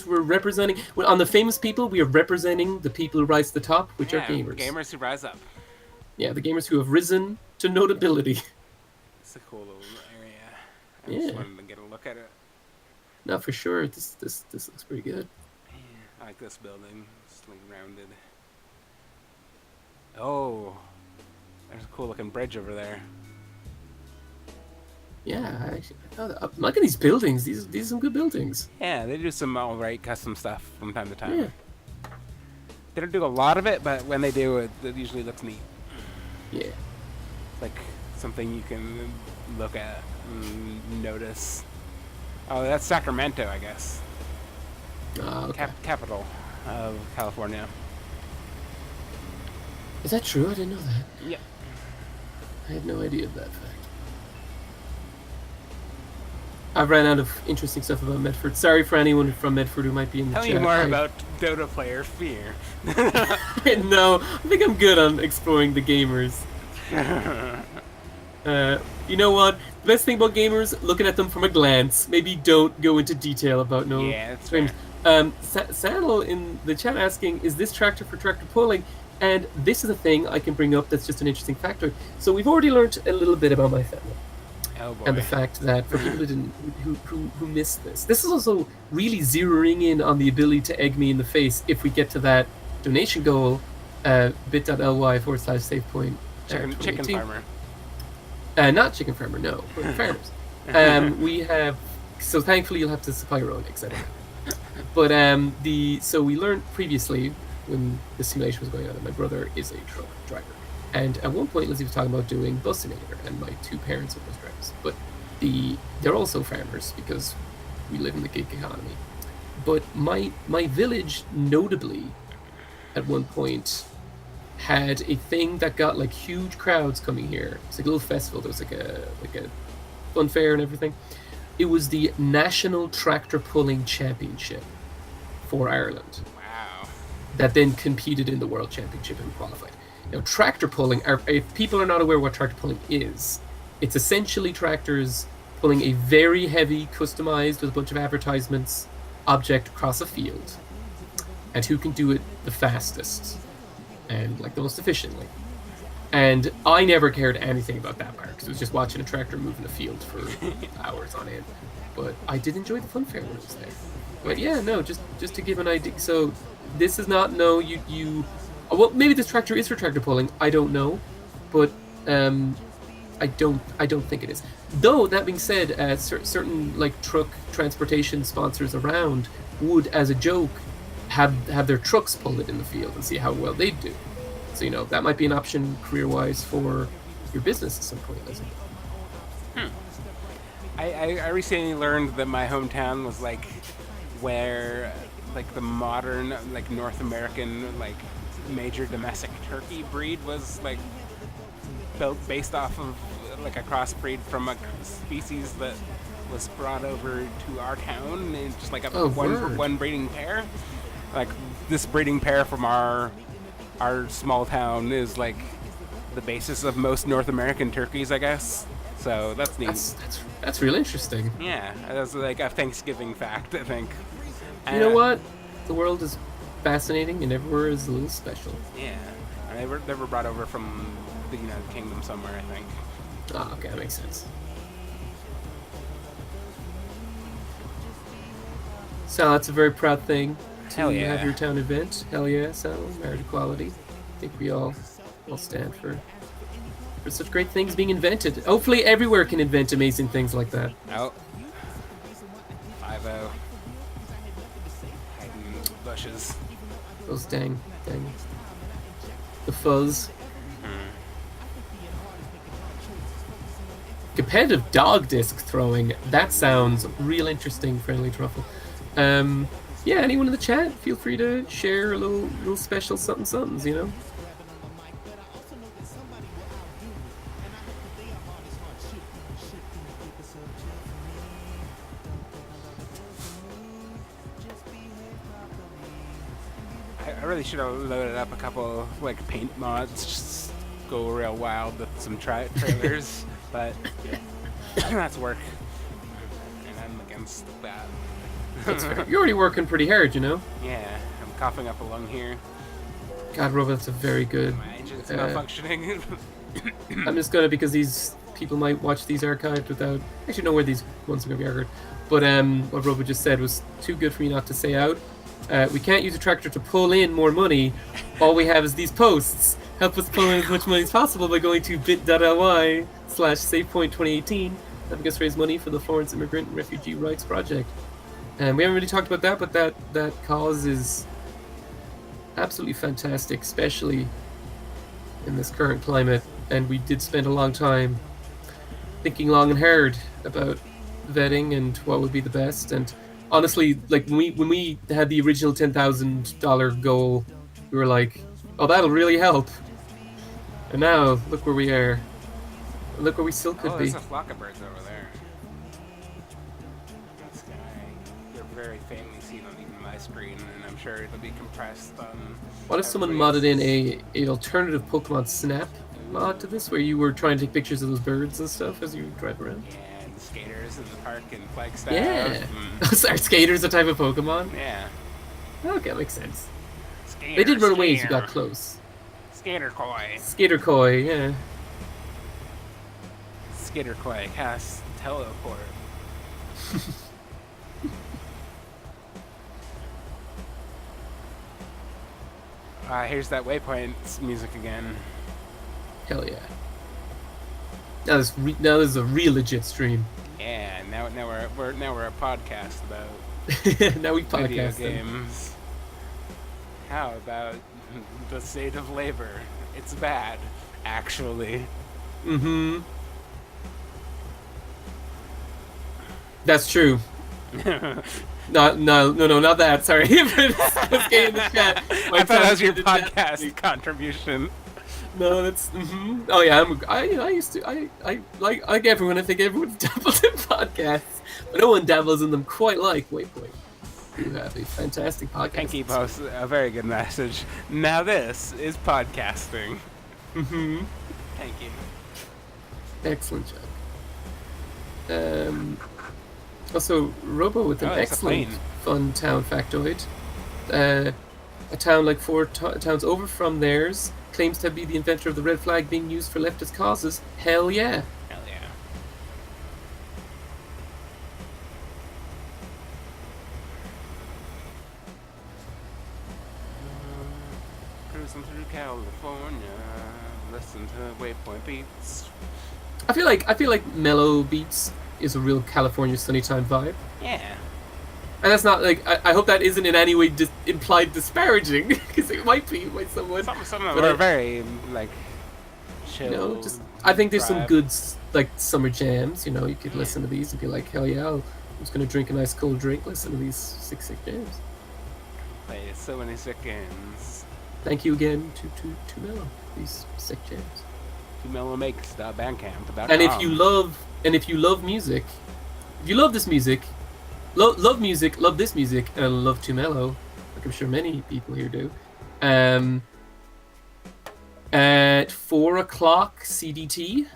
we're representing on the famous people. We are representing the people who rise to the top, which are gamers. Gamers who rise up. Yeah, the gamers who have risen to notability. It's a cool little area. I just wanted to get a look at it. No, for sure. This looks pretty good. I like this building. It's like rounded. Oh, there's a cool looking bridge over there. Yeah, look at these buildings. These are some good buildings. Yeah, they do some alright custom stuff from time to time. Yeah. They don't do a lot of it, but when they do, it usually looks neat. Yeah. Like something you can look at and notice. Oh, that's Sacramento, I guess. Okay. Capital of California. Is that true? I didn't know that. Yep. I had no idea of that fact. I've ran out of interesting stuff about Medford. Sorry for anyone from Medford who might be in the Tell chat. me more about Dota player Fear. No, I think I'm good on exploring the gamers. You know what? The best thing about gamers, looking at them from a glance. Maybe don't go into detail about no. Yeah, that's things. Sandal in the chat asking, is this tractor for tractor pulling? And this is a thing I can bring up that's just an interesting factor. So we've already learned a little bit about my family. Oh boy. And the fact that for people who missed this is also really zeroing in on the ability to egg me in the face if we get to that donation goal, bit.ly/Savepoint. Chicken farmer. Not chicken farmer, no, but farmers. We have, so thankfully you'll have to supply your own eggs. I don't know. But so we learned previously when the simulation was going on that my brother is a truck driver. And at one point, Lizzie was talking about doing bus simulator, and my two parents are bus drivers. But they're also farmers because we live in the gig economy. But my village, notably, at one point, had a thing that got like huge crowds coming here. It's like a little festival. There was like a fun fair and everything. It was the National Tractor Pulling Championship for Ireland. Wow. That then competed in the World Championship and qualified. Now, tractor pulling, if people are not aware what tractor pulling is, it's essentially tractors pulling a very heavy, customized, with a bunch of advertisements, object across a field. And who can do it the fastest and like the most efficiently. And I never cared anything about that part, because it was just watching a tractor move in a field for hours on end. But I did enjoy the fun fair when it was there. But yeah, no, just to give an idea. So this is not, no, you well, maybe this tractor is for tractor pulling. I don't know, but I don't think it is. Though that being said, certain like truck transportation sponsors around would, as a joke, have their trucks pull it in the field and see how well they do. So that might be an option career-wise for your business at some point, isn't it? I recently learned that my hometown was like where like the modern like North American like major domestic turkey breed was like built based off of like a crossbreed from a species that was brought over to our town, and just like one breeding pair. Like this breeding pair from our small town is like the basis of most North American turkeys, I guess. So that's neat. That's really interesting. Yeah, that's like a Thanksgiving fact, I think. You know what? The world is fascinating, and everywhere is a little special. Yeah, they were brought over from the United Kingdom somewhere, I think. Ah, okay, that makes sense. Sal, that's a very proud thing to Hell yeah. have your town event. Hell yeah, Sal, marriage equality. I think we all stand for such great things being invented. Hopefully everywhere can invent amazing things like that. Oh. 5-0. Hiding bushes. Those dang. The fuzz. Competitive dog disc throwing. That sounds real interesting, Friendly Truffle. Yeah, anyone in the chat, feel free to share a little special somethings, you know? I really should have loaded up a couple like paint mods, just go real wild with some trailers, but that's work, and I'm against that. That's fair. You're already working pretty hard, you know? Yeah, I'm coughing up a lung here. God, Robo, that's a very good. My engine's malfunctioning. I'm just gonna, because these people might watch these archived without actually know where these ones are gonna be archived. But what Robo just said was too good for me not to say out. We can't use a tractor to pull in more money. All we have is these posts. Help us pull in as much money as possible by going to bit.ly/Savepoint 2018. Helping us raise money for the Florence Immigrant and Refugee Rights Project. And we haven't really talked about that, but that cause is absolutely fantastic, especially in this current climate. And we did spend a long time thinking long and hard about vetting and what would be the best. And honestly, like when we had the original $10,000 goal, we were like, "Oh, that'll really help." And now look where we are. Look where we still could be. There's a flock of birds over there. This guy, they're very faintly seen on even my screen, and I'm sure it'll be compressed on. What if someone modded in a alternative Pokemon Snap mod to this, where you were trying to take pictures of those birds and stuff as you drive around? Yeah, and the skaters in the park in Flagstaff. Yeah. Sorry, Skater's a type of Pokemon? Yeah. Okay, that makes sense. Skater, They did run away as you skater. got close. Skater Koi. Skater Koi, yeah. Skater Koi cast teleport. Here's that Waypoint's music again. Hell yeah. Now this is a real legit stream. Yeah, now we're a podcast about Now we video podcast. games. How about the state of labor? It's bad, actually. Mm-hmm. That's true. No, not that. Sorry. Let's get in the chat. I thought that was your in the chat. podcast contribution. No, that's. Mm-hmm. Oh yeah, I used to. I like everyone. I think everyone's dabbled in podcasts, but no one dabbles in them quite like Waypoint. You have a fantastic podcast. Pinky posts a very good message. Now this is podcasting. Mm-hmm. Thank you. Excellent job. Also, Robo with an Oh, it's a excellent, plane. fun town factoid. A town like four towns over from theirs claims to be the inventor of the red flag being used for leftist causes. Hell yeah. Hell yeah. Cruising through California, listen to Waypoint beats. I feel like mellow beats is a real California sunny time vibe. Yeah. And that's not like I hope that isn't in any way implied disparaging, because it might be by someone. Some of But them are very like chill. You know, just I think there's some vibe. good like summer jams. You know, you could listen to these and be like, hell yeah, I'm just gonna drink a nice cold drink, listen to these sick jams. Play so many sick games. Thank you again to Mello for these sick jams. TwoMelloMakes.bandcamp.com. And if you love music, if you love this music, love music, love this music, and love Too Mellow, like I'm sure many people here do, at 4 o'clock CDT,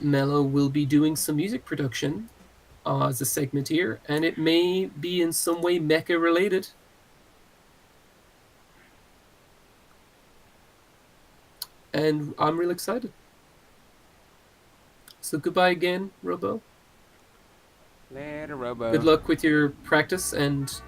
Mello will be doing some music production as a segment here, and it may be in some way mecha related. And I'm real excited. So goodbye again, Robo. Later, Robo. Good luck with your practice, and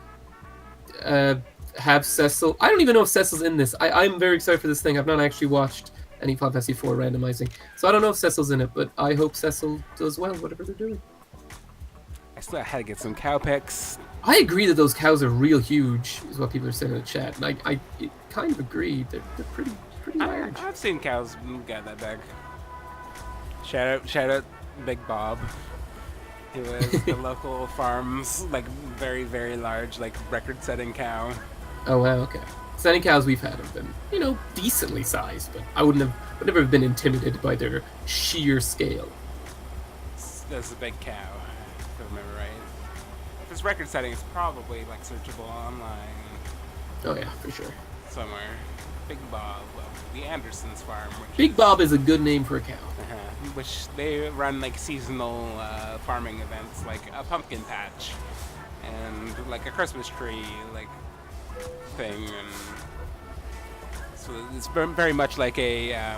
have Cecil. I don't even know if Cecil's in this. I'm very excited for this thing. I've not actually watched any Final Fantasy 4 randomizing, so I don't know if Cecil's in it, but I hope Cecil does well, whatever they're doing. I still had to get some cow picks. I agree that those cows are real huge, is what people are saying in the chat. And I kind of agree. They're pretty large. I've seen cows get that big. Shout out, Big Bob, who is the local farm's like very very large like record-setting cow. Oh wow, okay. So any cows we've had have been, decently sized, but I would never have been intimidated by their sheer scale. That's a big cow, if I remember right. If it's record-setting, it's probably like searchable online Oh yeah, for sure. somewhere. Big Bob of the Andersons farm. Big Bob is a good name for a cow. Which they run like seasonal farming events, like a pumpkin patch and like a Christmas tree like thing, and so it's very much like a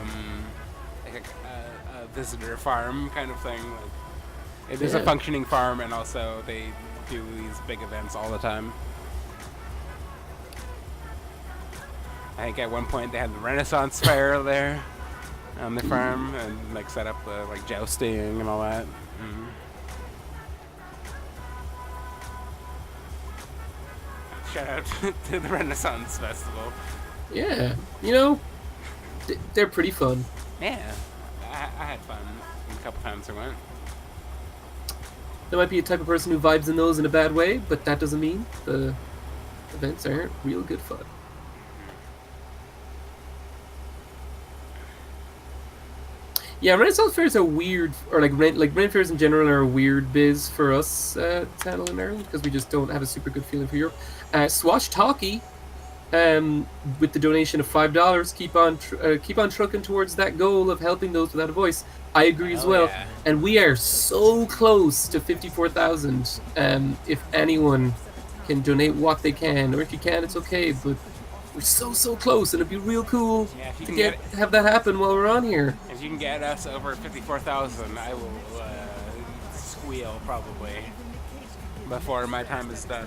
visitor farm kind of thing. Like, it is a Yeah. functioning farm, and also they do these big events all the time. I think at one point they had the Renaissance Fair there on the farm, and like set up the like jousting and all that. Shout out to the Renaissance Festival. Yeah, they're pretty fun. Yeah, I had fun a couple times I went. There might be a type of person who vibes in those in a bad way, but that doesn't mean the events aren't real good fun. Yeah, Renaissance fairs are weird, or like rent fairs in general are a weird biz for us to handle in Ireland because we just don't have a super good feeling for Europe. Swatch Talkie, with the donation of $5, keep on trucking towards that goal of helping those without a voice. I agree as well, yeah. and we are so close to 54,000. If anyone can donate what they can, or if you can, it's okay, but we're so close, and it'd be real cool Yeah, if you to can have that happen while we're on here. If you can get us over 54,000, I will squeal probably before my time is done.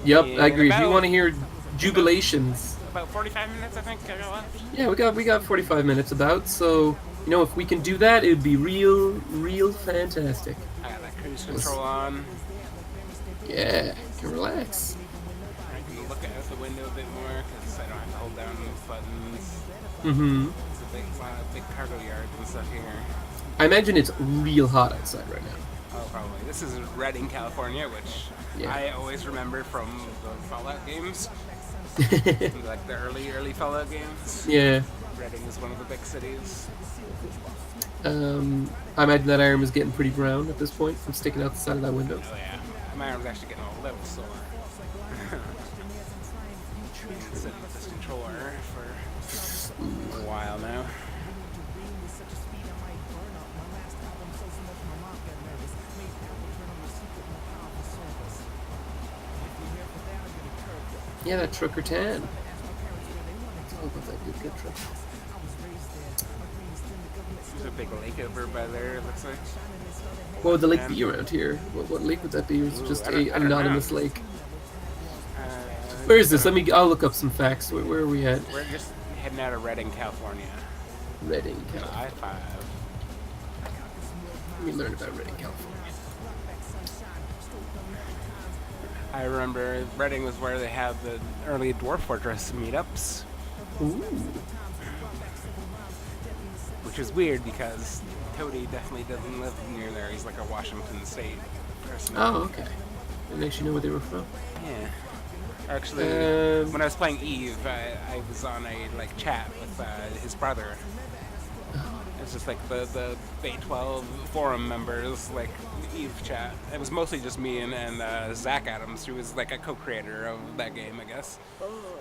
Yep, In I agree. If you about- want to hear jubilations, About 45 minutes, I think. I got left. yeah, we got 45 minutes about. So if we can do that, it would be real fantastic. I got that cruise control on. Yeah, you can relax. I can look out the window a bit more because I don't have to hold down those buttons. Mm-hmm. It's a big cargo yard and stuff here. I imagine it's real hot outside right now. Oh, probably. This is Redding, California, which Yeah. I always remember from the Fallout games, like the early Fallout games. Yeah. Redding is one of the big cities. I imagine that arm is getting pretty brown at this point from sticking out the side of that window. Oh yeah, my arm's actually getting a little sore. Sitting with this controller for a while now. Yeah, that trucker tan. It's all about that good truck. There's a big lake over by there, it looks like. What would the lake be around here? What lake would that be? Or is it Ooh, just I don't an anonymous know. lake? Uh, Where is this? I'll look up some facts. Where are we at? We're just heading out of Redding, California. Redding, California. I-5. Let me learn about Redding, California. I remember Redding was where they had the early Dwarf Fortress meetups, Ooh. which is weird because Cody definitely doesn't live near there. He's like a Washington State person. Oh, okay. I didn't actually know where they were from. Yeah. Actually, when I was playing Eve, I was on a like chat with his brother. It's just like the Bay 12 forum members, like Eve chat. It was mostly just me and Zach Adams, who was like a co-creator of that game, I guess.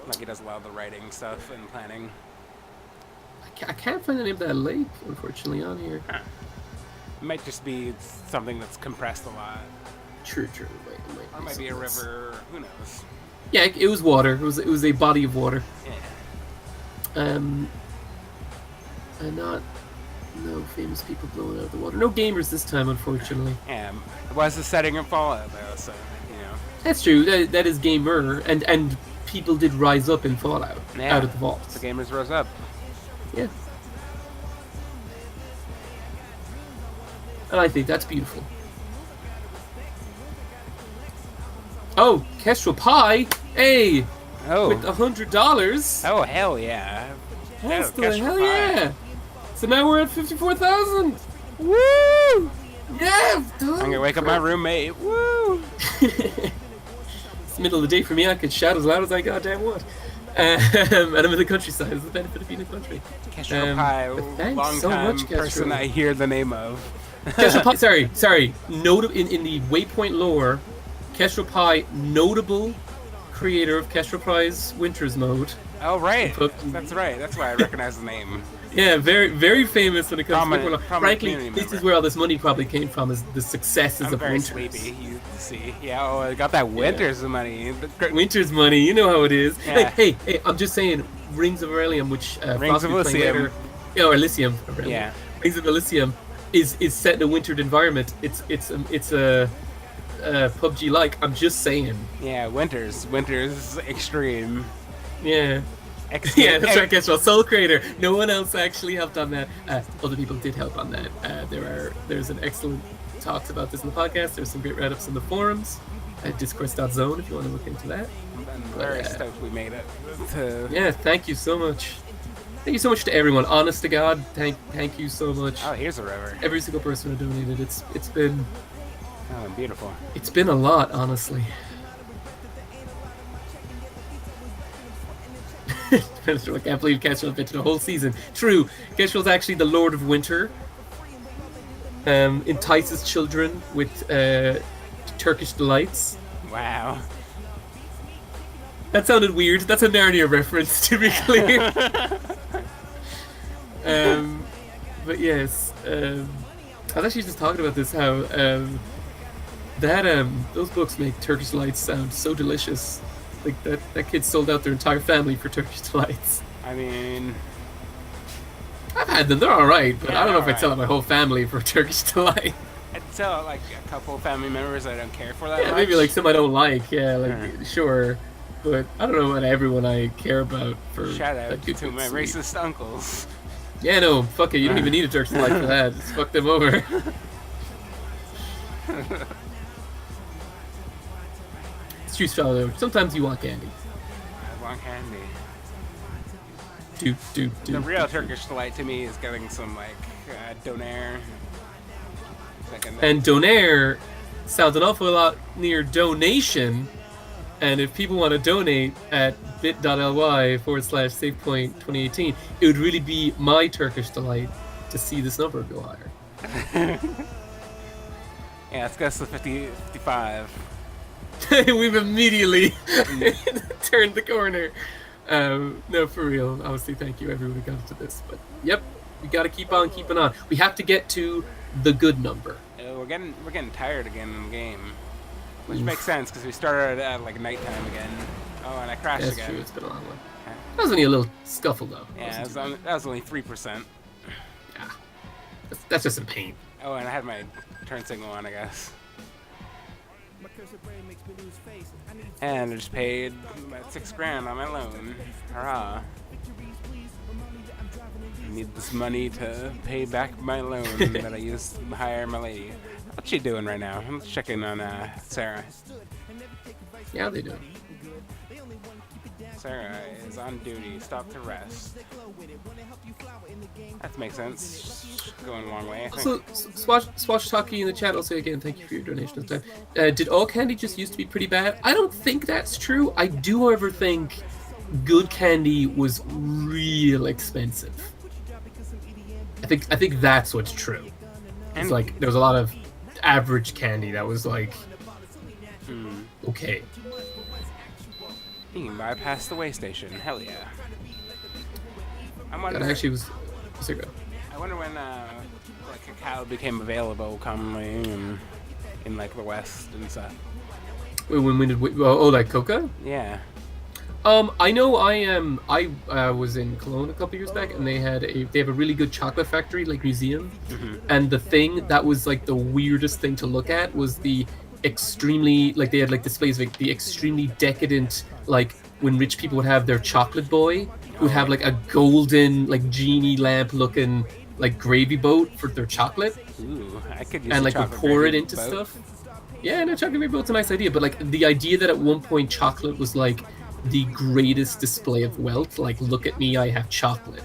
Like he does a lot of the writing stuff and planning. I can't find the name of that lake, unfortunately, on here. It might just be something that's compressed a lot. True. Or it might be a river, who knows. Yeah, it was water. It was a body of water. Yeah. And not no famous people blowing out of the water. No gamers this time, unfortunately. Yeah, it was the setting of Fallout though, so, That's true. That is gamer, and people did rise up in Fallout Yeah. out of the vaults. The gamers rose up. Yeah. And I think that's beautiful. Oh, Kestrel Pie. Hey, Oh. with $100. Oh, hell yeah. That's Oh, the Kestrel hell Pie. yeah. So now we're at 54,000. Woo! Yeah, done. I'm gonna wake up my roommate. Woo! It's the middle of the day for me. I could shout as loud as I goddamn want. And I'm in the countryside. It's the benefit of being in the country. Kestrel Pie, but thanks long so time much, person Kestrel. I hear the name of. Kestrel Pie, sorry. In the Waypoint lore, Kestrel Pie, notable creator of Kestrel Pie's Winters mode. Oh, right. But- That's right. That's why I recognize the name. Yeah, very, very famous when it comes Prominent- to Winters. prominent Frankly, community this is member. where all this money probably came from, is the successes I'm of very Winters. sleepy, you see. Yeah, oh, I got that winter's money. Winters money, you know how it is. Yeah. Hey, I'm just saying, Rings of Aurelium, which Rings of Frosty playing Elysium. later- Yeah, or Elysium. Aurelium. Yeah. Rings of Elysium is set in a wintered environment. It's a PUBG like. I'm just saying. Yeah, Winter's extreme. Yeah. Yeah, that's right, Kestrel. Soul Creator. No one else actually helped on that. Other people did help on that. There's an excellent talks about this in the podcast. There's some great write-ups in the forums at discourse.zone if you want to look into that. I'm very stoked we made it. To... Yeah, thank you so much. Thank you so much to everyone. Honest to God, thank you so much. Oh, here's a river. Every single person who donated. It's been Oh, beautiful. a lot, honestly. I can't believe Kestrel fit the whole season. True, Kestrel's actually the Lord of Winter. Entices children with Turkish delights. Wow. That sounded weird. That's a Narnia reference, to be clear. But yes, I was actually just talking about this. How those books make Turkish delights sound so delicious. Like that kid sold out their entire family for Turkish delights. I mean, I've had them. They're all right, but Yeah, I don't know if they're I'd sell out my whole family for Turkish delight. I'd tell like a couple family members I don't care for that Yeah, much. maybe like some I don't like. Yeah, like sure, but I don't know about everyone I care about for. Shout that out good to my sweet. racist uncles. Yeah, no, fuck it. You don't even need a Turkish delight for that. Just fuck them over. It's true, though. Sometimes you want candy. I want candy. Do. The real Turkish delight to me is getting some like donair. Like And donair sounds an awful lot near donation. And if people want to donate at bit.ly/Savepoint 2018, it would really be my Turkish delight to see this number go higher. yeah, let's go to 55. We've immediately turned the corner. No, for real. Honestly, thank you everyone who got to this. But yep, we got to keep on keeping on. We have to get to the good number. We're getting tired again in the game, which makes sense because we started at like nighttime again. Oh, and I crashed That's again. true. It's been a long one. That was only a little scuffle, though. Yeah, that was only 3%. Yeah. That's just some pain. Oh, and I had my turn signal on, I guess. And I just paid about $6,000 on my loan. Hurrah! I need this money to pay back my loan that I used to hire my lady. What's she doing right now? I'm checking on Sarah. Yeah, how they doing? Sarah is on duty. Stop to rest. That makes sense. Going a long way. I think. Also, Swatch Talkie in the chat will say again, thank you for your donation this time. Did all candy just used to be pretty bad? I don't think that's true. I do, however, think good candy was real expensive. I think that's what's true. It's And- like there was a lot of average candy that was like okay. You can bypass the way station. Hell yeah. I'm That wondering. actually was a cigarette. I wonder when like cacao became available commonly in like the West and stuff. Wait, when did we, like coca? Yeah. I know I was in Cologne a couple years back, and they have a really good chocolate factory like museum, and the thing that was like the weirdest thing to look at was the extremely like they had like displays of like, the extremely decadent like when rich people would have their chocolate boy who would have like a golden like genie lamp looking like gravy boat for their chocolate Ooh, I could use and a like would chocolate pour it gravy into boat. stuff. Yeah, no, chocolate rainbow's a nice idea, but like the idea that at one point chocolate was like the greatest display of wealth, like look at me, I have chocolate,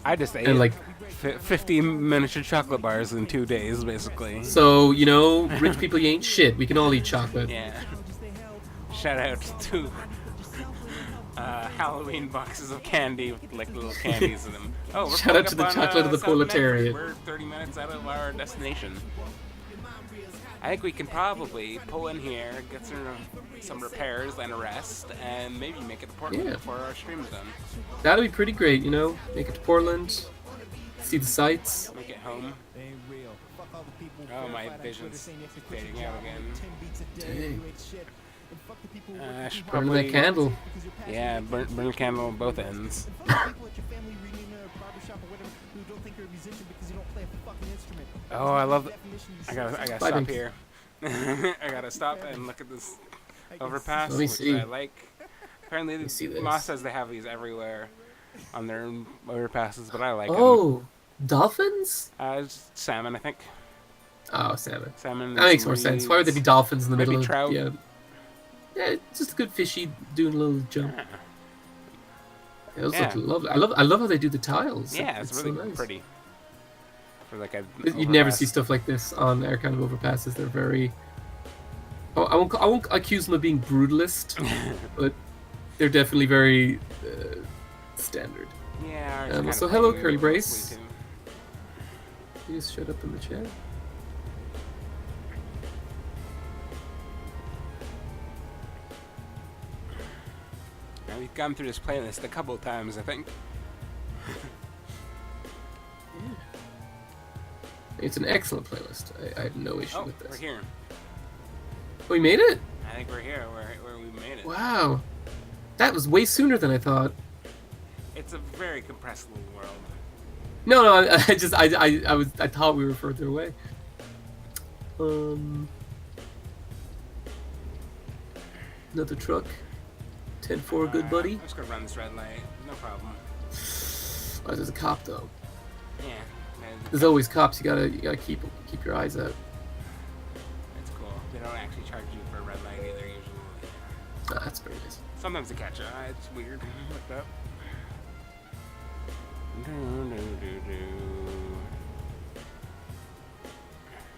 I just ate and like 50 miniature chocolate bars in 2 days, basically. so rich people you ain't shit. We can all eat chocolate. Yeah. Shout out to Halloween boxes of candy with like little candies in them. Oh, we're Shout out to pulling the up on, chocolate of the South Medford. proletariat. We're 30 minutes out of our destination. I think we can probably pull in here, get some repairs and a rest, and maybe make it to Portland Yeah. before our stream's done. That'd be pretty great, Make it to Portland, see the sights. Make it home. Oh, my vision's fading out again. Dang. I should Burn probably that candle. Yeah, burn a candle on both ends. Oh, I love. I gotta Vibing. stop here. I gotta stop and look at this overpass, Let me which see. I like. Apparently, see this. Moss says they have these everywhere on their overpasses, but I like them. Oh, dolphins? It's salmon, I think. Oh, salmon. Salmon. That makes more sense. Why would there be dolphins in the Maybe middle trout. of? Yeah. Yeah, it's just a good fishy doing a little jump. It those Yeah. look lovely. I love how they do the tiles. Yeah, it's really so nice. pretty. For like a. You'd never overpass. see stuff like this on air kind of overpasses. They're very. Oh, I won't accuse them of being brutalist, but they're definitely very standard. Yeah. ours So kinda hello, pretty Curly mostly Brace. too. You just showed up in the chat. Now, we've gone through this playlist a couple times, I think. It's an excellent playlist. I have no issue Oh, with we're this. here. We made it! I think we're here. Where we made it. Wow. That was way sooner than I thought. It's a very compressed little world. No, I thought we were further away. Another truck. 10-4, good buddy. I'm just gonna run this red light. No problem. Oh, there's a cop though. Yeah. and There's always cops. You gotta keep your eyes out. It's cool. They don't actually charge you for a red light either, usually. Ah, that's very nice. Sometimes they catch you. It's weird. Like that.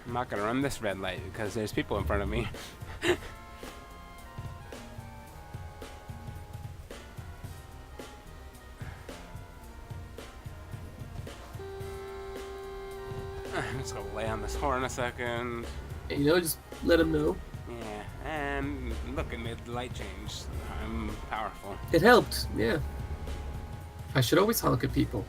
I'm not gonna run this red light because there's people in front of me. I'm just gonna lay on this horn a second. And, just let them know. Yeah, and look, it made the light change. I'm powerful. It helped. Yeah. I should always honk at people.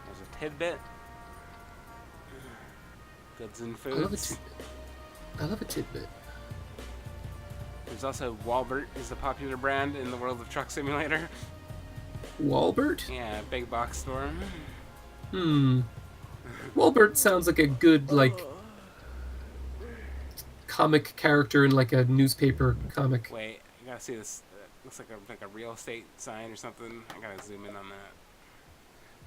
There's a tidbit. Goods and I love a foods. tidbit. I love a tidbit. There's also Walbert is a popular brand in the world of Truck Simulator. Walbert? Yeah, big box store. Walbert sounds like a good comic character in like a newspaper comic. Wait, you gotta see this. Looks like a real estate sign or something. I gotta zoom in on that.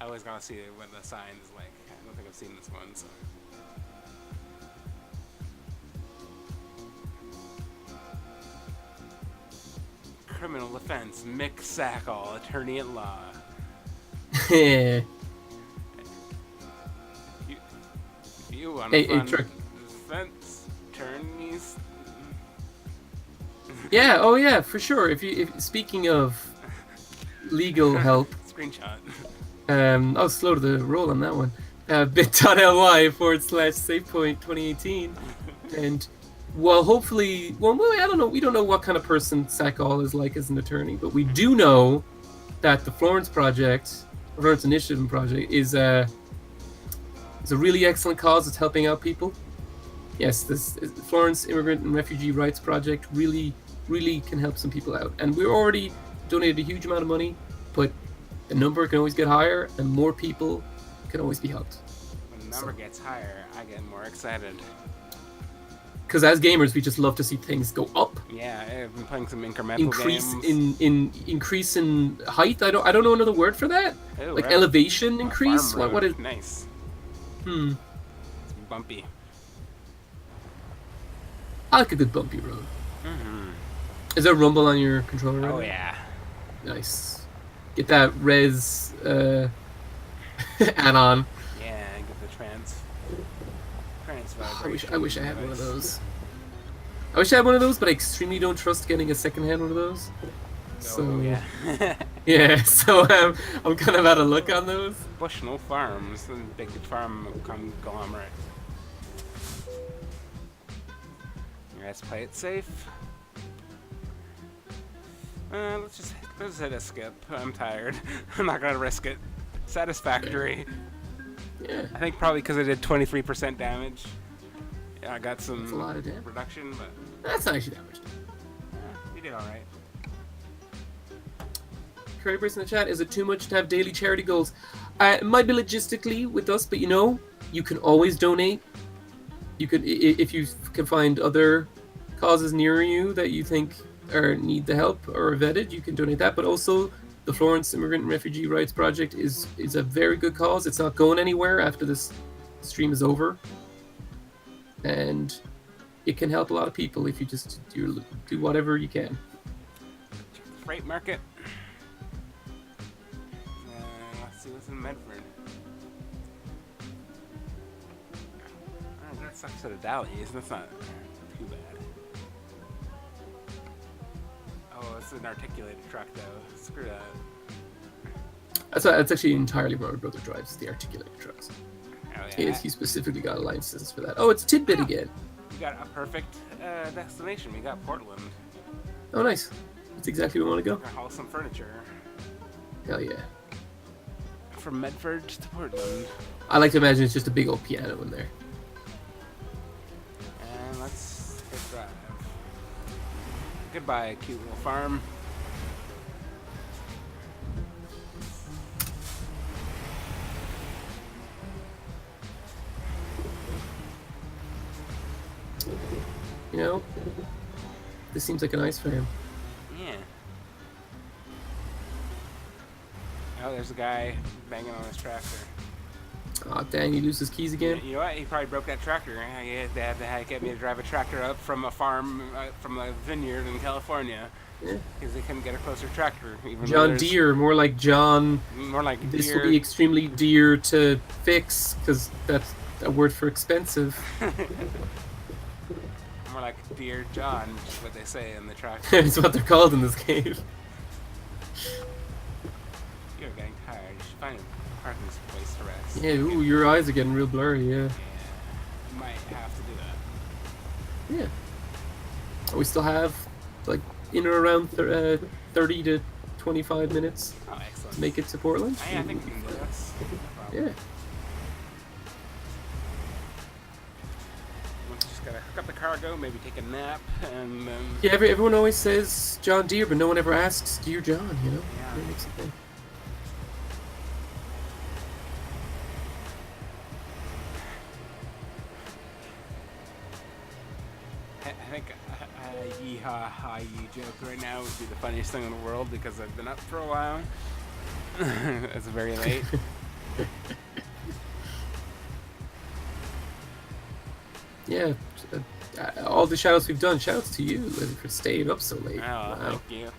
I always gotta see what the sign is like. I don't think I've seen this one. So. Criminal defense, Mick Sackall, attorney at law. Yeah. You want Hey, to fund Truck. defense attorneys? Yeah, oh yeah, for sure. If speaking of legal help, Screenshot. I was slow to the roll on that one. bit.ly/Savepoint 2018, and hopefully, I don't know. We don't know what kind of person Sackall is like as an attorney, but we do know that the Florence Initiative project, is a really excellent cause. It's helping out people. Yes, this is the Florence Immigrant and Refugee Rights Project really can help some people out, and we're already donated a huge amount of money, but the number can always get higher, and more people can always be helped. When number gets higher, I get more excited. Because as gamers, we just love to see things go up. Yeah, I've been playing some incremental Increase games. increase in height. I don't know another word for that. Ooh, Like right. elevation A increase. farm What road. is? Nice. Hmm. It's bumpy. I like a good bumpy road. Mm-hmm. Is there rumble on your controller? Right Oh now? yeah. Nice. Get that res add-on. Yeah, get the trans I vibration. wish I had one of those. I wish I had one of those, but I extremely don't trust getting a second-hand one of those. So Oh yeah. yeah, so I'm kind of out of luck on those. Bushnell Farms, the big farm conglomerate. Let's play it safe. Let's hit a skip. I'm tired. I'm not gonna risk it. Satisfactory. Yeah, I think probably because I did 23% damage. Yeah, I got some that's a lot of damage. reduction, but That's not actually that much. we did alright. Curry Brace in the chat, is it too much to have daily charity goals? It might be logistically with us, but you can always donate. You could, if you can find other causes near you that you think or need the help or are vetted, you can donate that. But also, the Florence Immigrant and Refugee Rights Project is a very good cause. It's not going anywhere after this stream is over, and it can help a lot of people if you just do whatever you can. Freight market. Let's see what's in Medford. Oh, that sucks at a Dallies. That's not too bad. Oh, it's an articulated truck though. Screw that. That's actually entirely what my brother drives, the articulated trucks. Oh yeah. He specifically got a license for that. Oh, it's Tidbit again. We got a perfect destination. We got Portland. Oh, nice. That's exactly where we want to We're go. gonna haul some furniture Hell yeah. from Medford to Portland. I like to imagine it's just a big old piano in there. And let's hit drive. Goodbye, cute little farm. You know, this seems like a nice farm. Yeah. Oh, there's a guy banging on his tractor. Oh, dang, he loses keys again. You know what? He probably broke that tractor. He had to get me to drive a tractor up from a farm, from a vineyard in California. Yeah. Because they couldn't get a closer tractor. Even though John there's- Deere, more like John. More like This deer. will be extremely dear to fix, because that's a word for expensive. More like Dear John, which is what they say in the tractor. It's what they're called in this game. You're getting tired. You should find a parking place to rest. Yeah, ooh, your eyes are getting real blurry, yeah. Yeah. You might have to do that. Yeah. We still have, like, in or around 30 to 25 minutes Oh, excellent. to make it to Portland. I think we can do this. No problem. Yeah. We just gotta hook up the cargo, maybe take a nap, and then. Yeah, everyone always says John Deere, but no one ever asks Dear John, you know? Yeah. That makes it think. I think a yee-haw-ha yee joke right now would be the funniest thing in the world because I've been up for a while. It's very late. Yeah. All the shoutouts we've done, shoutouts to you for staying up so late. Oh, Wow. thank you.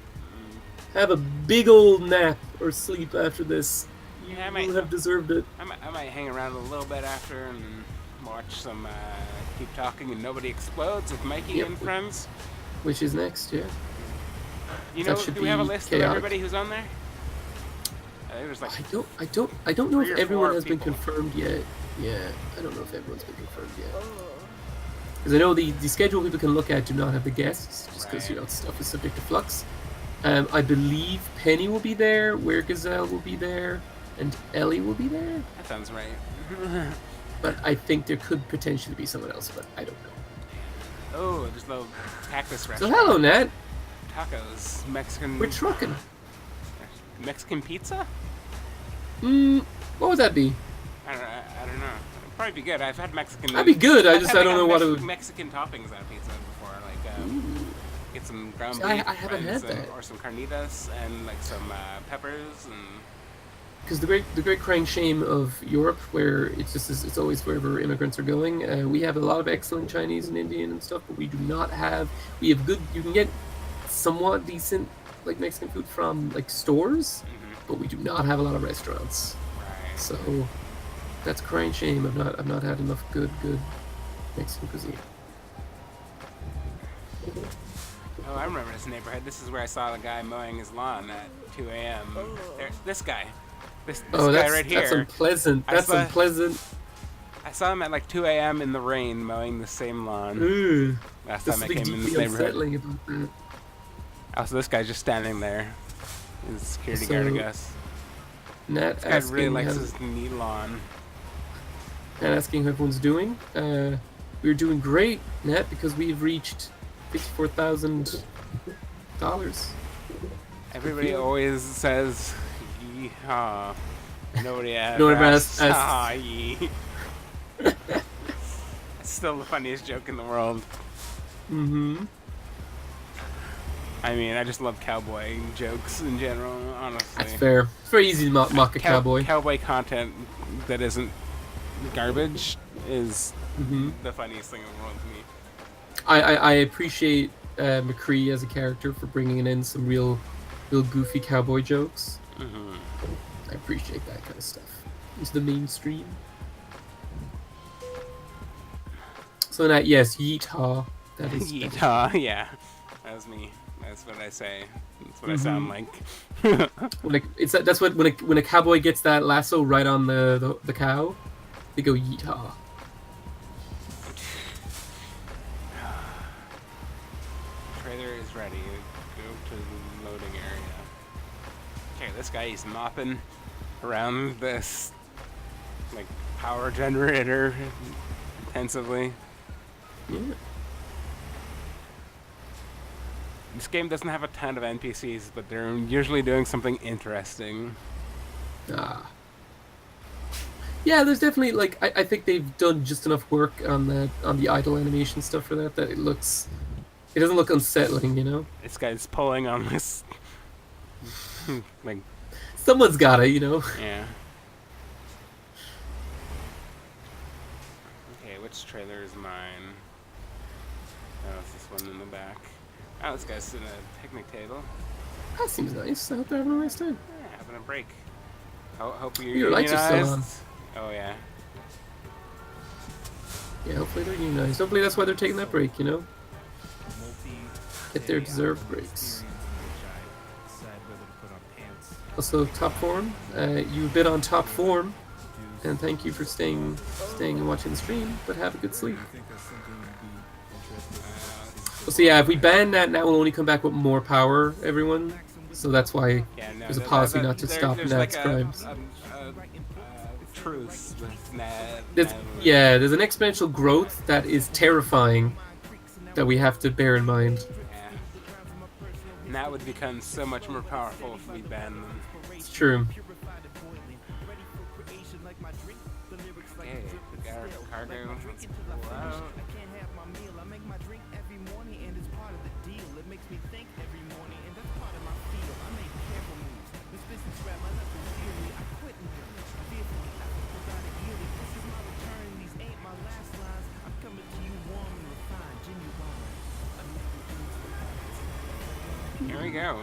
Have a big old nap or sleep after this. You Yeah, I will might. have deserved it. I might hang around a little bit after and watch some Keep Talking and Nobody Explodes with Mikey Yep. and friends. Which is next, yeah. You That know, should do we have a be list chaotic. of everybody who's on there? There's like I don't know 3 if or everyone 4 has been people. confirmed yet. Yeah, I don't know if everyone's been confirmed yet. Because I know the schedule people can look at do not have the guests, just because Right. stuff is subject to flux. I believe Penny will be there, Where Gazelle will be there, and Ellie will be there. that sounds right. But I think there could potentially be someone else, but I don't know. Oh, there's the cactus So restaurant. hello, Nat. Tacos, Mexican. We're trucking. Mexican pizza? What would that be? I don't know. Probably be good. I've had Mexican. That'd be good. I I've just had, I don't know what it would. Mexican toppings on pizza before, like get some ground See, beef I haven't had that. or some carnitas and like some peppers and. Because the great crying shame of Europe, where it's always wherever immigrants are going. We have a lot of excellent Chinese and Indian and stuff, but we do not have. We have good. You can get somewhat decent like Mexican food from like stores, but we do not have a lot of restaurants. Right. So that's a crying shame. I've not had enough good Mexican cuisine. Oh, I remember this neighborhood. This is where I saw the guy mowing his lawn at 2 a.m. This guy. This guy right here. That's unpleasant. That's unpleasant. I saw him at like 2 a.m. in the rain mowing the same lawn. Ooh. Last time I came in this neighborhood. Unsettling about that. Oh, so this guy's just standing there. He's a security guard, I guess. Nat This guy really likes his neat lawn. Nat asking how everyone's doing. We're doing great, Nat, because we've reached $54,000. Everybody always says, yeehaw. Nobody ever No one ever asks, asks- ah, yee. It's still the funniest joke in the world. Mm-hmm. I mean, I just love cowboy jokes in general, honestly. That's fair. It's very easy to mock a cowboy. Cowboy content that isn't garbage is the funniest thing in the world to me. I appreciate McCree as a character for bringing in some real goofy cowboy jokes. I appreciate that kind of stuff. It's the mainstream. So that yes, yeehaw. That is Yeehaw, yeah. That was me. That's what I say. That's what I sound like. That's what when a cowboy gets that lasso right on the cow, they go yeehaw. Trailer is ready. Go to the loading area. Okay, this guy is mopping around this like power generator intensively. Yeah. This game doesn't have a ton of NPCs, but they're usually doing something interesting. Yeah, there's definitely like I think they've done just enough work on the idle animation stuff for that it doesn't look unsettling, you know? This guy's pulling on this like Someone's gotta, you know. yeah. Okay, which trailer is mine? Oh, it's this one in the back. Oh, this guy's sitting at a picnic table. That seems nice. I hope they're having a nice time. Yeah, having a break. Hope you're Your lights are still on. unionized. Oh yeah. Yeah, hopefully they're unionized. Hopefully that's why they're taking that break, you know? Get their deserved breaks. Also, top form. You've been on top form, and thank you for staying and watching the stream. But have a good sleep. So yeah, if we ban that, Nat will only come back with more power, everyone. So that's why there's a policy not to stop Nat's like crimes. Truce with Nat. There's an exponential growth that is terrifying that we have to bear in mind. Yeah. Nat would become so much more powerful if we ban them. It's true. Okay, we got our cargo. Let's pull out. Here we go.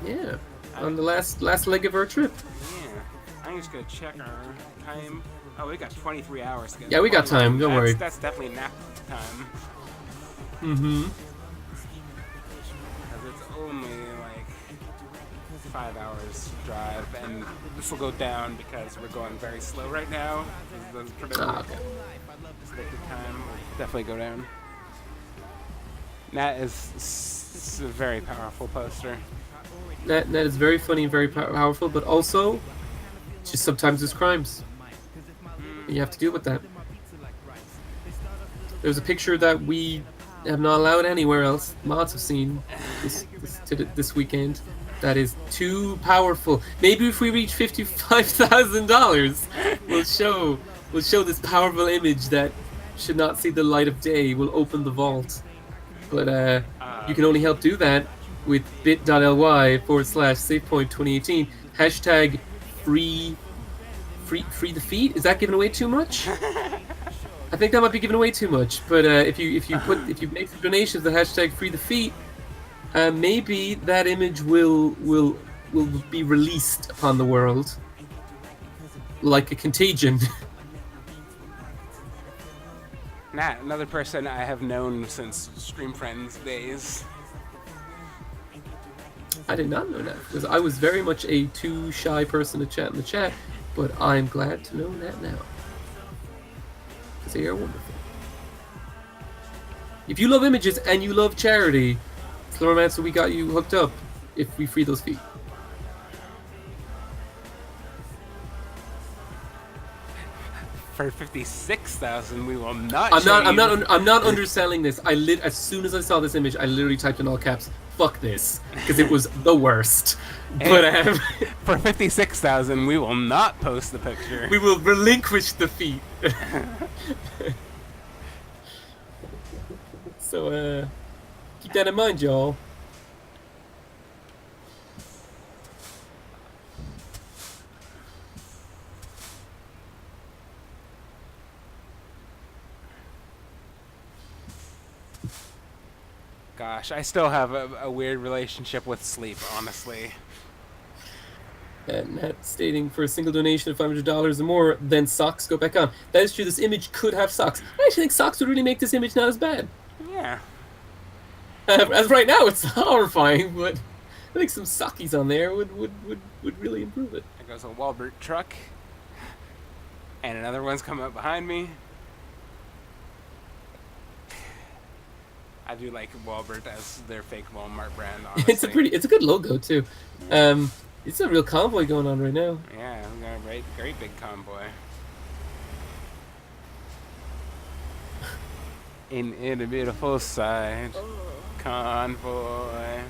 Yeah. On the last leg of our trip. Yeah. I'm just gonna check our time. Oh, we got 23 hours. Yeah, we got time. Don't worry. That's definitely nap time. Mm-hmm. Because it's only like 5 hours drive, and this will go down because we're going very slow right now. The Okay. predicted time will definitely go down. Nat is a very powerful poster. That is very funny and very powerful, but also just sometimes there's crimes. You have to deal with that. There's a picture that we have not allowed anywhere else. Mods have seen this weekend. That is too powerful. Maybe if we reach $55,000, we'll show will show this powerful image that should not see the light of day. Will open the vault, but you can only help do that with bit.ly/Savepoint 2018 hashtag free the feed. Is that giving away too much? I think that might be giving away too much. But if you make the donations, the hashtag free the feet, maybe that image will be released upon the world like a contagion. Nat, another person I have known since Stream Friends days. I did not know that because I was very much a too shy person to chat in the chat, but I'm glad to know that now. Because they are wonderful. If you love images and you love charity, Florence, we got you hooked up if we free those feet. For 56,000, we will not. I'm not underselling this. As soon as I saw this image, I literally typed in all caps, "Fuck this," because it was the worst. But for 56,000, we will not post the picture. We will relinquish the feet. So keep that in mind, y'all. Gosh, I still have a weird relationship with sleep, honestly. And Matt stating for a single donation of $500 or more, then socks go back on. That is true. This image could have socks. I actually think socks would really make this image not as bad. Yeah. As right now, it's horrifying, but I think some sockies on there would really improve it. There goes a Walbert truck. And another one's coming up behind me. I do like Walbert as their fake Walmart brand, honestly. It's a good logo too. It's a real convoy going on right now. Yeah, we got a great big convoy. In a beautiful sight, convoy.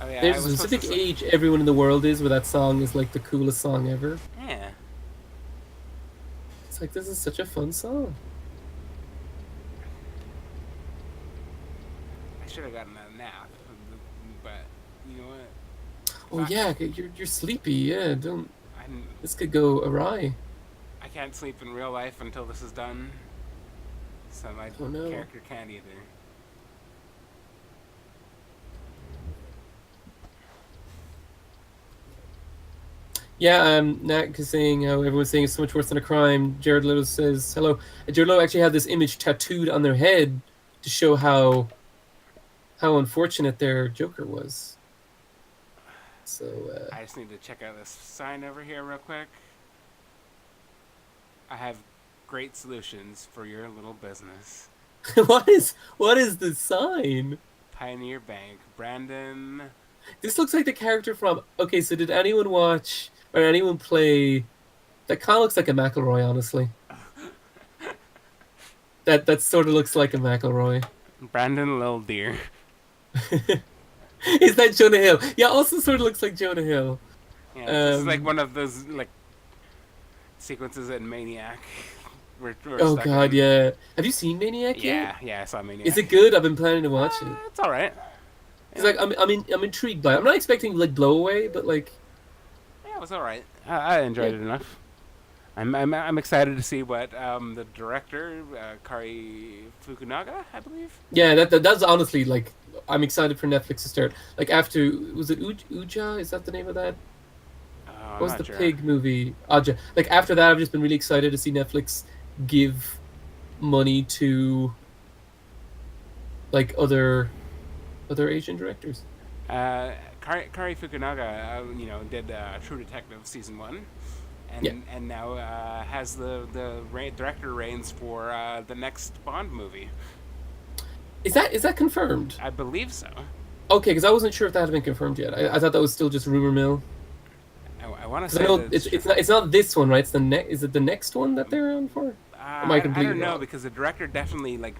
Oh, yeah, There's a specific age everyone in the world is where that song is like the coolest song ever. Yeah. It's like, this is such a fun song. I should have gotten a nap, but you know what? Oh yeah, you're sleepy. Yeah, don't. This could go awry. I can't sleep in real life until this is done. So my character can't either. Yeah, Nat is saying how everyone's saying it's so much worse than a crime. Jared Little says hello. Jared Little actually had this image tattooed on their head to show how unfortunate their Joker was. So I just need to check out this sign over here real quick. I have great solutions for your little business. what is the sign? Pioneer Bank, Brandon. This looks like the character from. Okay, so did anyone watch or anyone play? That kind of looks like a McElroy, honestly. that sort of looks like a McElroy. Brandon Little Deer. Is that Jonah Hill? Yeah, also sort of looks like Jonah Hill. Yeah, this is like one of those like sequences in Maniac. We're oh god, yeah. Have you seen Maniac yet? Yeah, I saw Maniac. Is it good? I've been planning to watch it. It's all right. It's like I'm intrigued by it. I'm not expecting like blow away, but like. Yeah, it was all right. I enjoyed it enough. I'm excited to see what the director Kari Fukunaga, I believe. Yeah, that's honestly like I'm excited for Netflix to start. Like after was it Uja? Is that the name of that? What was the pig movie? Aja. Like after that, I've just been really excited to see Netflix give money to like other Asian directors. Kari Fukunaga, did True Detective season 1, and now has the director reins for the next Bond movie. Is that confirmed? I believe so. Okay, because I wasn't sure if that had been confirmed yet. I thought that was still just rumor mill. I want to say it's not this one, right? It's the is it the next one that they're on for? I don't know because the director definitely like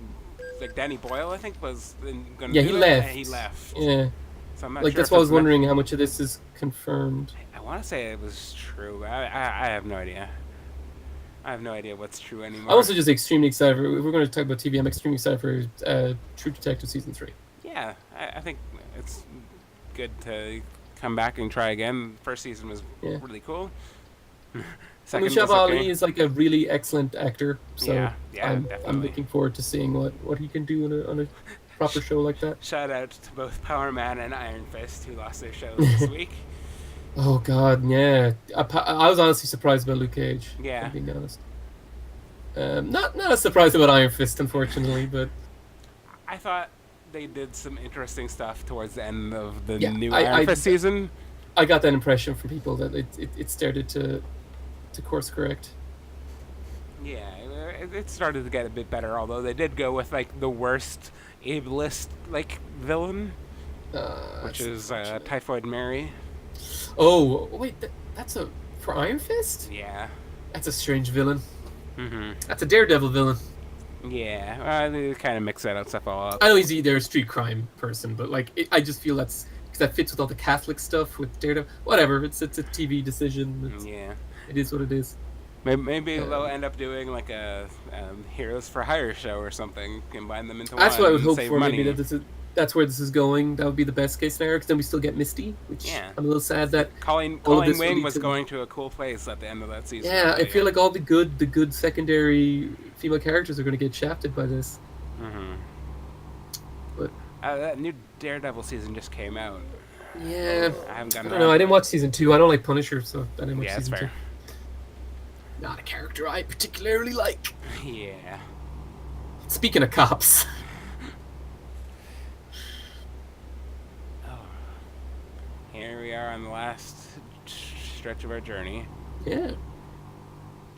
Danny Boyle, I think, was going to do he it. Left. He left. Yeah. So I'm not like sure that's why I was wondering how much of this is confirmed. I want to say it was true. I have no idea. I have no idea what's true anymore. I'm also just extremely excited. If we're going to talk about TV, I'm extremely excited for True Detective Season 3. Yeah, I think it's good to come back and try again. First season was Yeah. really cool. I mean, Second Shab was okay. Ali is like a really excellent actor, so Yeah, I'm definitely. looking forward to seeing what he can do on a proper show like that. Shout out to both Power Man and Iron Fist who lost their shows this week. Oh God, yeah. I was honestly surprised about Luke Cage. Yeah. I'm being honest. Not as surprised about Iron Fist, unfortunately, but I thought they did some interesting stuff towards the end of the Yeah, new I- Iron Fist season. I got that impression from people that it started to course correct. Yeah, it started to get a bit better, although they did go with like the worst ableist like villain, which That's is unfortunate. Typhoid Mary. Oh wait, that's a for Iron Fist. Yeah. That's a strange villain. Mhm. That's a Daredevil villain. Yeah. They kind of mix that stuff all up. I know he's either a street crime person, but like I just feel because that fits with all the Catholic stuff with Daredevil. Whatever, it's a TV decision. Yeah. It is what it is. Maybe they'll end up doing like a Heroes for Hire show or something, combine them into That's one. what I would and hope save for. money. Maybe that's where this is going. That would be the best case scenario. Because then we still get Misty, which Yeah. I'm a little sad that. Colleen all of this will Wing lead was to- going to a cool place at the end of that season. Yeah, I feel like all the good secondary female characters are going to get shafted by this. Mm-hmm. But That new Daredevil season just came out. yeah, I haven't I gotten. don't know. I didn't watch season 2. I don't like Punisher, so I didn't watch Yeah, that's season fair. 2. Not a character I particularly like. Yeah. Speaking of cops, Here we are on the last stretch of our journey. yeah.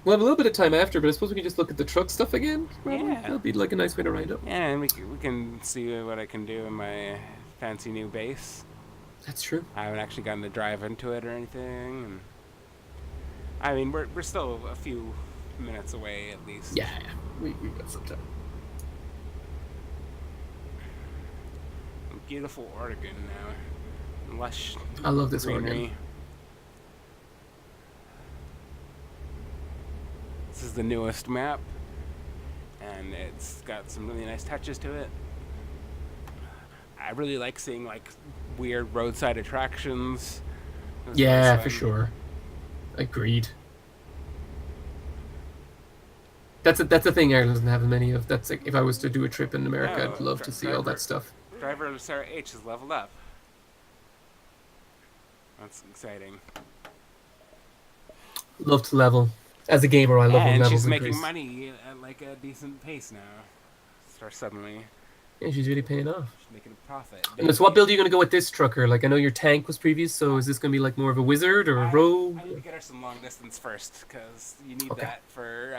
We'll have a little bit of time after, but I suppose we can just look at the truck stuff again. Probably. Yeah. That'll be like a nice way to wind up. Yeah, and we can see what I can do in my fancy new base. That's true. I haven't actually gotten to drive into it or anything. And I mean, we're still a few minutes away at least. Yeah, we got some time. Beautiful Oregon now. Lush I love this greenery. Oregon. This is the newest map, and it's got some really nice touches to it. I really like seeing like weird roadside attractions. It was Yeah, nice for fun. sure. Agreed. That's a thing Ireland doesn't have many of. That's like if I was to do a trip in America, Oh, I'd love to see all driver. that stuff. Driver Sarah H has leveled up. That's exciting. Love to level. As a gamer, I love when And levels she's making increase. money at like a decent pace now. Start suddenly. Yeah, she's really paying off. She's making a profit. And so what build are you going to go with this trucker? Like, I know your tank was previous, so is this going to be like more of a wizard or a rogue? I need to get her some long distance first, because you need Okay. that for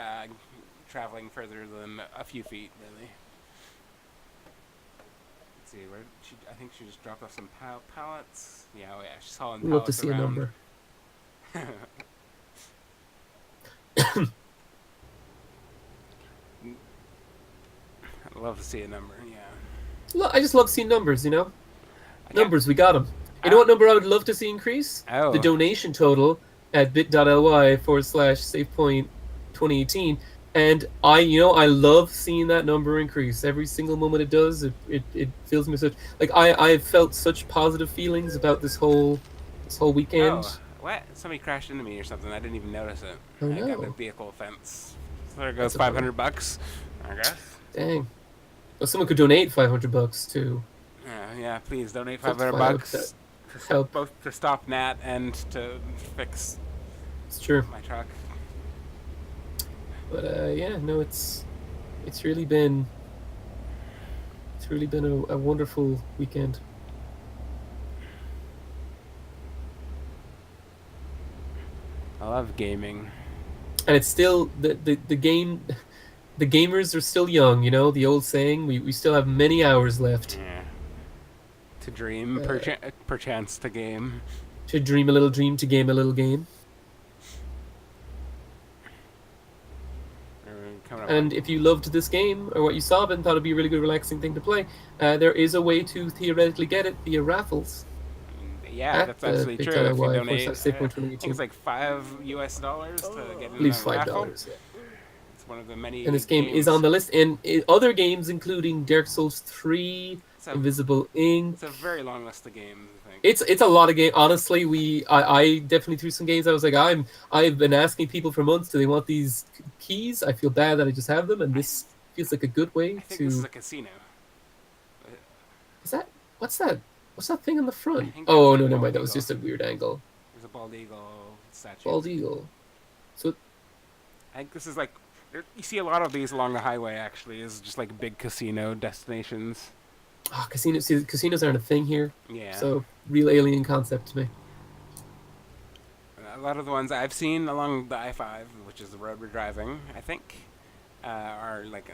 traveling further than a few feet, really. Let's see, I think she just dropped off some pallets. Yeah, oh yeah, she's hauling We'd love pallets to see a around. number. I'd love to see a number, yeah. I just love seeing numbers, you know? I can't- Numbers, we got them. You know what number I would love to see increase? Oh. The donation total at bit.ly/Savepoint 2018. And I love seeing that number increase. Every single moment it does, it fills me such I've felt such positive feelings about this whole weekend. Oh, what? Somebody crashed into me or something. I didn't even notice it. Oh, I got no. the vehicle offense. So there goes That's about $500, I guess. Dang. Well, someone could donate $500 to Yeah, please donate Help $500 that- to help. both to stop Nat and to fix It's true. my truck. But yeah, no, it's really been a wonderful weekend. I love gaming. And it's still the game. The gamers are still young, you know, the old saying. We still have many hours left Yeah. To dream, perchance to game. to dream a little dream, to game a little game. Coming up And if you loved this game or what you saw of it and thought it'd be a really good, relaxing thing to play, there is a way to theoretically get it via raffles. yeah, at that's the absolutely big.ly true. If you for donate, Savepoint I think 2018. it's like $5 to get I in believe the $5. raffle. Yeah. It's one of the many. And this game games. is on the list. And other games, including Dark Souls 3, So- Invisible Ink. It's a very long list of games, I think. It's a lot of games. Honestly, I definitely threw some games. I was like, I've been asking people for months, do they want these keys? I feel bad that I just have them, and this feels like a good way I think to. this is a casino. Is that what's that? What's that thing on the front? think Oh that's no, a never bald mind. That was eagle. just a weird angle. There's a bald eagle statue. Bald eagle. So I think this is like you see a lot of these along the highway. Actually, is just like big casino destinations. casinos. See, casinos aren't a thing here. Yeah. So real alien concept to me. A lot of the ones I've seen along the I-5, which is the road we're driving, I think, are like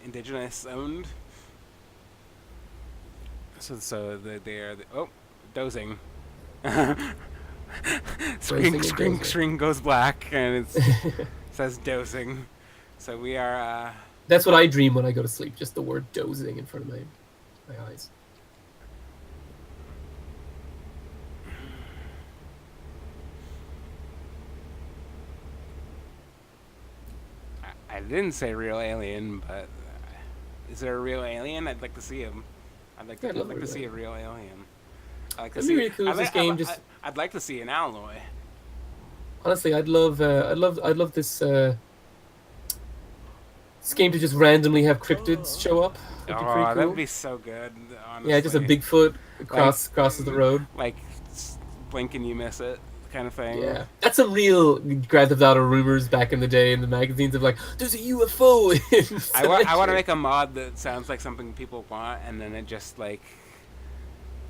indigenous owned. So they are dozing. Screen goes black and it says dozing. So we are. That's what I dream when I go to sleep. Just the word dozing in front of my eyes. I didn't say real alien, but is there a real alien? I'd like to see him. I'd like to see a real alien. I'd like to That'd be really cool if this game just. I'd like to see an alloy. Honestly, I'd love this. This game to just randomly have cryptids show up. That'd be pretty cool. That'd be so good. Honestly. Yeah, just a Bigfoot crosses the road. Like blink and you miss it, kind of thing. Yeah, that's some real Grand Theft Auto rumors back in the day in the magazines of like, there's a UFO. I want to make a mod that sounds like something people want, and then it just like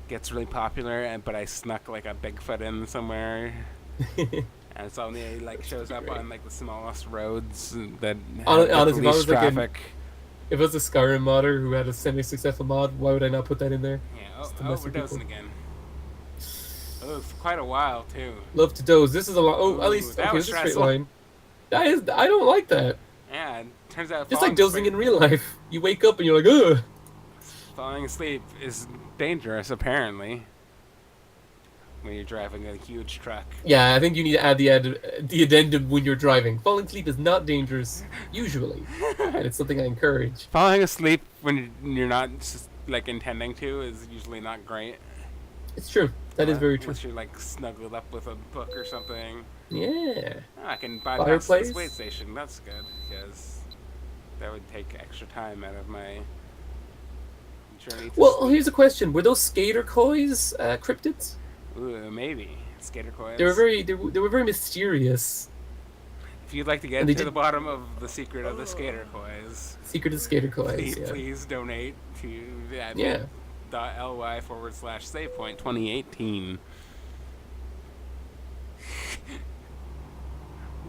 gets really popular. But I snuck like a Bigfoot in somewhere. And it's only like shows up on like the smallest roads that have the least traffic. If it was a Skyrim modder who had a semi-successful mod, why would I not put that in there? Yeah. We're dozing again. Oh, for quite a while too. Love to doze. This is a lot. Oh, at least okay. This is a straight line. That is. I don't like that. Yeah. It turns out. Just like dozing in real life, you wake up and you're like, ugh. Falling asleep is dangerous, apparently. When you're driving a huge truck. Yeah, I think you need to add the addendum when you're driving. Falling asleep is not dangerous, usually, and it's something I encourage. Falling asleep when you're not like intending to is usually not great. It's true. That is very true. Unless you're like snuggled up with a book or something. Yeah. I can bypass this wait station. That's good because that would take extra time out of my journey. Well, here's a question: were those skater kois cryptids? Ooh, maybe skater kois. They were very mysterious. If you'd like to get to the bottom of the secret of the skater kois, secret of skater kois, please donate to .ly/Savepoint 2018.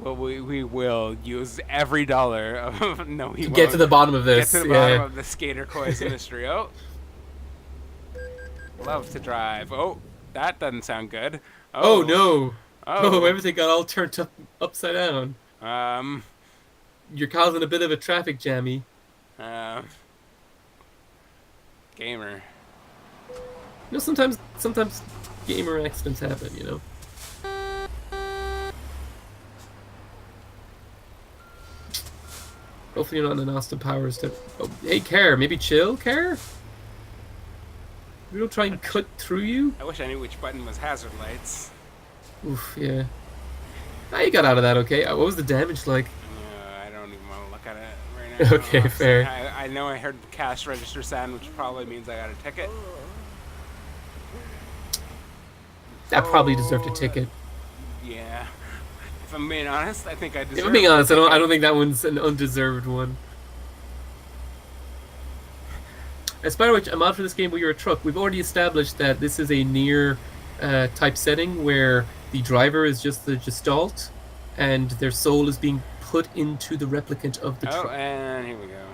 Well, we will use every dollar of no. We to won't. Get to the bottom of this. Get to the bottom of the skater kois industry. Oh, love to drive. Oh. That doesn't sound good. Oh no! Oh, everything got all turned upside down. You're causing a bit of a traffic jammy. Gamer. You know, sometimes gamer accidents happen. You know. Hopefully you're not in an Austin Powers to. Oh, hey, Care, maybe chill, Care. We don't try and cut through you. I wish I knew which button was hazard lights. Oof, yeah. Ah, you got out of that okay. What was the damage like? I don't even want to look at it right now. Okay, fair. I know I heard the cash register sound, which probably means I got a ticket. That probably deserved a ticket. Yeah. If I'm being honest, I think I deserve. If I'm being honest, I don't think that one's an undeserved one. As by the way, a mod for this game where you're a truck, we've already established that this is a near type setting where the driver is just the gestalt and their soul is being put into the replicant of the truck. Oh, and here we go.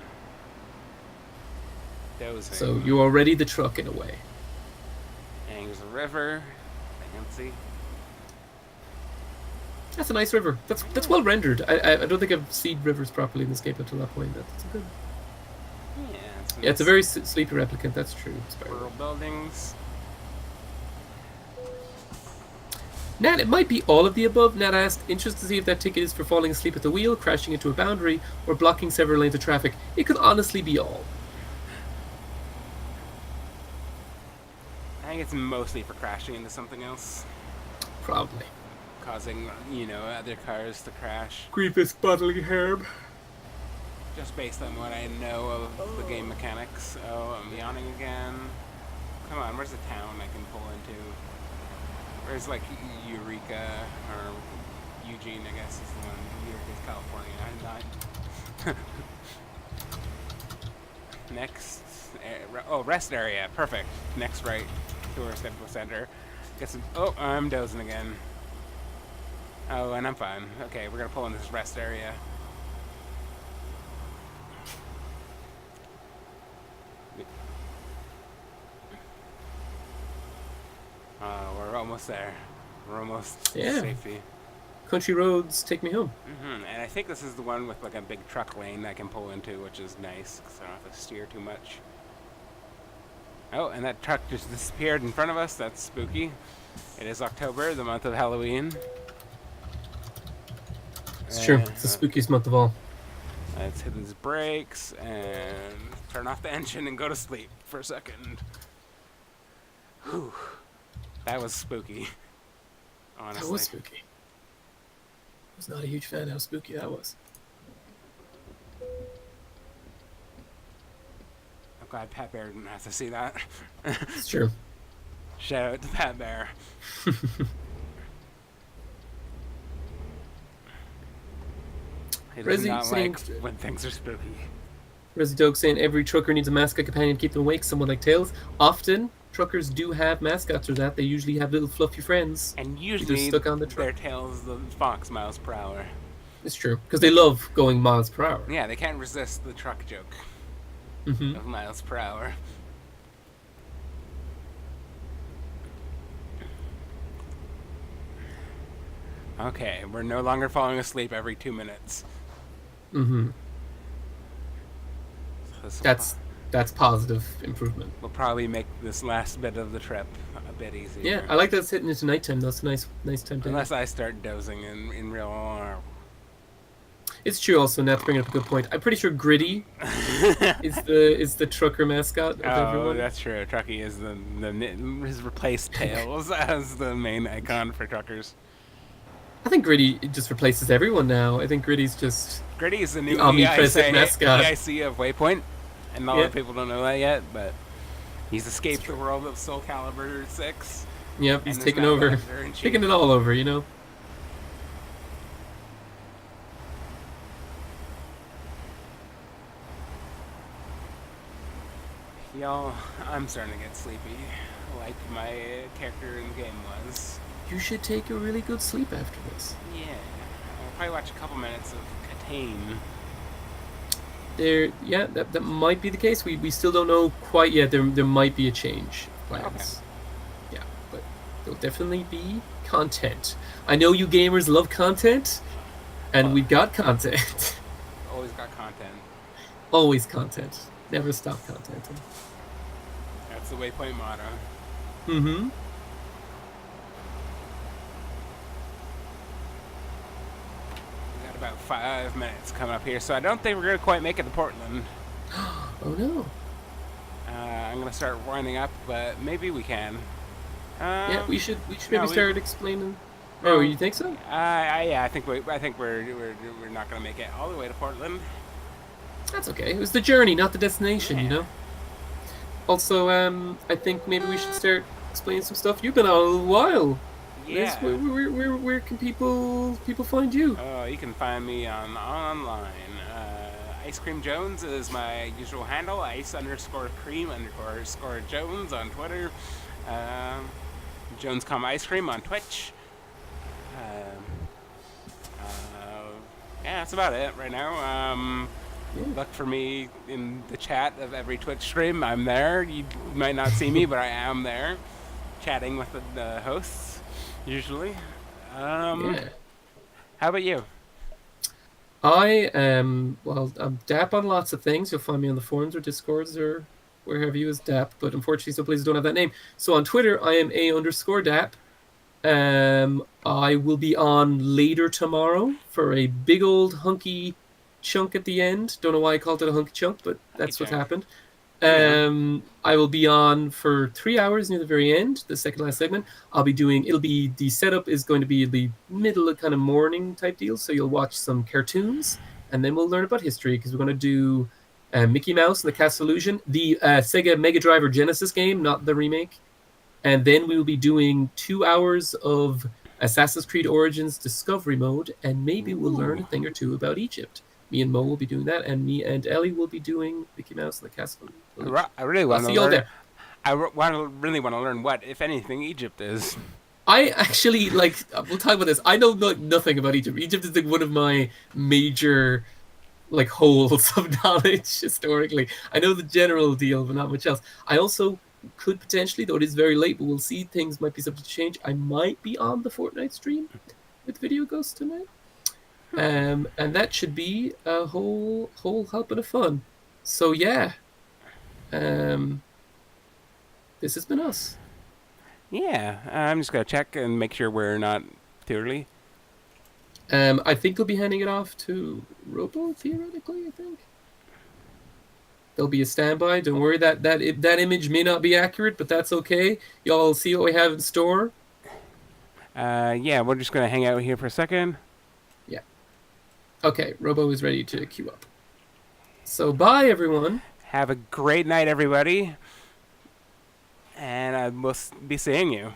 Dozing. So you're already the truck in a way. And there's a river. Fancy. That's a nice river. That's well rendered. I don't think I've seen rivers properly in this game until that point. That's a good. Yeah, it's a very sleepy replicant, that's true. Rural buildings. Nat, it might be all of the above. Nat asked, interested to see if that ticket is for falling asleep at the wheel, crashing into a boundary, or blocking several lanes of traffic. It could honestly be all. I think it's mostly for crashing into something else, Probably. causing, other cars to crash. Grievous bodily harm. Just based on what I know of the game mechanics. Oh, I'm yawning again. Come on, where's the town I can pull into? Where's, like, Eureka, or Eugene, I guess, is the one. Eureka's California. Next, rest area. Perfect. Next right, tourist info center. Get some. Oh, I'm dozing again. Oh, and I'm fine. Okay, we're gonna pull in this rest area. We're almost there. We're almost Yeah. safety. Country roads take me home. And I think this is the one with like a big truck lane I can pull into, which is nice because I don't have to steer too much. Oh, and that truck just disappeared in front of us. That's spooky. It is October, the month of Halloween. It's true. It's the spookiest month of all. Let's hit these brakes and turn off the engine and go to sleep for a second. Whew. That was spooky. Honestly. That was spooky. I was not a huge fan of how spooky that was. I'm glad Pat Bear didn't have to see that. It's true. Shout out to Pat Bear. He does Resi not saying- like when things are spooky. Resi Dog saying every trucker needs a mascot companion to keep them awake, someone like Tails. Often, truckers do have mascots or that. They usually have little fluffy friends. And Either usually stuck on the their truck. tail's the fox miles per hour. It's true. Because they love going miles per hour. Yeah, they can't resist the truck joke Mm-hmm. of miles per hour. Okay, we're no longer falling asleep every 2 minutes. Mm-hmm. This will That's positive improvement. will probably make this last bit of the trip a bit easier. Yeah, I like that it's hitting into nighttime. That's a nice time to. Unless I start dozing in real. It's true. Also, Nat's bringing up a good point. I'm pretty sure Gritty is the trucker mascot of Oh, everyone. that's true. Truckee is his replaced Tails as the main icon for truckers. I think Gritty just replaces everyone now. I think Gritty's just Gritty is the new omnipresent EIC, mascot. EIC of Waypoint, and a lot Yeah. of people don't know that yet, but he's escaped the world of Soul Calibur 6. yep, he's and is taking now over, Editor-in-Chief. taking it all over. You know. Y'all, I'm starting to get sleepy, like my character in the game was. You should take a really good sleep after this. Yeah, I'll probably watch a couple minutes of Catane. Yeah, that might be the case. We still don't know quite yet. There might be a change of plans. Yeah, but there'll definitely be content. I know you gamers love content, and we've got content. Always got content. Always content. Never stop contenting. That's the Waypoint motto. Mm-hmm. We got about 5 minutes coming up here, so I don't think we're gonna quite make it to Portland. Oh no. I'm gonna start winding up, but maybe we can. Yeah, we should no, maybe we- start explaining. No. Oh, you think so? I think we're not gonna make it all the way to Portland. That's okay. It was the journey, not the destination. You Yeah. know. Also, I think maybe we should start explaining some stuff. You've been out a little while. Yeah. Where can people find you? You can find me online. IceCreamJones is my usual handle. Ice_cream_Jones on Twitter. Jones, Ice Cream on Twitch. Yeah, that's about it right now. Look for me in the chat of every Twitch stream. I'm there. You might not see me, but I am there, chatting with the hosts usually. Yeah. How about you? I am I'm Dapp on lots of things. You'll find me on the forums or Discords or wherever you as Dapp, but unfortunately some places don't have that name. So on Twitter I am A_Dapp. I will be on later tomorrow for a big old hunky chunk at the end. Don't know why I called it a hunky chunk, but that's what chunk. happened. Yeah. I will be on for 3 hours near the very end, the second last segment. The setup is going to be the middle of kind of morning type deal. So you'll watch some cartoons and then we'll learn about history because we're going to do Mickey Mouse and the Castle Illusion, the Sega Mega Drive or Genesis game, not the remake. And then we will be doing 2 hours of Assassin's Creed Origins Discovery Mode, and maybe we'll learn a thing or two about Egypt. Me and Mo will be doing that, and me and Ellie will be doing Mickey Mouse and the Castle. I really want to see you all learn. there. Really want to learn what, if anything, Egypt is. I actually we'll talk about this. I know nothing about Egypt. Egypt is one of my major holes of knowledge historically. I know the general deal, but not much else. I also could potentially, though it is very late, but we'll see, things might be subject to change. I might be on the Fortnite stream with Video Ghost tonight. And that should be a whole helping of fun. So yeah. This has been us. Yeah, I'm just gonna check and make sure we're not too early. I think we'll be handing it off to Robo, theoretically, I think. There'll be a standby. Don't worry, that image may not be accurate, but that's okay. Y'all see what we have in store. Yeah, we're just gonna hang out here for a second. Yeah. Okay, Robo is ready to queue up. So bye, everyone. Have a great night, everybody. And I must be seeing you.